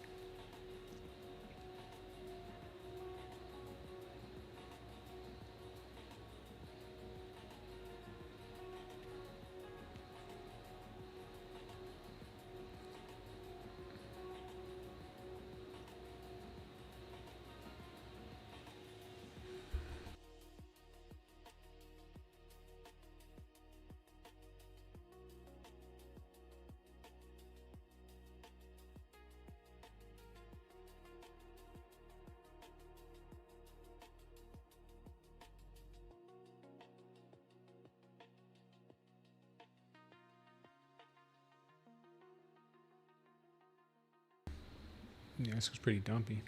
Yeah, this was pretty dumpy.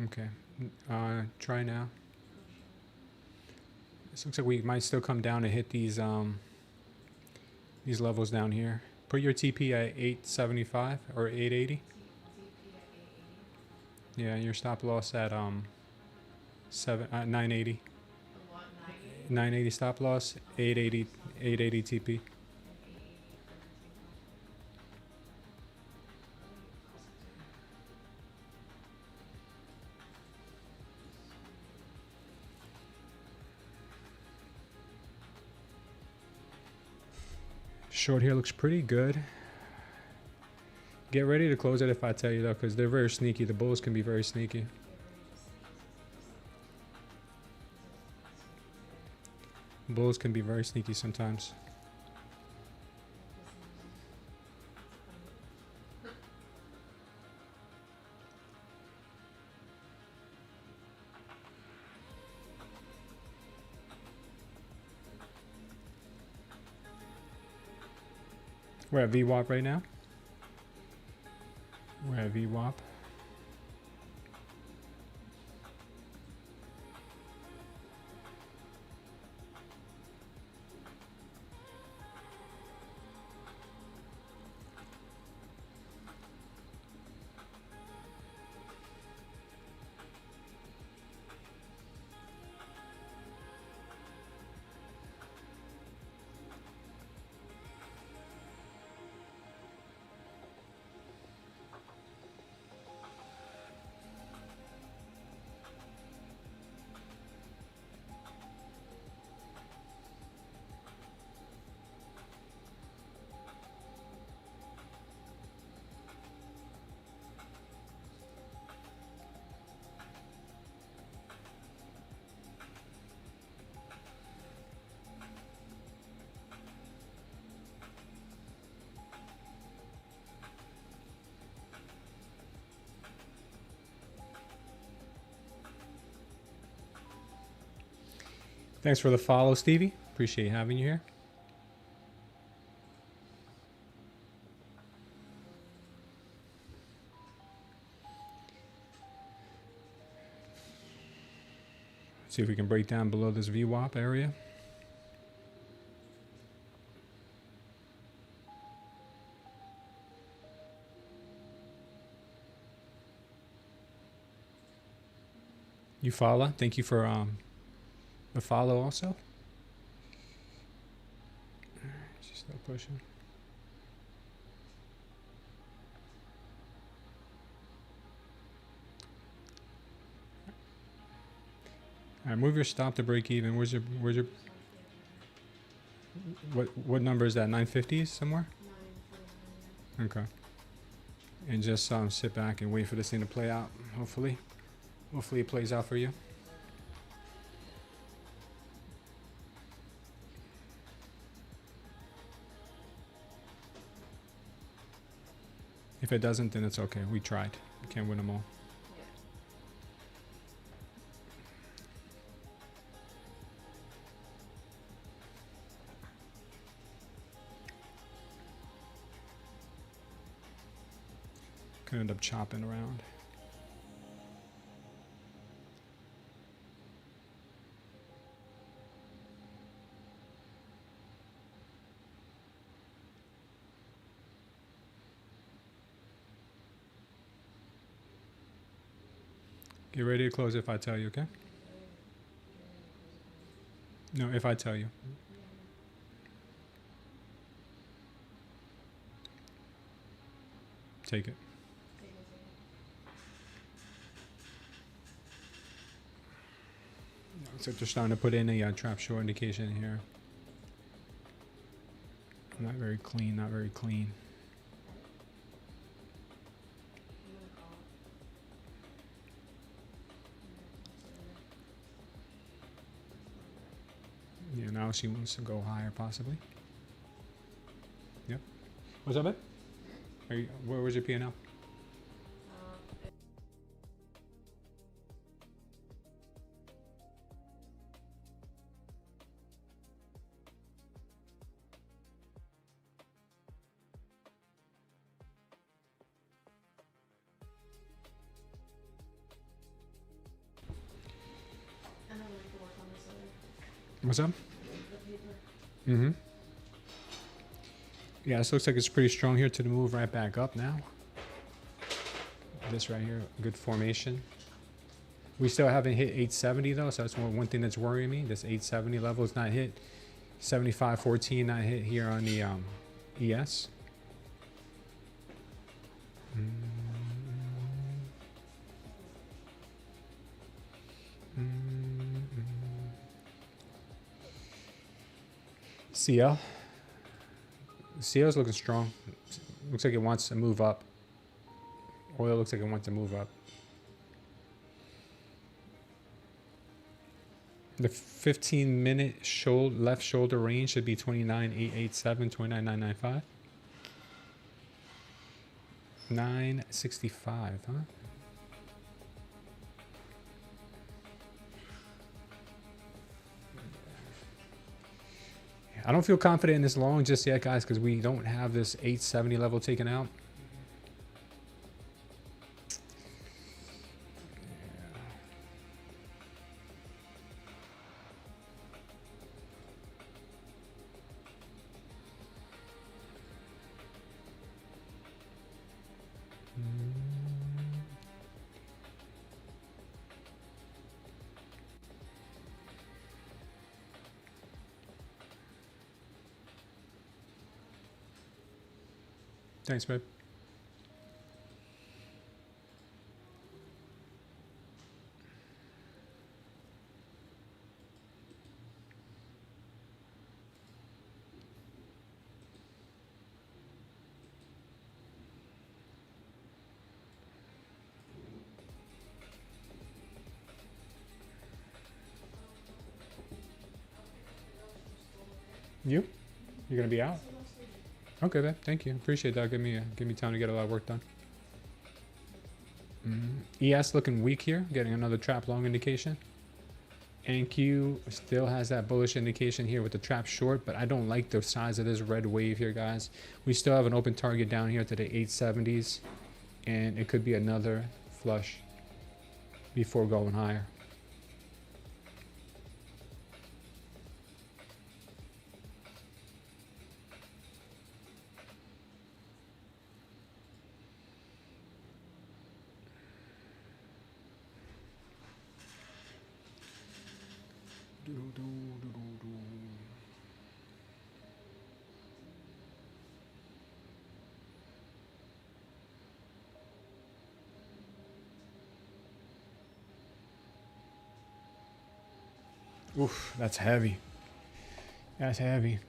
Okay. Try now. This looks like we might still come down and hit these levels down here. Put your TP at 875 or 880. Yeah, your stop loss at 980. 980 stop loss, 880 TP. Short here looks pretty good. Get ready to close it if I tell you though, because they're very sneaky. The bulls can be very sneaky. Bulls can be very sneaky sometimes. We're at VWAP right now. We're at VWAP. Thanks for the follow, Stevie. Appreciate having you here. See if we can break down below this VWAP area. You follow. Thank you for the follow also. She's still pushing. All right, move your stop to break even. Where's your what number is that? 950s somewhere? 949. Okay. And just sit back and wait for this thing to play out. Hopefully it plays out for you. If it doesn't, then it's okay. We tried. We can't win them all. Could end up chopping around. Get ready to close if I tell you, okay? No, if I tell you. Take it. Looks like they're starting to put in a trap short indication here. Not very clean, not very clean. Yeah, now she wants to go higher, possibly. Yep. What's up, babe? Where was your P&L? What's up? Mm-hmm. Yeah, this looks like it's pretty strong here to the move right back up now. This right here, good formation. We still haven't hit 870 though, so that's one thing that's worrying me. This 870 level is not hit. 75.14 not hit here on the ES. CL. CL's looking strong. Looks like it wants to move up. Oil looks like it wants to move up. The 15-minute left shoulder range should be 29,887, 29,995. 965, huh? I don't feel confident in this long just yet, guys, because we don't have this 870 level taken out. Thanks, babe. You? You're gonna be out? Okay, babe. Thank you. Appreciate that. Give me time to get a lot of work done. ES looking weak here. Getting another trap long indication. NQ still has that bullish indication here with the trap short, but I don't like the size of this red wave here, guys. We still have an open target down here to the 870s, and it could be another flush before going higher. Oof, that's heavy. That's heavy.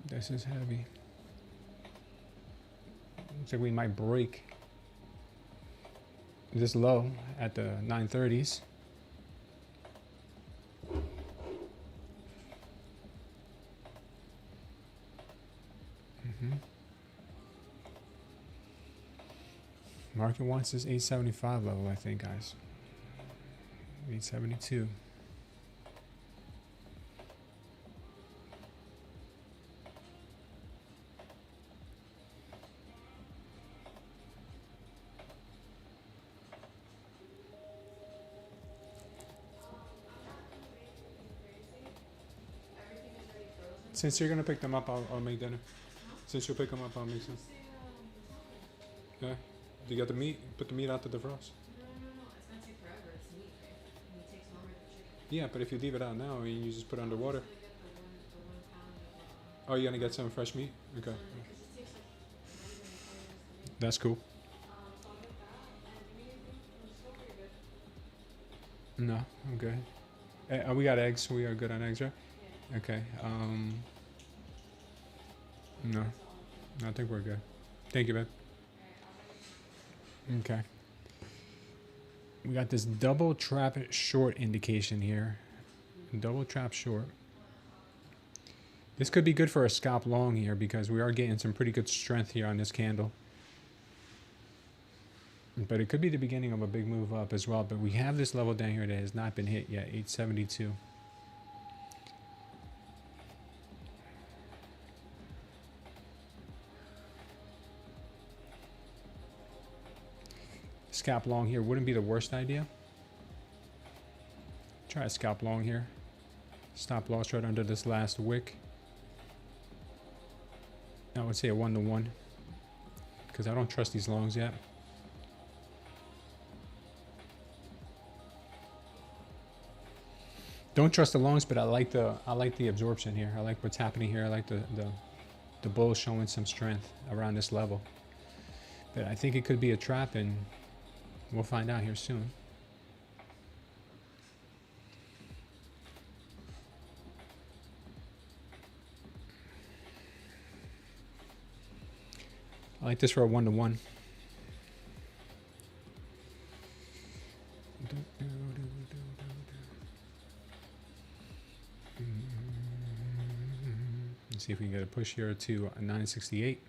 This is heavy. Looks like we might break this low at the 930s. Market wants this 875 level, I think, guys. 872. Since you're gonna pick them up, I'll make dinner. Since you'll pick them up, I'll make some. Yeah. You got the meat? Put the meat out to defrost. No. It's gonna take forever. It's meat, right? And it takes longer than chicken. Yeah, but if you leave it out now, you just put it underwater. I'm gonna get the 1 pound of. Oh, you're gonna get some fresh meat? Okay. Because it takes like not even 20 minutes to make. That's cool. So I'll get that. And give me anything from the store. You're good. No, I'm good. We got eggs. We are good on eggs, right? Yeah. Okay. No, I think we're good. Thank you, babe. Okay. We got this double trap short indication here. Double trap short. This could be good for a scalp long here because we are getting some pretty good strength here on this candle. But it could be the beginning of a big move up as well. But we have this level down here that has not been hit yet, 872. Scalp long here wouldn't be the worst idea. Try a scalp long here. Stop loss right under this last wick. I would say a 1-to-1 because I don't trust these longs yet. Don't trust the longs, but I like the absorption here. I like what's happening here. I like the bull showing some strength around this level. But I think it could be a trap, and we'll find out here soon. I like this for a 1-to-1. Let's see if we can get a push here to 968.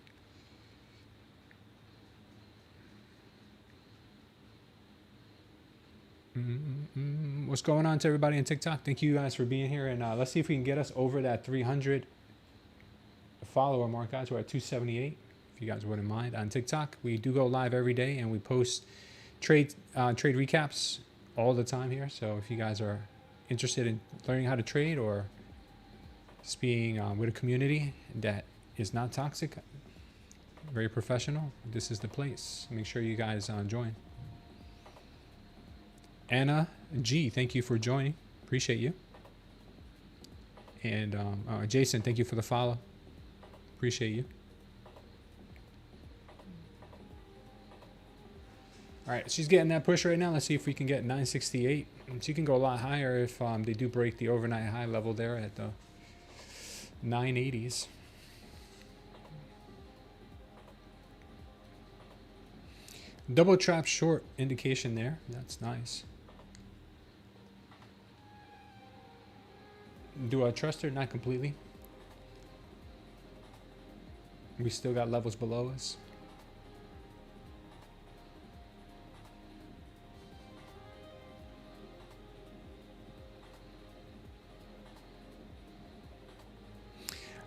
What's going on to everybody on TikTok? Thank you guys for being here, and let's see if we can get us over that 300 follower mark, guys. We're at 278. If you guys wouldn't mind, on TikTok, we do go live every day, and we post trade recaps all the time here. So if you guys are interested in learning how to trade or just being with a community that is not toxic, very professional, this is the place. Make sure you guys join. Anna G, thank you for joining. Appreciate you. And Jason, thank you for the follow. Appreciate you. All right, she's getting that push right now. Let's see if we can get 968. She can go a lot higher if they do break the overnight high level there at the 980s. Double trap short indication there. That's nice. Do I trust her? Not completely. We still got levels below us.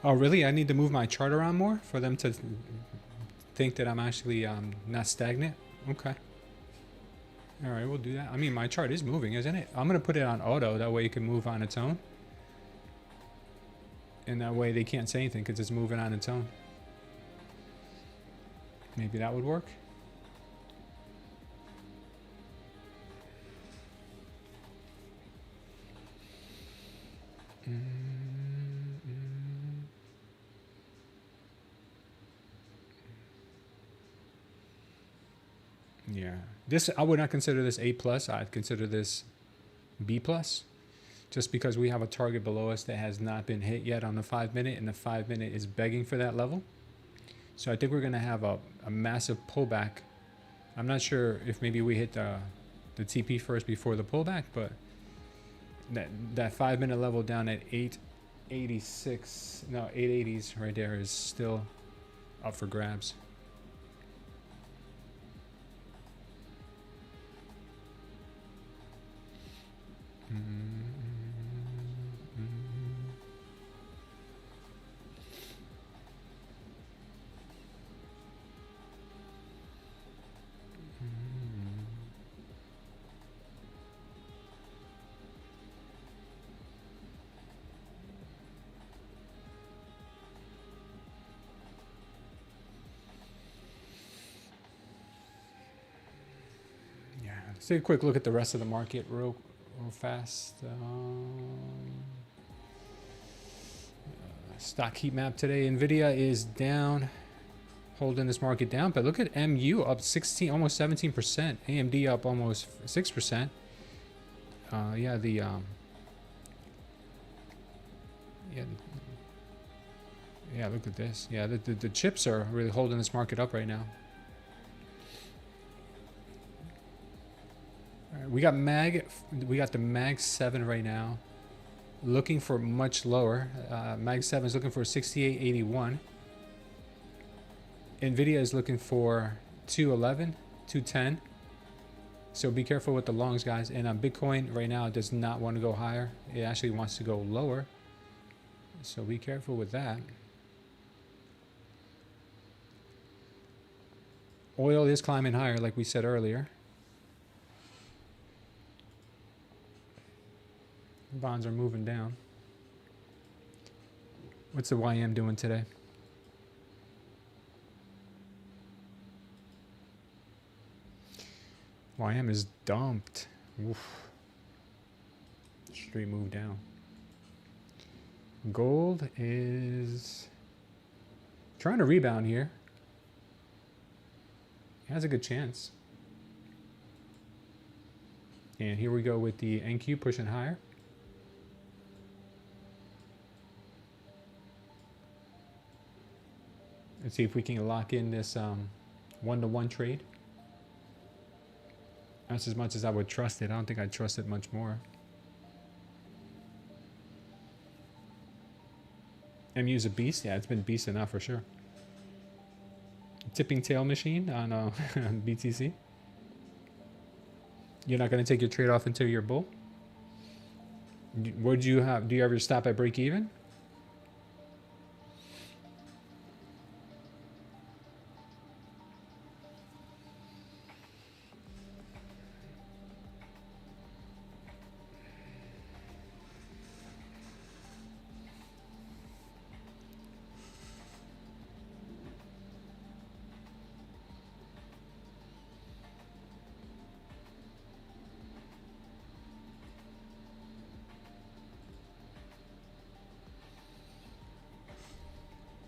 Oh, really? I need to move my chart around more for them to think that I'm actually not stagnant? Okay. All right, we'll do that. I mean, my chart is moving, isn't it? I'm going to put it on auto. That way it can move on its own. And that way they can't say anything because it's moving on its own. Maybe that would work. Yeah, this, I would not consider this A+. I'd consider this B+, just because we have a target below us that has not been hit yet on the 5-minute, and the 5-minute is begging for that level. So I think we're going to have a massive pullback. I'm not sure if maybe we hit the TP first before the pullback, but that 5-minute level down at 886, no, 880s right there is still up for grabs. Let's take a quick look at the rest of the market real fast. Stock heat map today. Nvidia is down, holding this market down. But look at MU up 16, almost 17%. AMD up almost 6%. Yeah, look at this. Yeah, the chips are really holding this market up right now. We got the Mag 7 right now, looking for much lower. Mag 7 is looking for 68.81. Nvidia is looking for 211, 210. So be careful with the longs, guys. And Bitcoin right now does not want to go higher. It actually wants to go lower. So be careful with that. Oil is climbing higher, like we said earlier. Bonds are moving down. What's the YM doing today? YM is dumped. Oof. Straight move down. Gold is trying to rebound here. It has a good chance. And here we go with the NQ pushing higher. Let's see if we can lock in this one-to-one trade. That's as much as I would trust it. I don't think I'd trust it much more. MU's a beast. Yeah, it's been beast enough for sure. Tipping tail machine on BTC. You're not going to take your trade off until you're bull? What do you have? Do you ever stop at break even?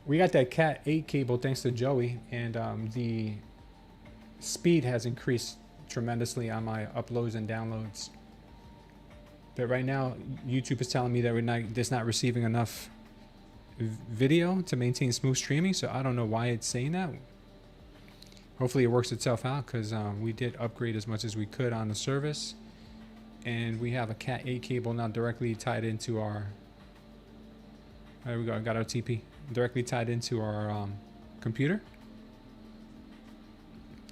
We got that Cat 8 cable thanks to Joey, and the speed has increased tremendously on my uploads and downloads. But right now, YouTube is telling me that it's not receiving enough video to maintain smooth streaming, so I don't know why it's saying that. Hopefully it works itself out, because we did upgrade as much as we could on the service, and we have a Cat 8 cable now directly tied into our... There we go, I got our TP. Directly tied into our computer.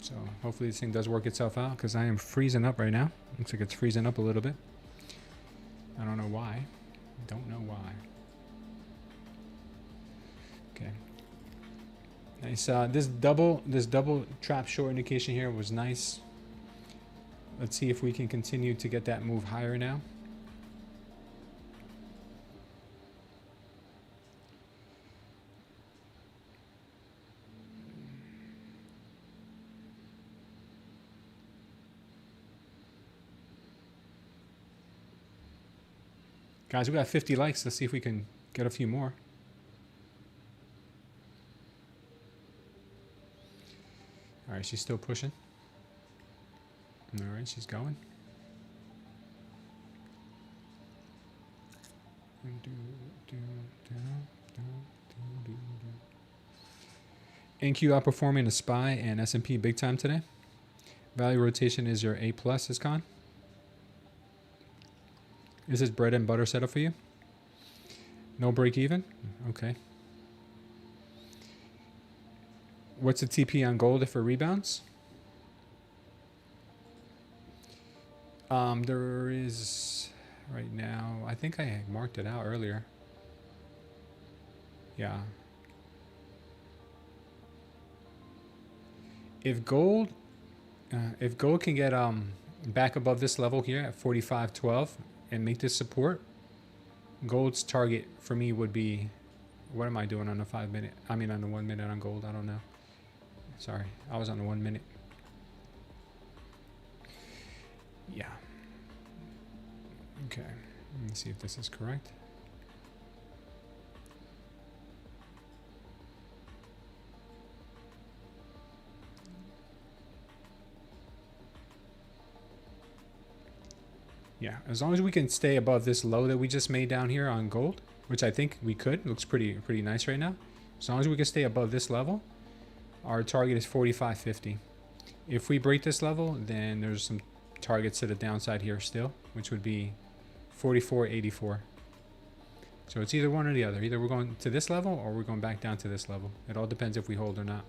So hopefully this thing does work itself out, because I am freezing up right now. Looks like it's freezing up a little bit. I don't know why. Don't know why. Okay. Nice. This double trap short indication here was nice. Let's see if we can continue to get that move higher now. Guys, we got 50 likes. Let's see if we can get a few more. All right, she's still pushing. All right, she's going. NQ outperforming the SPY and S&P big time today. Value rotation is your A+, is gone. Is this bread and butter setup for you? No break even? Okay. What's the TP on gold if it rebounds? There is right now, I think I marked it out earlier. Yeah. If gold can get back above this level here at 45.12 and make this support, gold's target for me would be, what am I doing on the 5 minute? I mean on the 1 minute on gold, I don't know. Sorry, I was on the 1 minute. Yeah. Okay, let me see if this is correct. Yeah, as long as we can stay above this low that we just made down here on gold, which I think we could. Looks pretty nice right now. As long as we can stay above this level, our target is 45.50. If we break this level, then there's some targets to the downside here still, which would be 44.84. So it's either one or the other. Either we're going to this level or we're going back down to this level. It all depends if we hold or not.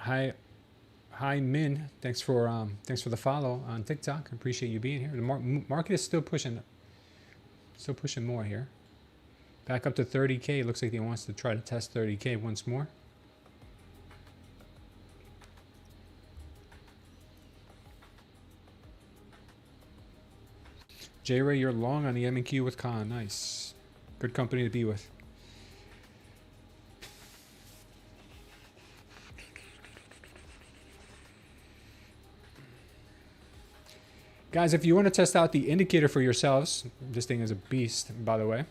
Hi Min, thanks for the follow on TikTok. Appreciate you being here. The market is still pushing more here. Back up to 30K. Looks like he wants to try to test 30K once more. J-Ray, you're long on the M&Q with Khan. Nice. Good company to be with. Guys, if you want to test out the indicator for yourselves, this thing is a beast, by the way.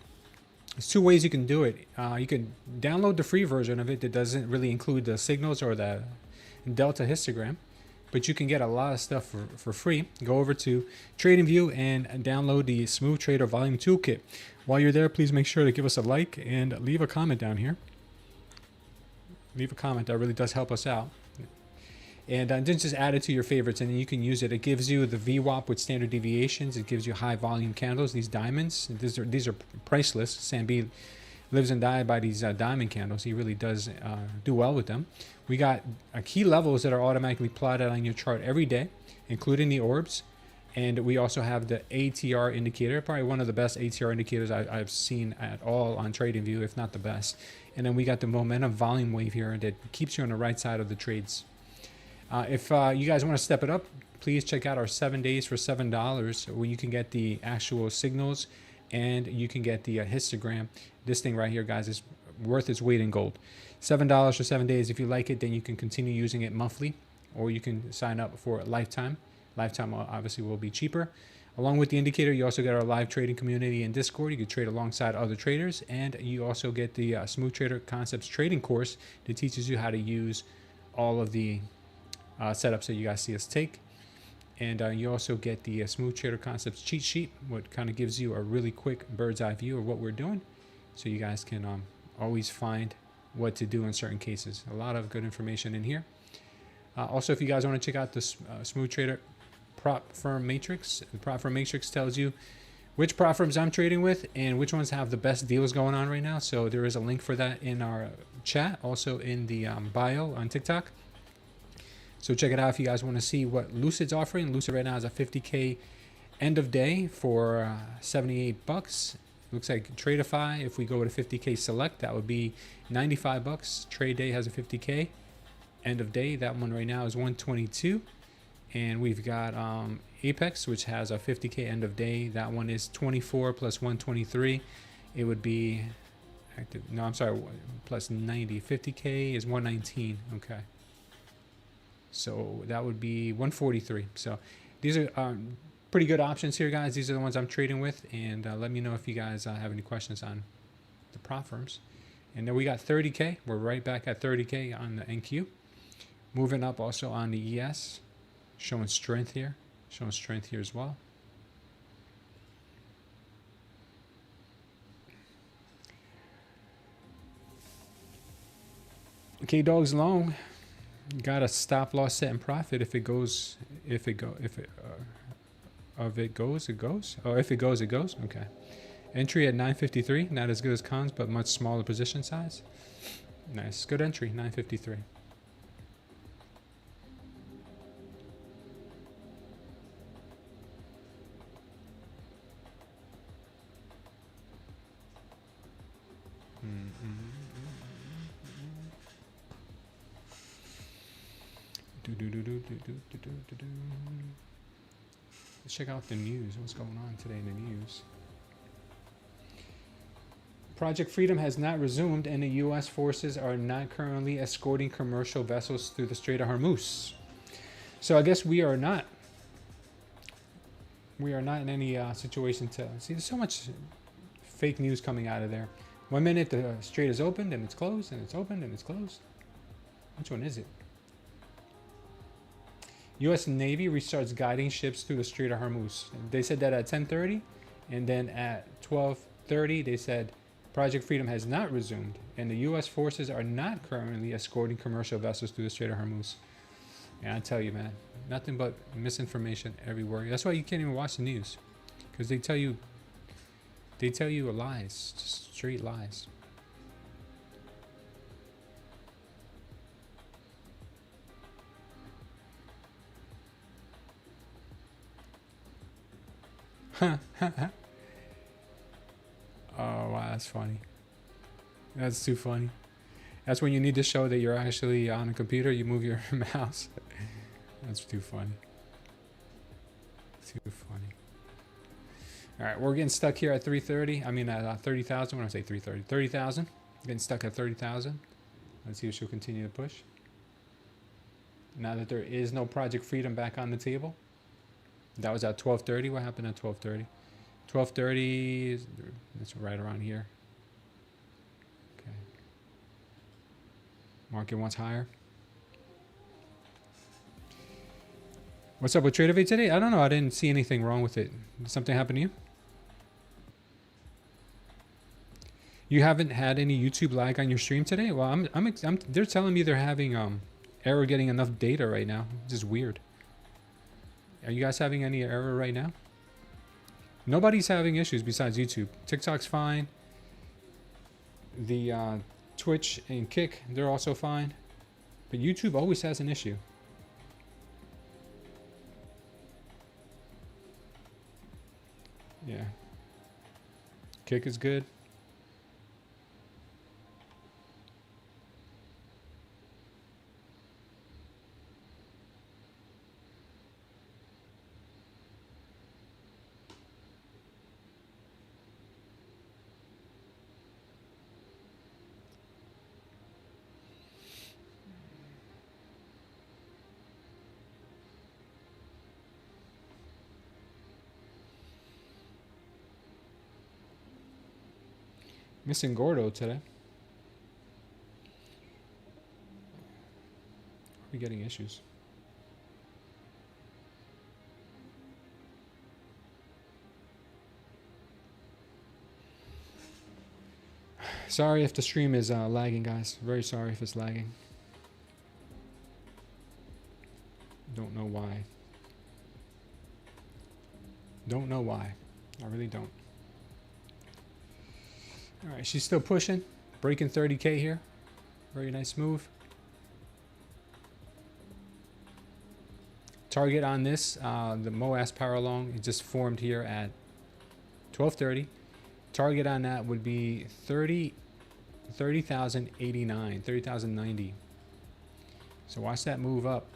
There's two ways you can do it. You can download the free version of it that doesn't really include the signals or the delta histogram, but you can get a lot of stuff for free. Go over to TradingView and download the Smooth Trader Volume Toolkit. While you're there, please make sure to give us a like and leave a comment down here. Leave a comment. That really does help us out. And then just add it to your favorites, and then you can use it. It gives you the VWAP with standard deviations. It gives you high volume candles, these diamonds. These are priceless. Sam B lives and dies by these diamond candles. He really does do well with them. We got key levels that are automatically plotted on your chart every day, including the orbs. And we also have the ATR indicator, probably one of the best ATR indicators I've seen at all on TradingView, if not the best. And then we got the momentum volume wave here that keeps you on the right side of the trades. If you guys want to step it up, please check out our 7 days for $7, where you can get the actual signals and you can get the histogram. This thing right here, guys, is worth its weight in gold. $7 for 7 days. If you like it, then you can continue using it monthly, or you can sign up for a lifetime. Lifetime obviously will be cheaper. Along with the indicator, you also get our live trading community in Discord. You can trade alongside other traders, and you also get the Smooth Trader Concepts trading course that teaches you how to use all of the setups that you guys see us take. And you also get the Smooth Trader Concepts cheat sheet, what kind of gives you a really quick bird's eye view of what we're doing, so you guys can always find what to do in certain cases. A lot of good information in here. Also, if you guys want to check out the Smooth Trader prop firm matrix, the prop firm matrix tells you which prop firms I'm trading with and which ones have the best deals going on right now. So there is a link for that in our chat, also in the bio on TikTok. So check it out if you guys want to see what Lucid's offering. Lucid right now is a 50K end of day for $78. Looks like Tradeify, if we go with a 50K select, that would be $95. Trade Day has a 50K end of day. That one right now is 122. And we've got Apex, which has a 50K end of day. That one is 24 plus 123. It would be active. No, I'm sorry, plus 90. 50K is 119. Okay. So that would be 143. So these are pretty good options here, guys. These are the ones I'm trading with. And let me know if you guys have any questions on the prop firms. And then we got 30K. We're right back at 30K on the NQ. Moving up also on the ES. Showing strength here. Showing strength here as well. K-Dog's long. Got a stop loss set in profit if it goes. Oh, if it goes, it goes. Okay. Entry at 953. Not as good as Cons, but much smaller position size. Nice. Good entry. 953. Let's check out the news. What's going on today in the news? Project Freedom has not resumed, and the U.S. forces are not currently escorting commercial vessels through the Strait of Hormuz. So I guess we are not in any situation to see. There's so much fake news coming out of there. 1 minute the strait is opened and it's closed, and it's opened and it's closed. Which one is it? U.S. Navy restarts guiding ships through the Strait of Hormuz. They said that at 10:30, and then at 12:30 they said Project Freedom has not resumed, and the U.S. forces are not currently escorting commercial vessels through the Strait of Hormuz. And I tell you, man, nothing but misinformation everywhere. That's why you can't even watch the news, because they tell you lies, just straight lies. Oh, wow, that's funny. That's too funny. That's when you need to show that you're actually on a computer. You move your mouse. That's too funny. Too funny. All right, we're getting stuck here at 330. I mean, at 30,000. When I say 330, 30,000. Getting stuck at 30,000. Let's see if she'll continue to push. Now that there is no Project Freedom back on the table. That was at 1230. What happened at 1230? 1230, that's right around here. Okay. Market wants higher. What's up with Tradeovate today? I don't know. I didn't see anything wrong with it. Did something happen to you? You haven't had any YouTube lag on your stream today? Well, they're telling me they're having error getting enough data right now. It's just weird. Are you guys having any error right now? Nobody's having issues besides YouTube. TikTok's fine. The Twitch and Kick, they're also fine. But YouTube always has an issue. Yeah. Kick is good. Missing Gordo today. Are we getting issues? Sorry if the stream is lagging, guys. Very sorry if it's lagging. Don't know why. Don't know why. I really don't. All right, she's still pushing, breaking 30K here. Very nice move. Target on this, the MOAS power long, it just formed here at 1230. Target on that would be 30,089, 30,090. So watch that move up.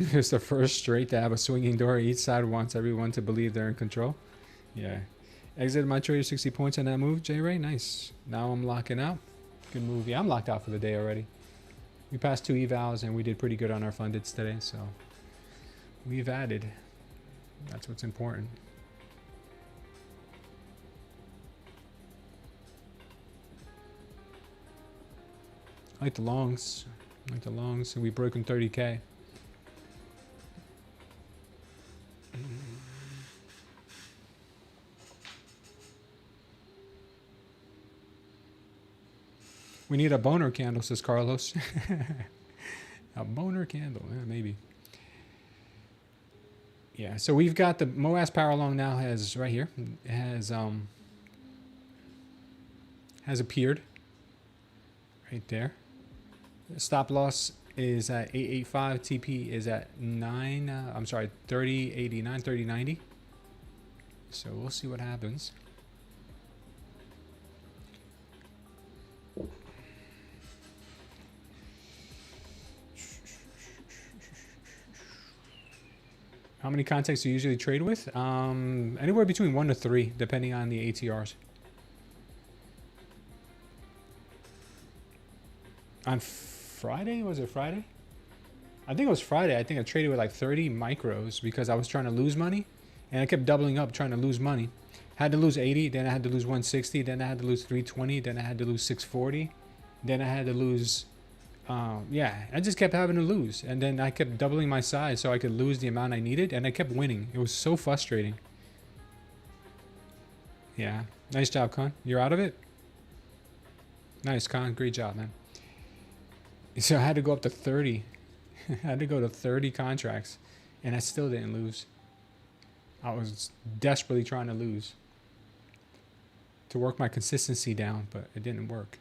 It's the first straight to have a swinging door. Each side wants everyone to believe they're in control. Yeah. Exited my trade 60 points on that move, J-Ray. Nice. Now I'm locking out. Good move. Yeah, I'm locked out for the day already. We passed 2 evals and we did pretty good on our fundeds today. So we've added. That's what's important. I like the longs. I like the longs. And we broken 30K. We need a boner candle, says Carlos. A boner candle, yeah, maybe. Yeah, so we've got the MOAS power long now has right here. It has appeared right there. The stop loss is at 885. TP is at 3089, 3090. So we'll see what happens. How many contacts do you usually trade with? Anywhere between 1 to 3, depending on the ATRs. On Friday? Was it Friday? I think it was Friday. I think I traded with like 30 micros because I was trying to lose money. And I kept doubling up trying to lose money. Had to lose 80, then I had to lose 160, then I had to lose 320, then I had to lose 640. Then I had to lose... yeah, I just kept having to lose. And then I kept doubling my size so I could lose the amount I needed. And I kept winning. It was so frustrating. Yeah. Nice job, Con. You're out of it? Nice, Con. Great job, man. So I had to go up to 30. I had to go to 30 contracts. And I still didn't lose. I was desperately trying to lose to work my consistency down, but it didn't work.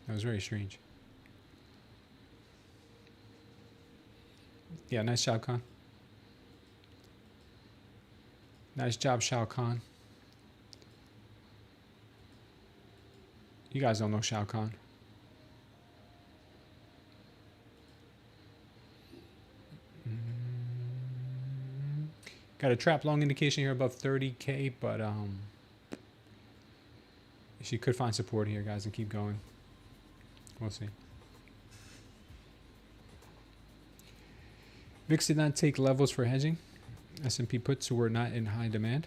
That was very strange. Yeah, nice job, Khan. Nice job, Shao Kahn. You guys don't know Shao Kahn. Got a trap long indication here above 30K, but she could find support here, guys, and keep going. We'll see. VIX did not take levels for hedging. S&P puts were not in high demand.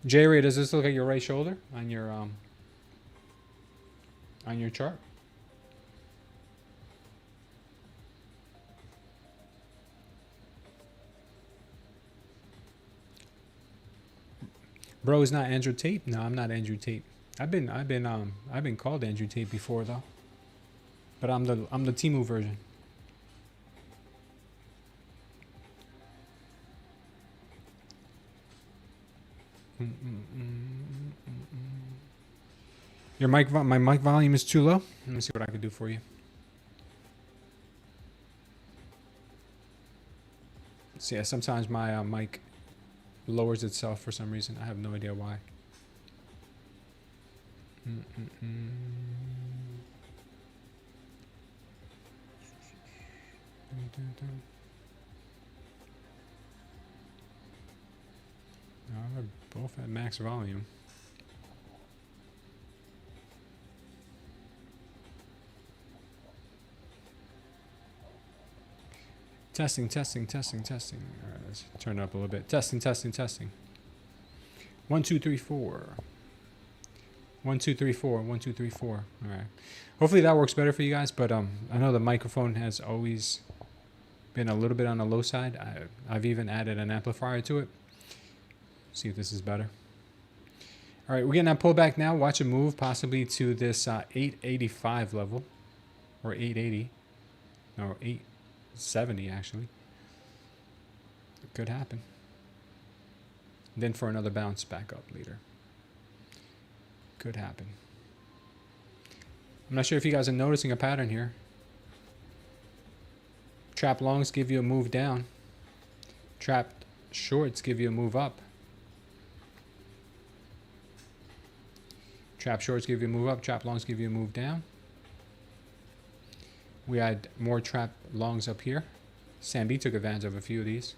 J-Ray, does this look like your right shoulder on your chart? Bro is not Andrew Tate. No, I'm not Andrew Tate. I've been called Andrew Tate before though. But I'm the Temu version. My mic volume is too low. Let me see what I can do for you. So yeah, sometimes my mic lowers itself for some reason. I have no idea why. We're both at max volume. Testing. All right, let's turn it up a little bit. Testing. 1, 2, 3, 4. 1, 2, 3, 4. 1, 2, 3, 4. All right. Hopefully that works better for you guys. But I know the microphone has always been a little bit on the low side. I've even added an amplifier to it. See if this is better. All right, we're getting that pullback now. Watch it move possibly to this 885 level, or 880, no 870 actually. It could happen. Then for another bounce back up later. Could happen. I'm not sure if you guys are noticing a pattern here. Trap longs give you a move down. Trap shorts give you a move up. Trap shorts give you a move up. Trap longs give you a move down. We had more trap longs up here. Sam B took advantage of a few of these.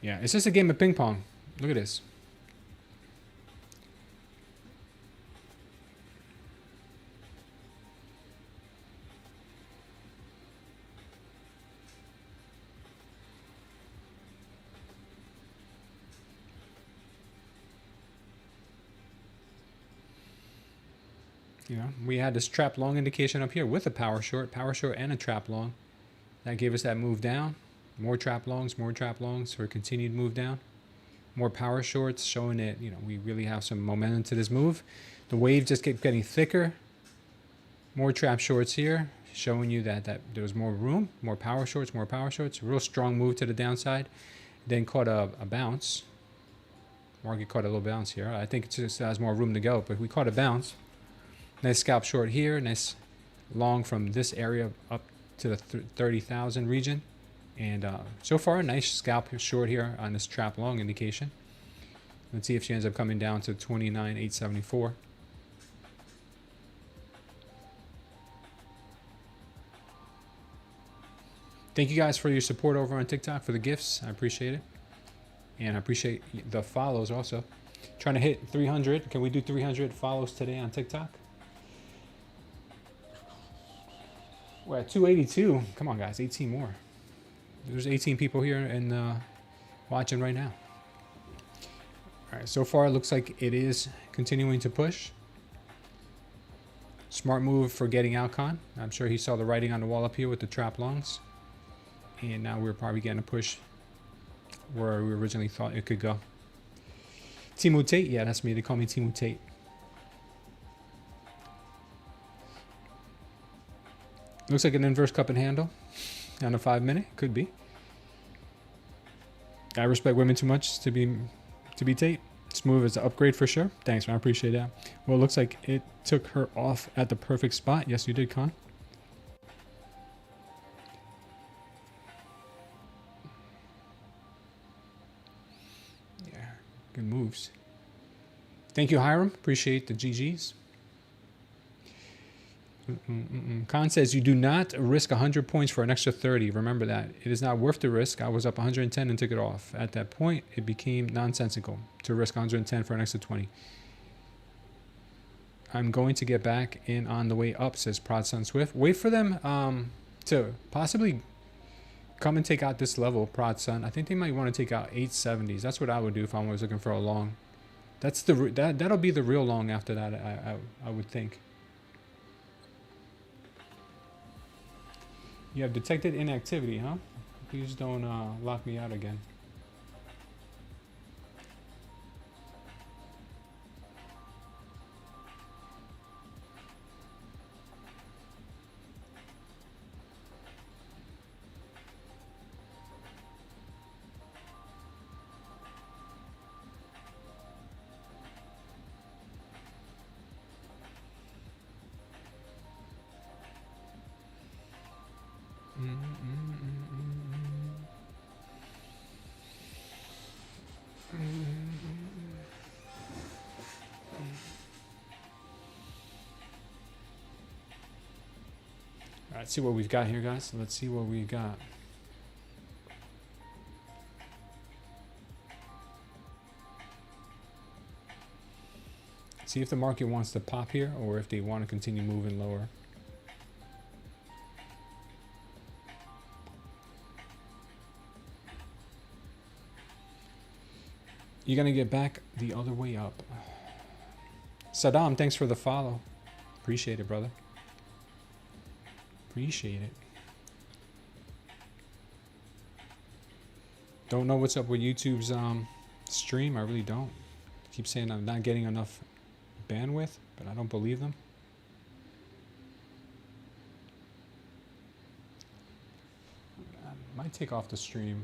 Yeah, it's just a game of ping pong. Look at this. You know, we had this trap long indication up here with a power short and a trap long. That gave us that move down. More trap longs for a continued move down. More power shorts showing that, you know, we really have some momentum to this move. The wave just kept getting thicker. More trap shorts here, showing you that there was more room, more power shorts. Real strong move to the downside. Then caught a bounce. Market caught a little bounce here. I think it just has more room to go, but we caught a bounce. Nice scalp short here. Nice long from this area up to the 30,000 region. And so far, a nice scalp short here on this trap long indication. Let's see if she ends up coming down to 29,874. Thank you guys for your support over on TikTok, for the gifts. I appreciate it. And I appreciate the follows also. Trying to hit 300. Can we do 300 follows today on TikTok? We're at 282. Come on, guys. 18 more. There's 18 people here and watching right now. All right. So far, it looks like it is continuing to push. Smart move for getting out, Con. I'm sure he saw the writing on the wall up here with the trap longs. And now we're probably getting a push where we originally thought it could go. Timu Tate? Yeah, that's me. They call me Timu Tate. Looks like an inverse cup and handle on a 5 minute. Could be. I respect women too much to be Tate. This move is an upgrade for sure. Thanks, man. I appreciate that. Well, it looks like it took her off at the perfect spot. Yes, you did, Con. Yeah, good moves. Thank you, Hiram. Appreciate the GGs. Khan says you do not risk 100 points for an extra 30. Remember that. It is not worth the risk. I was up 110 and took it off. At that point, it became nonsensical to risk 110 for an extra 20. I'm going to get back in on the way up, says Prod Sun Swift. Wait for them to possibly come and take out this level, Prod Sun. I think they might want to take out 870s. That's what I would do if I was looking for a long. That'll be the real long after that, I would think. You have detected inactivity, huh? Please don't lock me out again. All right, let's see what we've got here, guys. Let's see what we got. See if the market wants to pop here or if they want to continue moving lower. You're going to get back the other way up. Saddam, thanks for the follow. Appreciate it, brother. Appreciate it. Don't know what's up with YouTube's stream. I really don't. I keep saying I'm not getting enough bandwidth, but I don't believe them. I might take off the stream.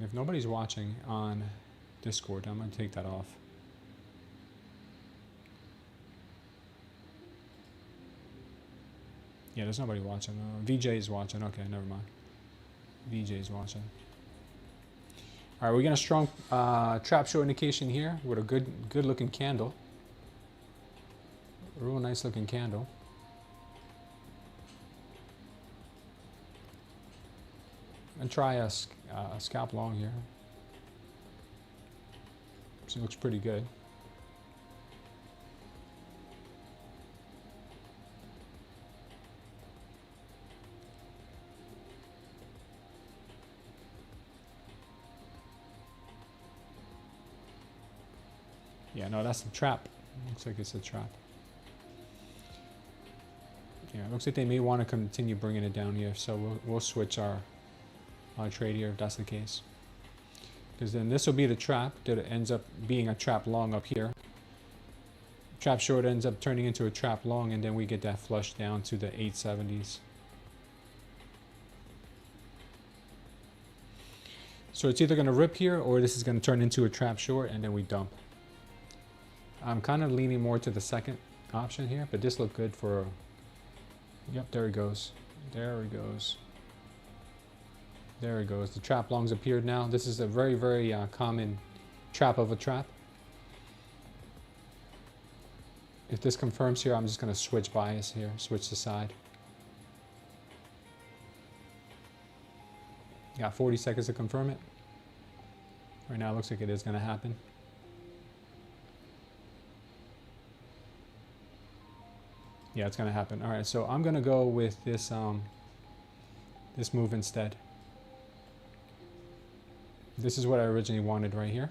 If nobody's watching on Discord, I'm going to take that off. Yeah, there's nobody watching. VJ is watching. Okay, never mind. VJ is watching. All right, we're getting a strong trap show indication here with a good looking candle. A real nice looking candle. And try a scalp long here. So it looks pretty good. Yeah, no, that's the trap. Looks like it's a trap. Yeah, it looks like they may want to continue bringing it down here, so we'll switch our trade here if that's the case. Because then this will be the trap that ends up being a trap long up here. Trap short ends up turning into a trap long, and then we get that flush down to the 870s. So it's either going to rip here or this is going to turn into a trap short and then we dump. I'm kind of leaning more to the second option here, but this looked good for, yep, there he goes. There he goes. There he goes. The trap longs appeared now. This is a very, very common trap of a trap. If this confirms here, I'm just going to switch bias here, switch the side. Got 40 seconds to confirm it. Right now it looks like it is going to happen. Yeah, it's going to happen. All right, so I'm going to go with this this move instead. This is what I originally wanted right here.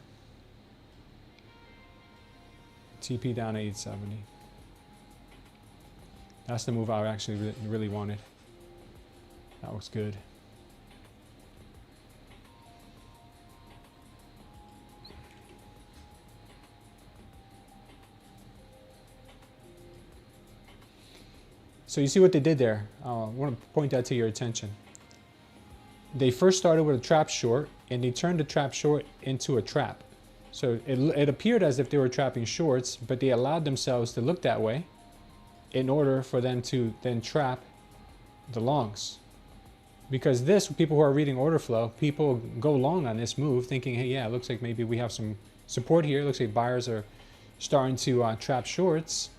TP down to 870. That's the move I actually really wanted. That looks good. So you see what they did there. I want to point that to your attention. They first started with a trap short, and they turned the trap short into a trap. So it appeared as if they were trapping shorts, but they allowed themselves to look that way in order for them to then trap the longs. Because this, people who are reading order flow, people go long on this move thinking, hey, yeah, it looks like maybe we have some support here. It looks like buyers are starting to trap shorts.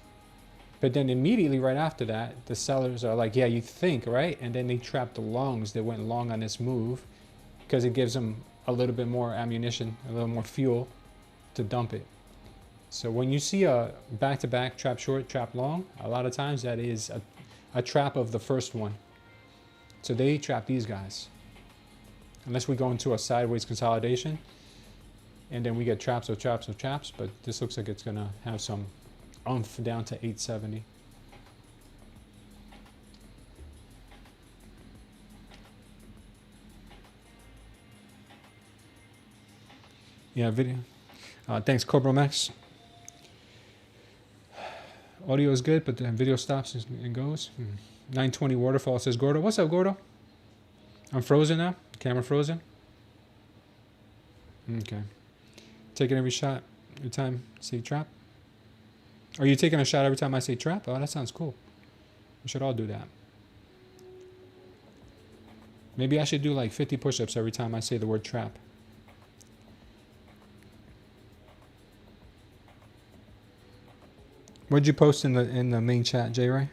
But then immediately right after that, the sellers are like, yeah, you think, right? And then they trap the longs that went long on this move because it gives them a little bit more ammunition, a little more fuel to dump it. So when you see a back-to-back trap short, trap long, a lot of times that is a trap of the first one. So they trap these guys. Unless we go into a sideways consolidation and then we get traps of traps of traps, but this looks like it's gonna have some oomph down to 870. Yeah, video. Thanks, Cobra Max. Audio is good, but the video stops and goes. 920 Waterfall says, Gordo. What's up, Gordo? I'm frozen now. Camera frozen. Okay. Taking every shot every time I say trap. Are you taking a shot every time I say trap? Oh, that sounds cool. We should all do that. Maybe I should do like 50 push-ups every time I say the word trap. What'd you post in the main chat, J Ray?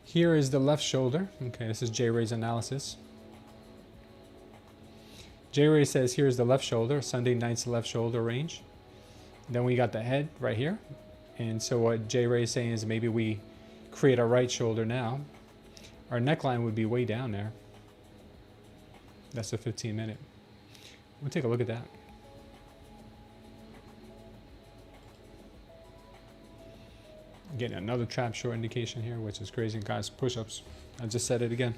Here is the left shoulder. Okay, this is J Ray's analysis. J Ray says here's the left shoulder, Sunday night's left shoulder range. Then we got the head right here. And so what J Ray is saying is maybe we create a right shoulder now. Our neckline would be way down there. That's a 15-minute. We'll take a look at that. Getting another trap short indication here, which is crazy. Guys, push-ups. I just said it again.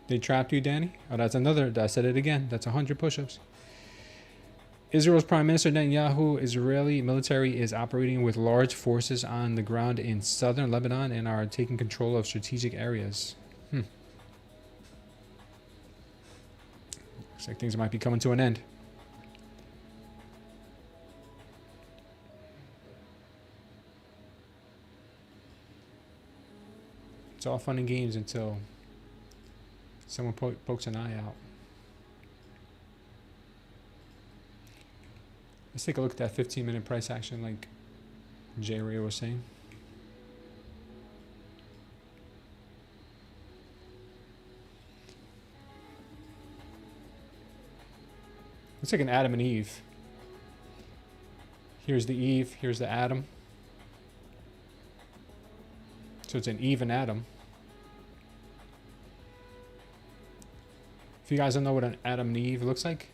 They trapped you, Danny? Oh, that's another. I said it again. That's 100 push-ups. Israel's Prime Minister Netanyahu, Israeli military is operating with large forces on the ground in southern Lebanon and are taking control of strategic areas. Looks like things might be coming to an end. It's all fun and games until someone pokes an eye out. Let's take a look at that 15-minute price action like J Ray was saying. Looks like an Adam and Eve. Here's the Eve, here's the Adam. So it's an Eve and Adam. If you guys don't know what an Adam and Eve looks like,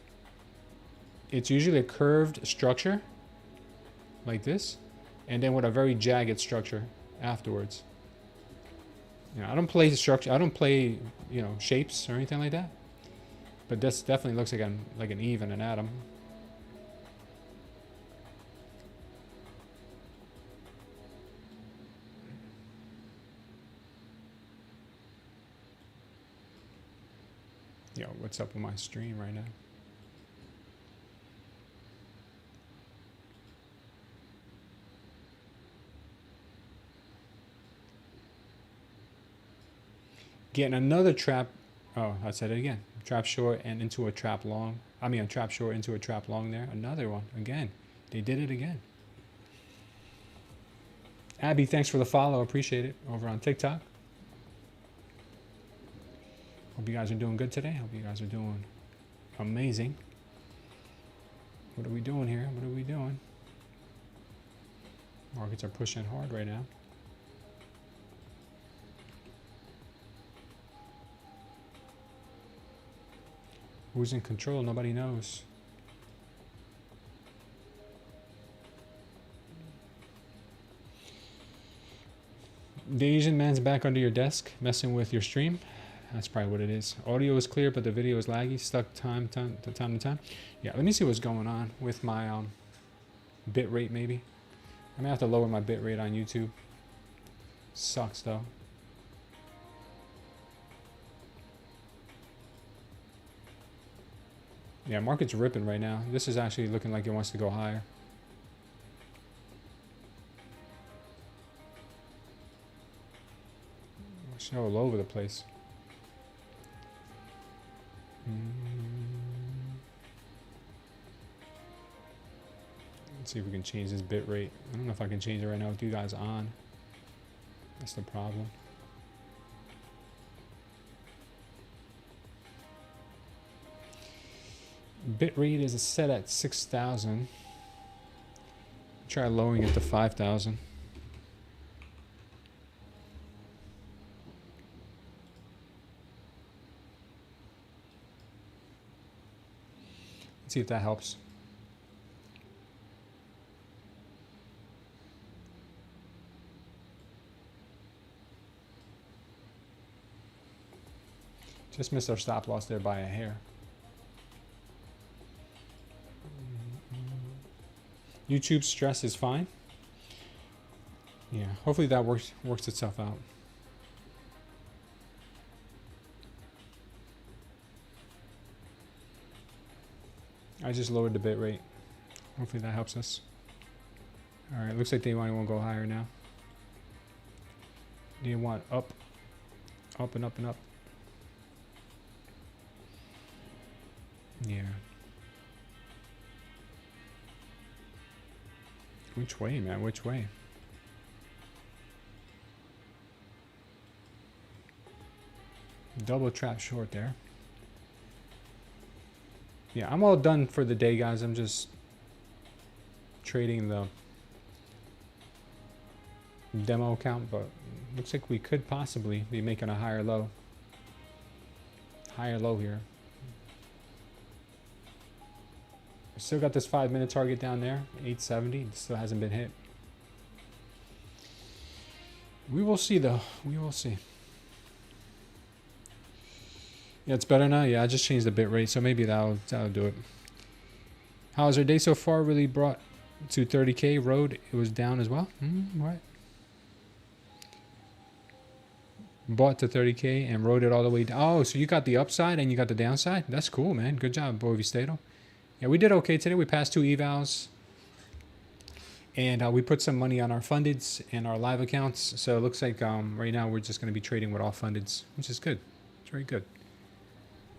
it's usually a curved structure like this, and then with a very jagged structure afterwards. You know, I don't play structure, I don't play, you know, shapes or anything like that. But this definitely looks like an even, an atom. Yo, what's up with my stream right now? Getting another trap. Oh, I said it again. Trap short and into a trap long. I mean, a trap short into a trap long there. Another one. Again. They did it again. Abby, thanks for the follow. Appreciate it. Over on TikTok. Hope you guys are doing good today. Hope you guys are doing amazing. What are we doing here? What are we doing? Markets are pushing hard right now. Who's in control? Nobody knows. The Asian man's back under your desk, messing with your stream. That's probably what it is. Audio is clear, but the video is laggy, stuck time to time. Yeah, let me see what's going on with my bit rate maybe. I may have to lower my bit rate on YouTube. Sucks though. Yeah, market's ripping right now. This is actually looking like it wants to go higher. It's all over the place. Let's see if we can change this bit rate. I don't know if I can change it right now with you guys on. That's the problem. Bit rate is set at 6,000. Try lowering it to 5,000. Let's see if that helps. Just missed our stop loss there by a hair. YouTube stress is fine. Yeah, hopefully that works itself out. I just lowered the bit rate. Hopefully that helps us. All right, looks like they might want to go higher now. They want up and up and up. Yeah. Which way, man? Which way? Double trap short there. Yeah, I'm all done for the day, guys. I'm just trading the demo account, but looks like we could possibly be making a higher low. Higher low here. Still got this 5-minute target down there, 870. It still hasn't been hit. We will see, though. We will see. Yeah, it's better now. Yeah, I just changed the bit rate, so maybe that'll do it. How's our day so far? Really brought to 30K. Road, it was down as well. What? Bought to 30K and rode it all the way down. Oh, so you got the upside and you got the downside? That's cool, man. Good job, Bovistato. Yeah, we did okay today. We passed 2 evals. And we put some money on our fundeds and our live accounts. So it looks like right now we're just going to be trading with all fundeds, which is good. It's very good.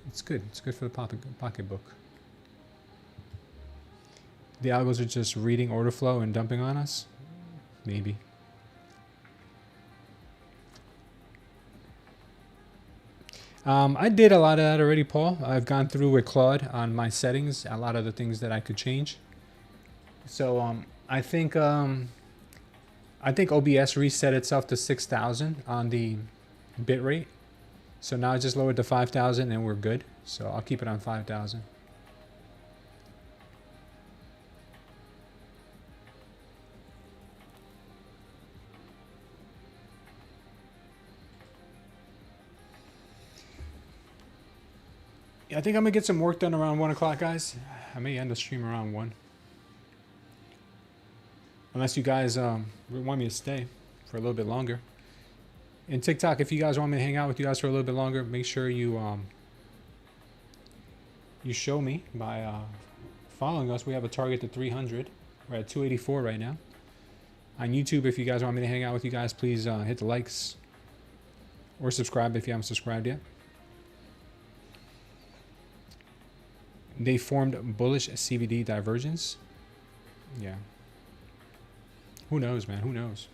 It's good. It's good for the pocketbook. The algos are just reading order flow and dumping on us? Maybe. I did a lot of that already, Paul. I've gone through with Claude on my settings, a lot of the things that I could change. So I think OBS reset itself to 6,000 on the bit rate. So now I just lowered to 5,000 and we're good. So I'll keep it on 5,000. Yeah, I think I'm gonna get some work done around 1 o'clock, guys. I may end the stream around 1. Unless you guys want me to stay for a little bit longer. And TikTok, if you guys want me to hang out with you guys for a little bit longer, make sure you you show me by following us. We have a target to 300. We're at 284 right now. On YouTube, if you guys want me to hang out with you guys, please hit the likes or subscribe if you haven't subscribed yet. They formed bullish CVD divergence. Yeah. Who knows, man? Who knows?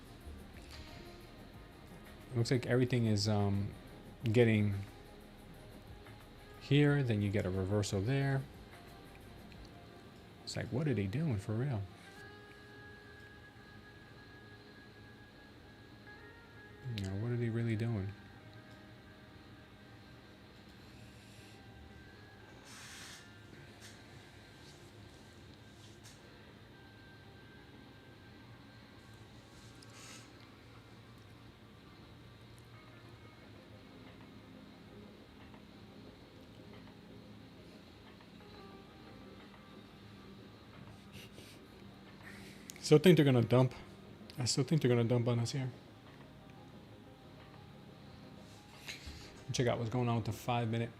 It looks like everything is getting here. Then you get a reversal there. It's like, what are they doing for real? You know, what are they really doing? Still think they're gonna dump. I still think they're gonna dump on us here. Check out what's going on with the 5 minute.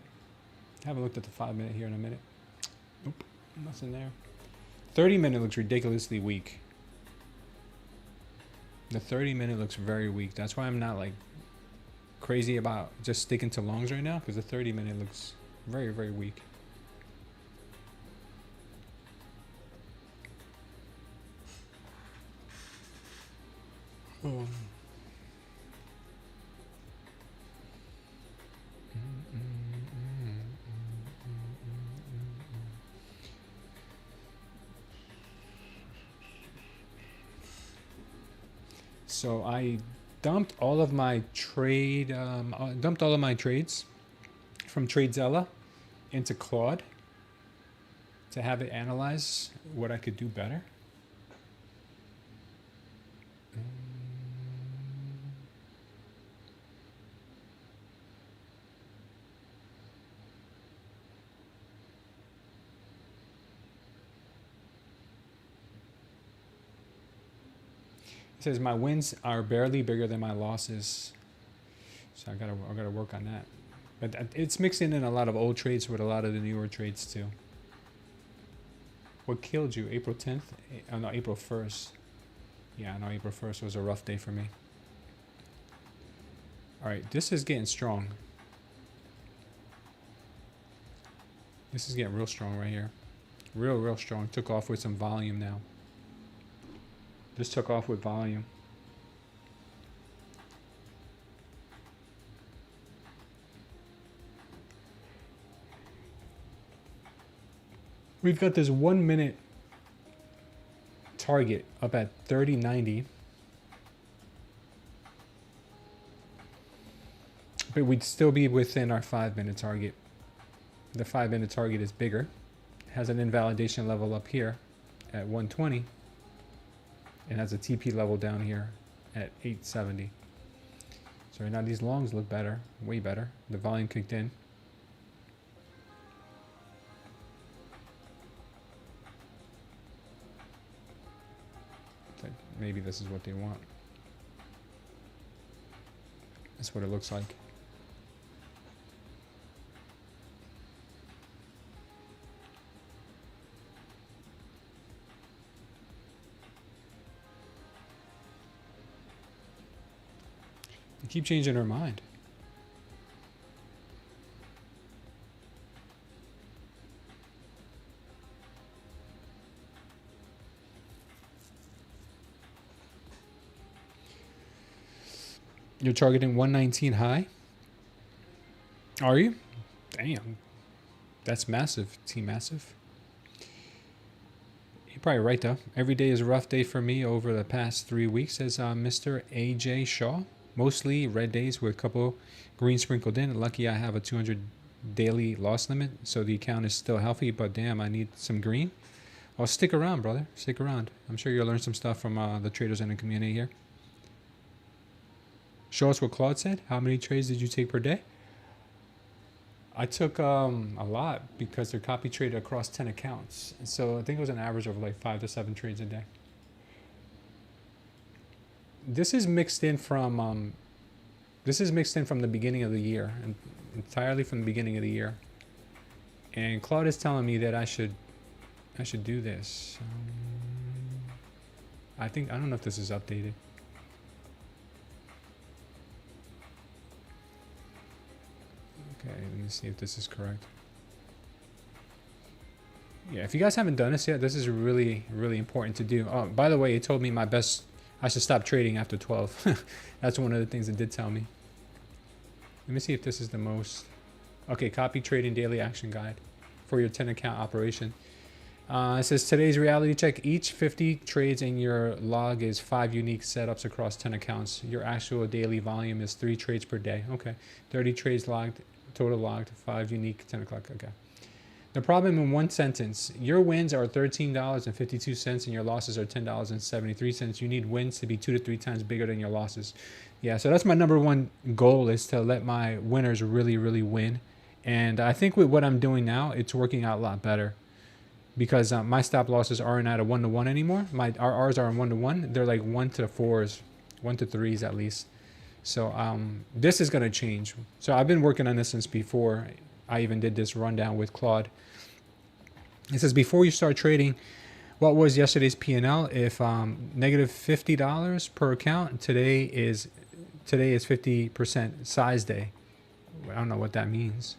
Haven't looked at the 5 minute here in a minute. Nope, nothing there. 30 minute looks ridiculously weak. The 30 minute looks very weak. That's why I'm not like crazy about just sticking to longs right now, because the 30 minute looks very, very weak. Oh. So I dumped all of my trades from TradeZella into Claude to have it analyze what I could do better. It says my wins are barely bigger than my losses, so I gotta work on that. But it's mixing in a lot of old trades with a lot of the newer trades too. What killed you? April 10th? Oh no, April 1st. Yeah, no, April 1st was a rough day for me. All right, this is getting strong. This is getting real strong right here. Real strong. Took off with some volume now. Just took off with volume. We've got this 1 minute target up at 30.90. But we'd still be within our 5 minute target. The 5 minute target is bigger. Has an invalidation level up here at 120. It has a TP level down here at 870. So right now these longs look better, way better. The volume kicked in. Maybe this is what they want. That's what it looks like. They keep changing their mind. You're targeting 119 high? Are you? Damn. That's massive. T-massive. You're probably right, though. Every day is a rough day for me over the past 3 weeks, says Mr. A.J. Shaw. Mostly red days with a couple green sprinkled in. Lucky I have a 200 daily loss limit, so the account is still healthy, but damn, I need some green. Well, stick around, brother. Stick around. I'm sure you'll learn some stuff from the traders in the community here. Show us what Claude said. How many trades did you take per day? I took a lot because they're copy traded across 10 accounts. So I think it was an average of like 5 to 7 trades a day. This is mixed in from the beginning of the year, and entirely from the beginning of the year. And Claude is telling me that I should do this. I don't know if this is updated. Okay, let me see if this is correct. Yeah, if you guys haven't done this yet, this is really, really important to do. Oh, by the way, it told me I should stop trading after 12. That's one of the things it did tell me. Let me see if this is the most. Okay, copy trading daily action guide for your 10 account operation. It says today's reality check. Each 50 trades in your log is 5 unique setups across 10 accounts. Your actual daily volume is 3 trades per day. Okay, 30 trades logged, total logged, 5 unique, 10 o'clock. Okay. The problem in one sentence: your wins are $13.52 and your losses are $10.73. You need wins to be 2 to 3 times bigger than your losses. Yeah, so that's my number one goal, is to let my winners really, really win. And I think with what I'm doing now, it's working out a lot better, because my stop losses aren't at a 1-to-1 anymore. Our R's are in 1-to-1. They're like 1-to-4s, 1-to-3s at least. So this is going to change. So I've been working on this since before I even did this rundown with Claude. It says, before you start trading, what was yesterday's P&L? If negative $50 per account, today is 50% size day. I don't know what that means.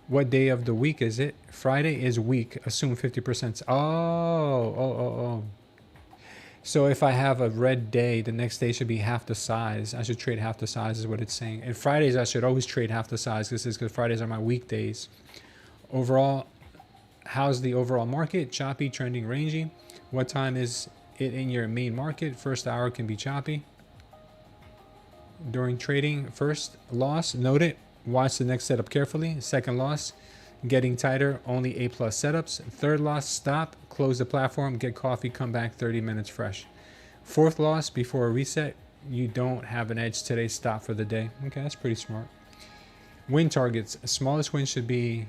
What day of the week is it? Friday is week. Assume 50%. Oh. So if I have a red day, the next day should be half the size. I should trade half the size is what it's saying. And Fridays, I should always trade half the size. This is because Fridays are my weekdays. Overall, how's the overall market? Choppy, trending, rangy. What time is it in your main market? First hour can be choppy. During trading, first loss, note it. Watch the next setup carefully. Second loss, getting tighter, only A+ setups. Third loss, stop, close the platform, get coffee, come back 30 minutes fresh. Fourth loss, before a reset, you don't have an edge today, stop for the day. Okay, that's pretty smart. Win targets, smallest win should be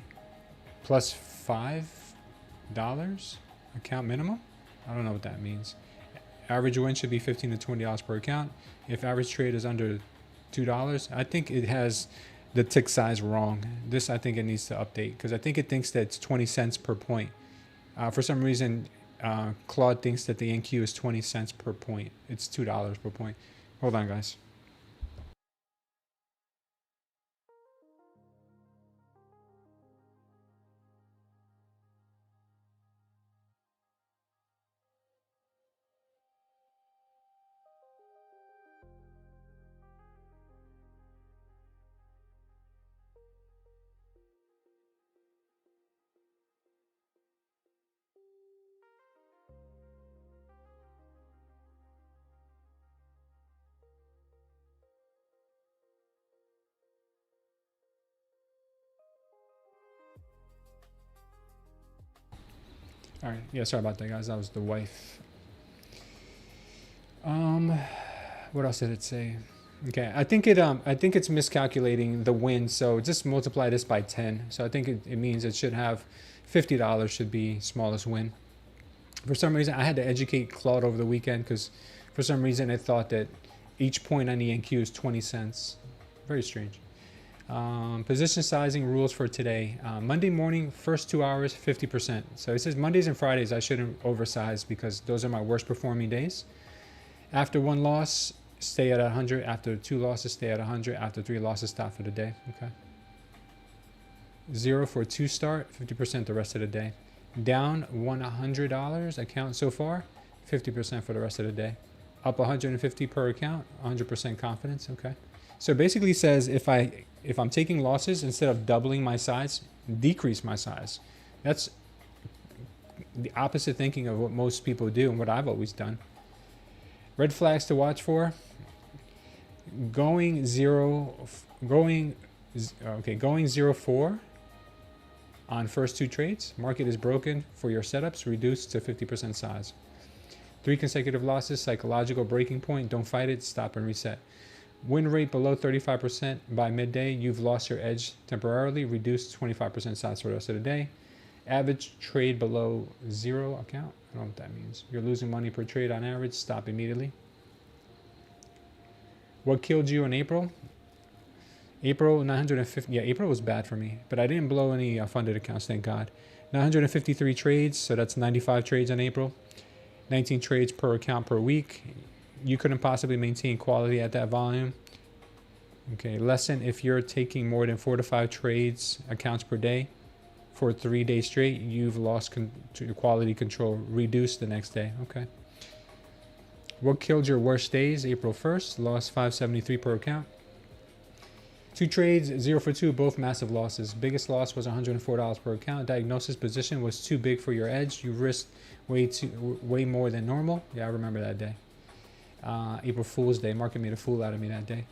plus $5 account minimum. I don't know what that means. Average win should be $15 to $20 per account. If average trade is under $2, I think it has the tick size wrong. This, I think it needs to update, because I think it thinks that it's 20 cents per point. For some reason, Claude thinks that the NQ is 20 cents per point. It's $2 per point. Hold on, guys. All right. Yeah, sorry about that, guys. That was the wife. What else did it say? Okay, I think it's miscalculating the win. So just multiply this by 10. So I think it means it should have $50 should be smallest win. For some reason, I had to educate Claude over the weekend, because for some reason it thought that each point on the NQ is 20 cents. Very strange. Position sizing rules for today. Monday morning, first 2 hours, 50%. So it says Mondays and Fridays I shouldn't oversize, because those are my worst performing days. After 1 loss, stay at 100. After 2 losses, stay at 100. After 3 losses, stop for the day. Okay. 0 for 2 start, 50% the rest of the day. Down $100 account so far, 50% for the rest of the day. Up 150 per account, 100% confidence. Okay. So it basically says if I'm taking losses, instead of doubling my size, decrease my size. That's the opposite thinking of what most people do and what I've always done. Red flags to watch for: going 0-4 on first 2 trades. Market is broken for your setups, reduced to 50% size. 3 consecutive losses, psychological breaking point. Don't fight it, stop and reset. Win rate below 35% by midday. You've lost your edge temporarily. Reduced 25% stops for the rest of the day. Average trade below 0 account. I don't know what that means. You're losing money per trade on average. Stop immediately. What killed you in April? April 950. Yeah, April was bad for me, but I didn't blow any funded accounts, thank God. 953 trades, so that's 95 trades in April. 19 trades per account per week. You couldn't possibly maintain quality at that volume. Okay, lesson: if you're taking more than 4 to 5 trades accounts per day for 3 days straight, you've lost your quality control. Reduce the next day. Okay. What killed your worst days? April 1st, lost 573 per account. 2 trades, 0 for 2, both massive losses. Biggest loss was $104 per account. Diagnosis position was too big for your edge. You risked way more than normal. Yeah, I remember that day. April Fool's Day. Market made a fool out of me that day.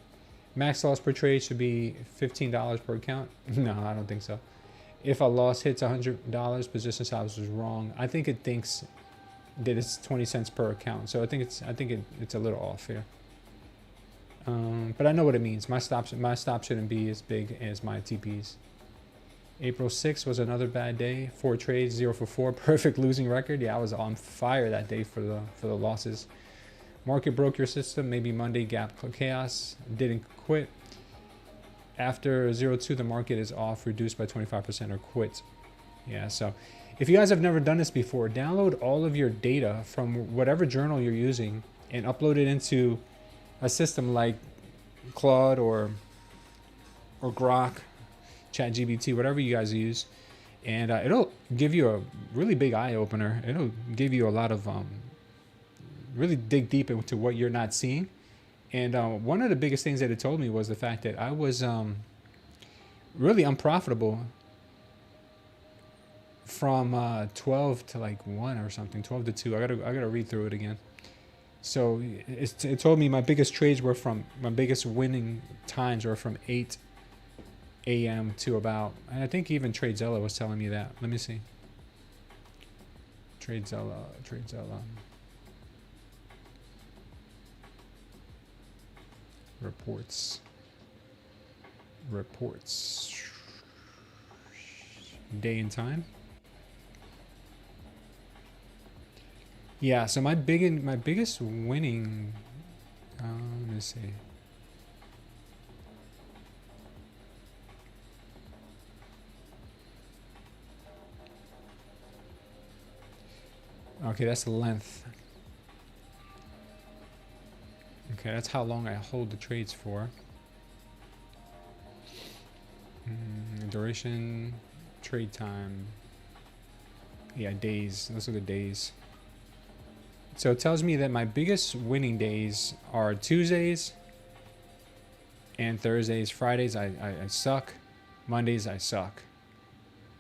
Max loss per trade should be $15 per account. No, I don't think so. If a loss hits $100, position size was wrong. I think it thinks that it's 20 cents per account. So I think it's a little off here. But I know what it means. My stop shouldn't be as big as my TPs. April 6th was another bad day. 4 trades, 0 for 4. Perfect losing record. Yeah, I was on fire that day for the losses. Market broke your system. Maybe Monday gap chaos. Didn't quit. After 0-2, the market is off, reduced by 25% or quit. Yeah, so if you guys have never done this before, download all of your data from whatever journal you're using and upload it into a system like Claude or Grok, ChatGPT, whatever you guys use, and it'll give you a really big eye opener. It'll give you a lot of really dig deep into what you're not seeing. And one of the biggest things that it told me was the fact that I was really unprofitable from 12 to like 1 or something, 12 to 2. I gotta read through it again. So it told me my biggest trades were from, my biggest winning times were from 8 a.m. to about, and I think even TradeZella was telling me that. Let me see. TradeZella. Reports. Day and time. Yeah, so my biggest winning, let me see. Okay, that's the length. Okay, that's how long I hold the trades for. Duration, trade time. Yeah, days. Let's look at days. So it tells me that my biggest winning days are Tuesdays and Thursdays. Fridays, I suck. Mondays, I suck.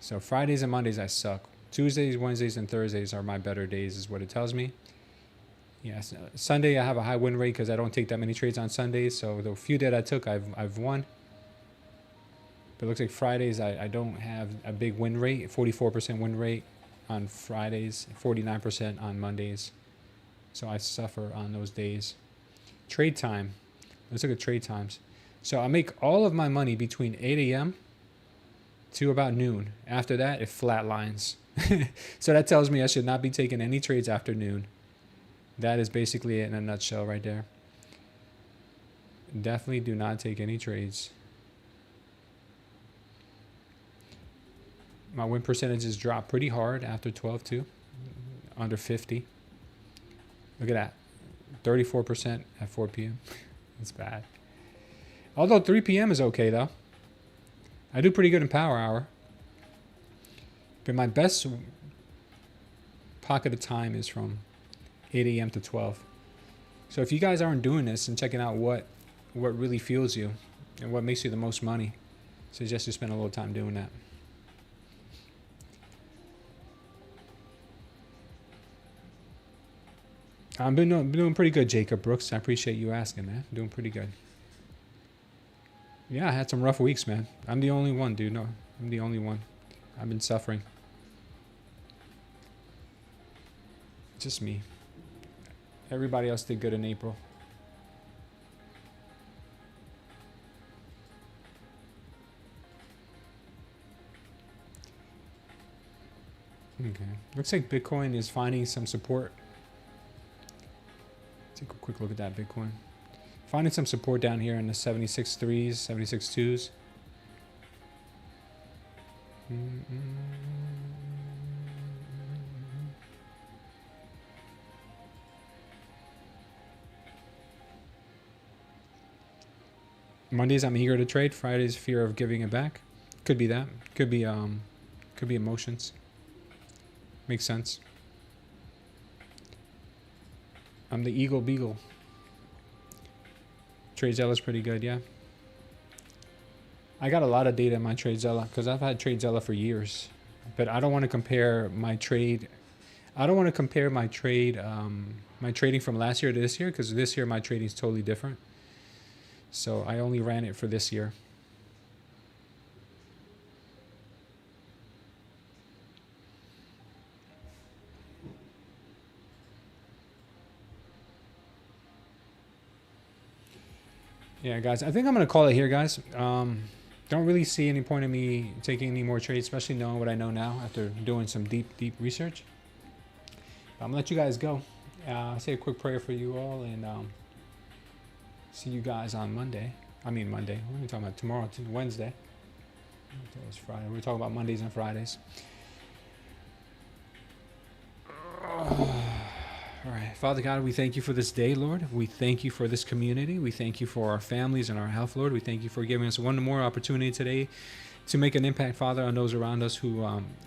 So Fridays and Mondays, I suck. Tuesdays, Wednesdays, and Thursdays are my better days, is what it tells me. Yes, Sunday I have a high win rate because I don't take that many trades on Sundays. So the few that I took, I've won. But it looks like Fridays I don't have a big win rate. 44% win rate on Fridays, 49% on Mondays. So I suffer on those days. Trade time. Let's look at trade times. So I make all of my money between 8 a.m. to about noon. After that, it flatlines. So that tells me I should not be taking any trades after noon. That is basically it in a nutshell right there. Definitely do not take any trades. My win percentages drop pretty hard after 12 too. Under 50. Look at that. 34% at 4 p.m. That's bad. Although 3 p.m. is okay though. I do pretty good in power hour. But my best pocket of time is from 8 a.m. to 12. So if you guys aren't doing this and checking out what really fuels you and what makes you the most money, I suggest you spend a little time doing that. I've been doing pretty good, Jacob Brooks. I appreciate you asking, man. Doing pretty good. Yeah, I had some rough weeks, man. I'm the only one, dude. No, I'm the only one. I've been suffering. Just me. Everybody else did good in April. Okay. Looks like Bitcoin is finding some support. Take a quick look at that Bitcoin. Finding some support down here in the 76.3s, 76.2s. Mondays I'm eager to trade. Fridays fear of giving it back. Could be that. Could be emotions. Makes sense. I'm the Eagle Beagle. TradeZella's pretty good, yeah. I got a lot of data in my TradeZella because I've had TradeZella for years, but I don't want to compare my trade. I don't want to compare my trade, my trading from last year to this year, because this year my trading is totally different. So I only ran it for this year. Yeah, guys, I think I'm going to call it here, guys. Don't really see any point in me taking any more trades, especially knowing what I know now after doing some deep research. I'm going to let you guys go. I'll say a quick prayer for you all, and see you guys on Monday. I mean Monday. What are we talking about? Tomorrow, Wednesday. It's Friday. We're talking about Mondays and Fridays. All right, Father God, we thank you for this day, Lord. We thank you for this community. We thank you for our families and our health, Lord. We thank you for giving us one more opportunity today to make an impact, Father, on those around us who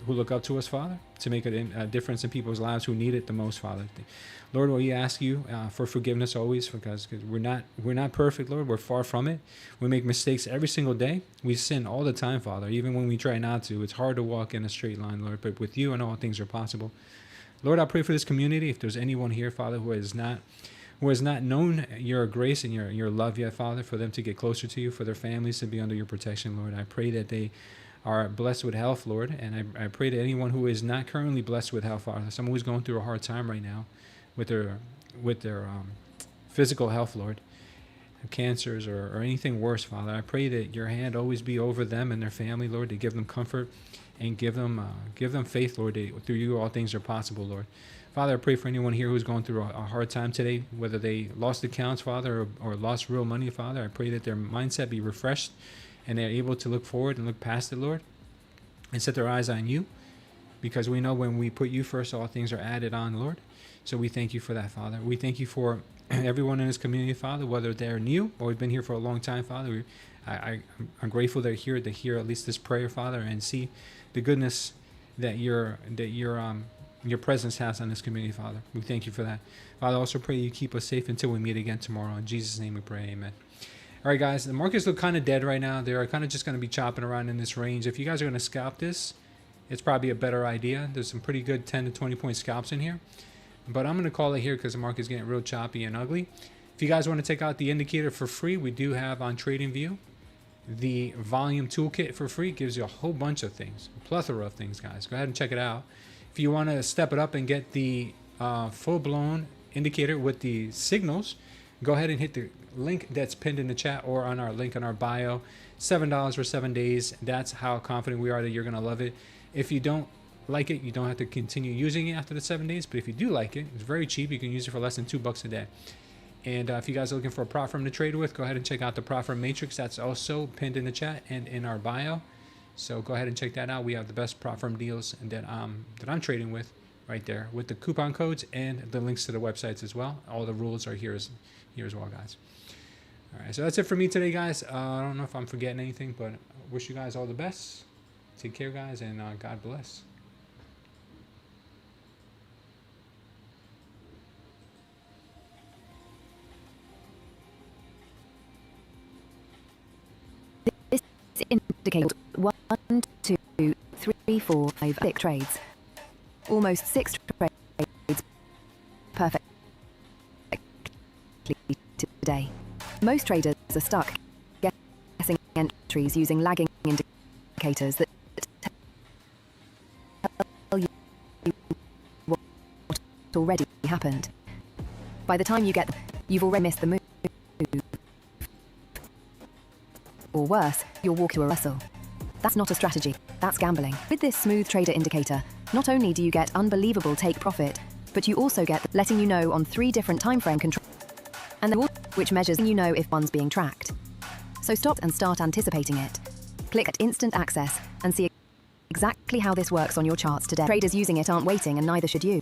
look up to us, Father, to make a difference in people's lives who need it the most, Father. Lord, we ask you for forgiveness always, because we're not perfect, Lord. We're far from it. We make mistakes every single day. We sin all the time, Father, even when we try not to. It's hard to walk in a straight line, Lord, but with you, I know all things are possible. Lord, I pray for this community. If there's anyone here, Father, who has not known your grace and your love yet, Father, for them to get closer to you, for their families to be under your protection, Lord, I pray that they are blessed with health, Lord, and I pray that anyone who is not currently blessed with health, Father, someone who's going through a hard time right now with their physical health, Lord, cancers or anything worse, Father, I pray that your hand always be over them and their family, Lord, to give them comfort and give them faith, Lord. Through you, all things are possible, Lord. Father, I pray for anyone here who's going through a hard time today, whether they lost accounts, Father, or lost real money, Father. I pray that their mindset be refreshed and they're able to look forward and look past it, Lord, and set their eyes on you, because we know when we put you first, all things are added on, Lord. So we thank you for that, Father. We thank you for everyone in this community, Father, whether they're new or have been here for a long time, Father. I'm grateful they're here to hear at least this prayer, Father, and see the goodness that your presence has on this community, Father. We thank you for that. Father, I also pray you keep us safe until we meet again tomorrow. In Jesus' name we pray, amen. All right, guys, the markets look kind of dead right now. They're kind of just going to be chopping around in this range. If you guys are going to scalp this, it's probably a better idea. There's some pretty good 10 to 20 point scalps in here. But I'm going to call it here because the market's getting real choppy and ugly. If you guys want to take out the indicator for free, we do have on TradingView the volume toolkit for free. Gives you a whole bunch of things, a plethora of things, guys. Go ahead and check it out. If you want to step it up and get the full-blown indicator with the signals, go ahead and hit the link that's pinned in the chat or on our link in our bio. $7 for 7 days. That's how confident we are that you're going to love it. If you don't like it, you don't have to continue using it after the 7 days. But if you do like it, it's very cheap. You can use it for less than $2 a day. And if you guys are looking for a prop firm to trade with, go ahead and check out the prop firm matrix. That's also pinned in the chat and in our bio. So go ahead and check that out. We have the best prop firm deals that I'm trading with right there, with the coupon codes and the links to the websites as well. All the rules are here as well, guys. All right, so that's it for me today, guys. I don't know if I'm forgetting anything, but I wish you guys all the best. Take care, guys, and God bless. Indicate 1, 2, 3, 4, 5, 6 trades. Almost 6 trades perfectly today. Most traders are stuck guessing entries using lagging indicators that tell you what already happened. By the time you get them, you've already missed the move. Or worse, you'll walk to a wrestle. That's not a strategy, that's gambling. With this smooth trader indicator, Not only do you get unbelievable take profit, but you also get letting you know on 3 different time frame control, and then which measures you know if one's being tracked. So stop and start anticipating it. Click at instant access and see exactly how this works on your charts today. Traders using it aren't waiting, and neither should you.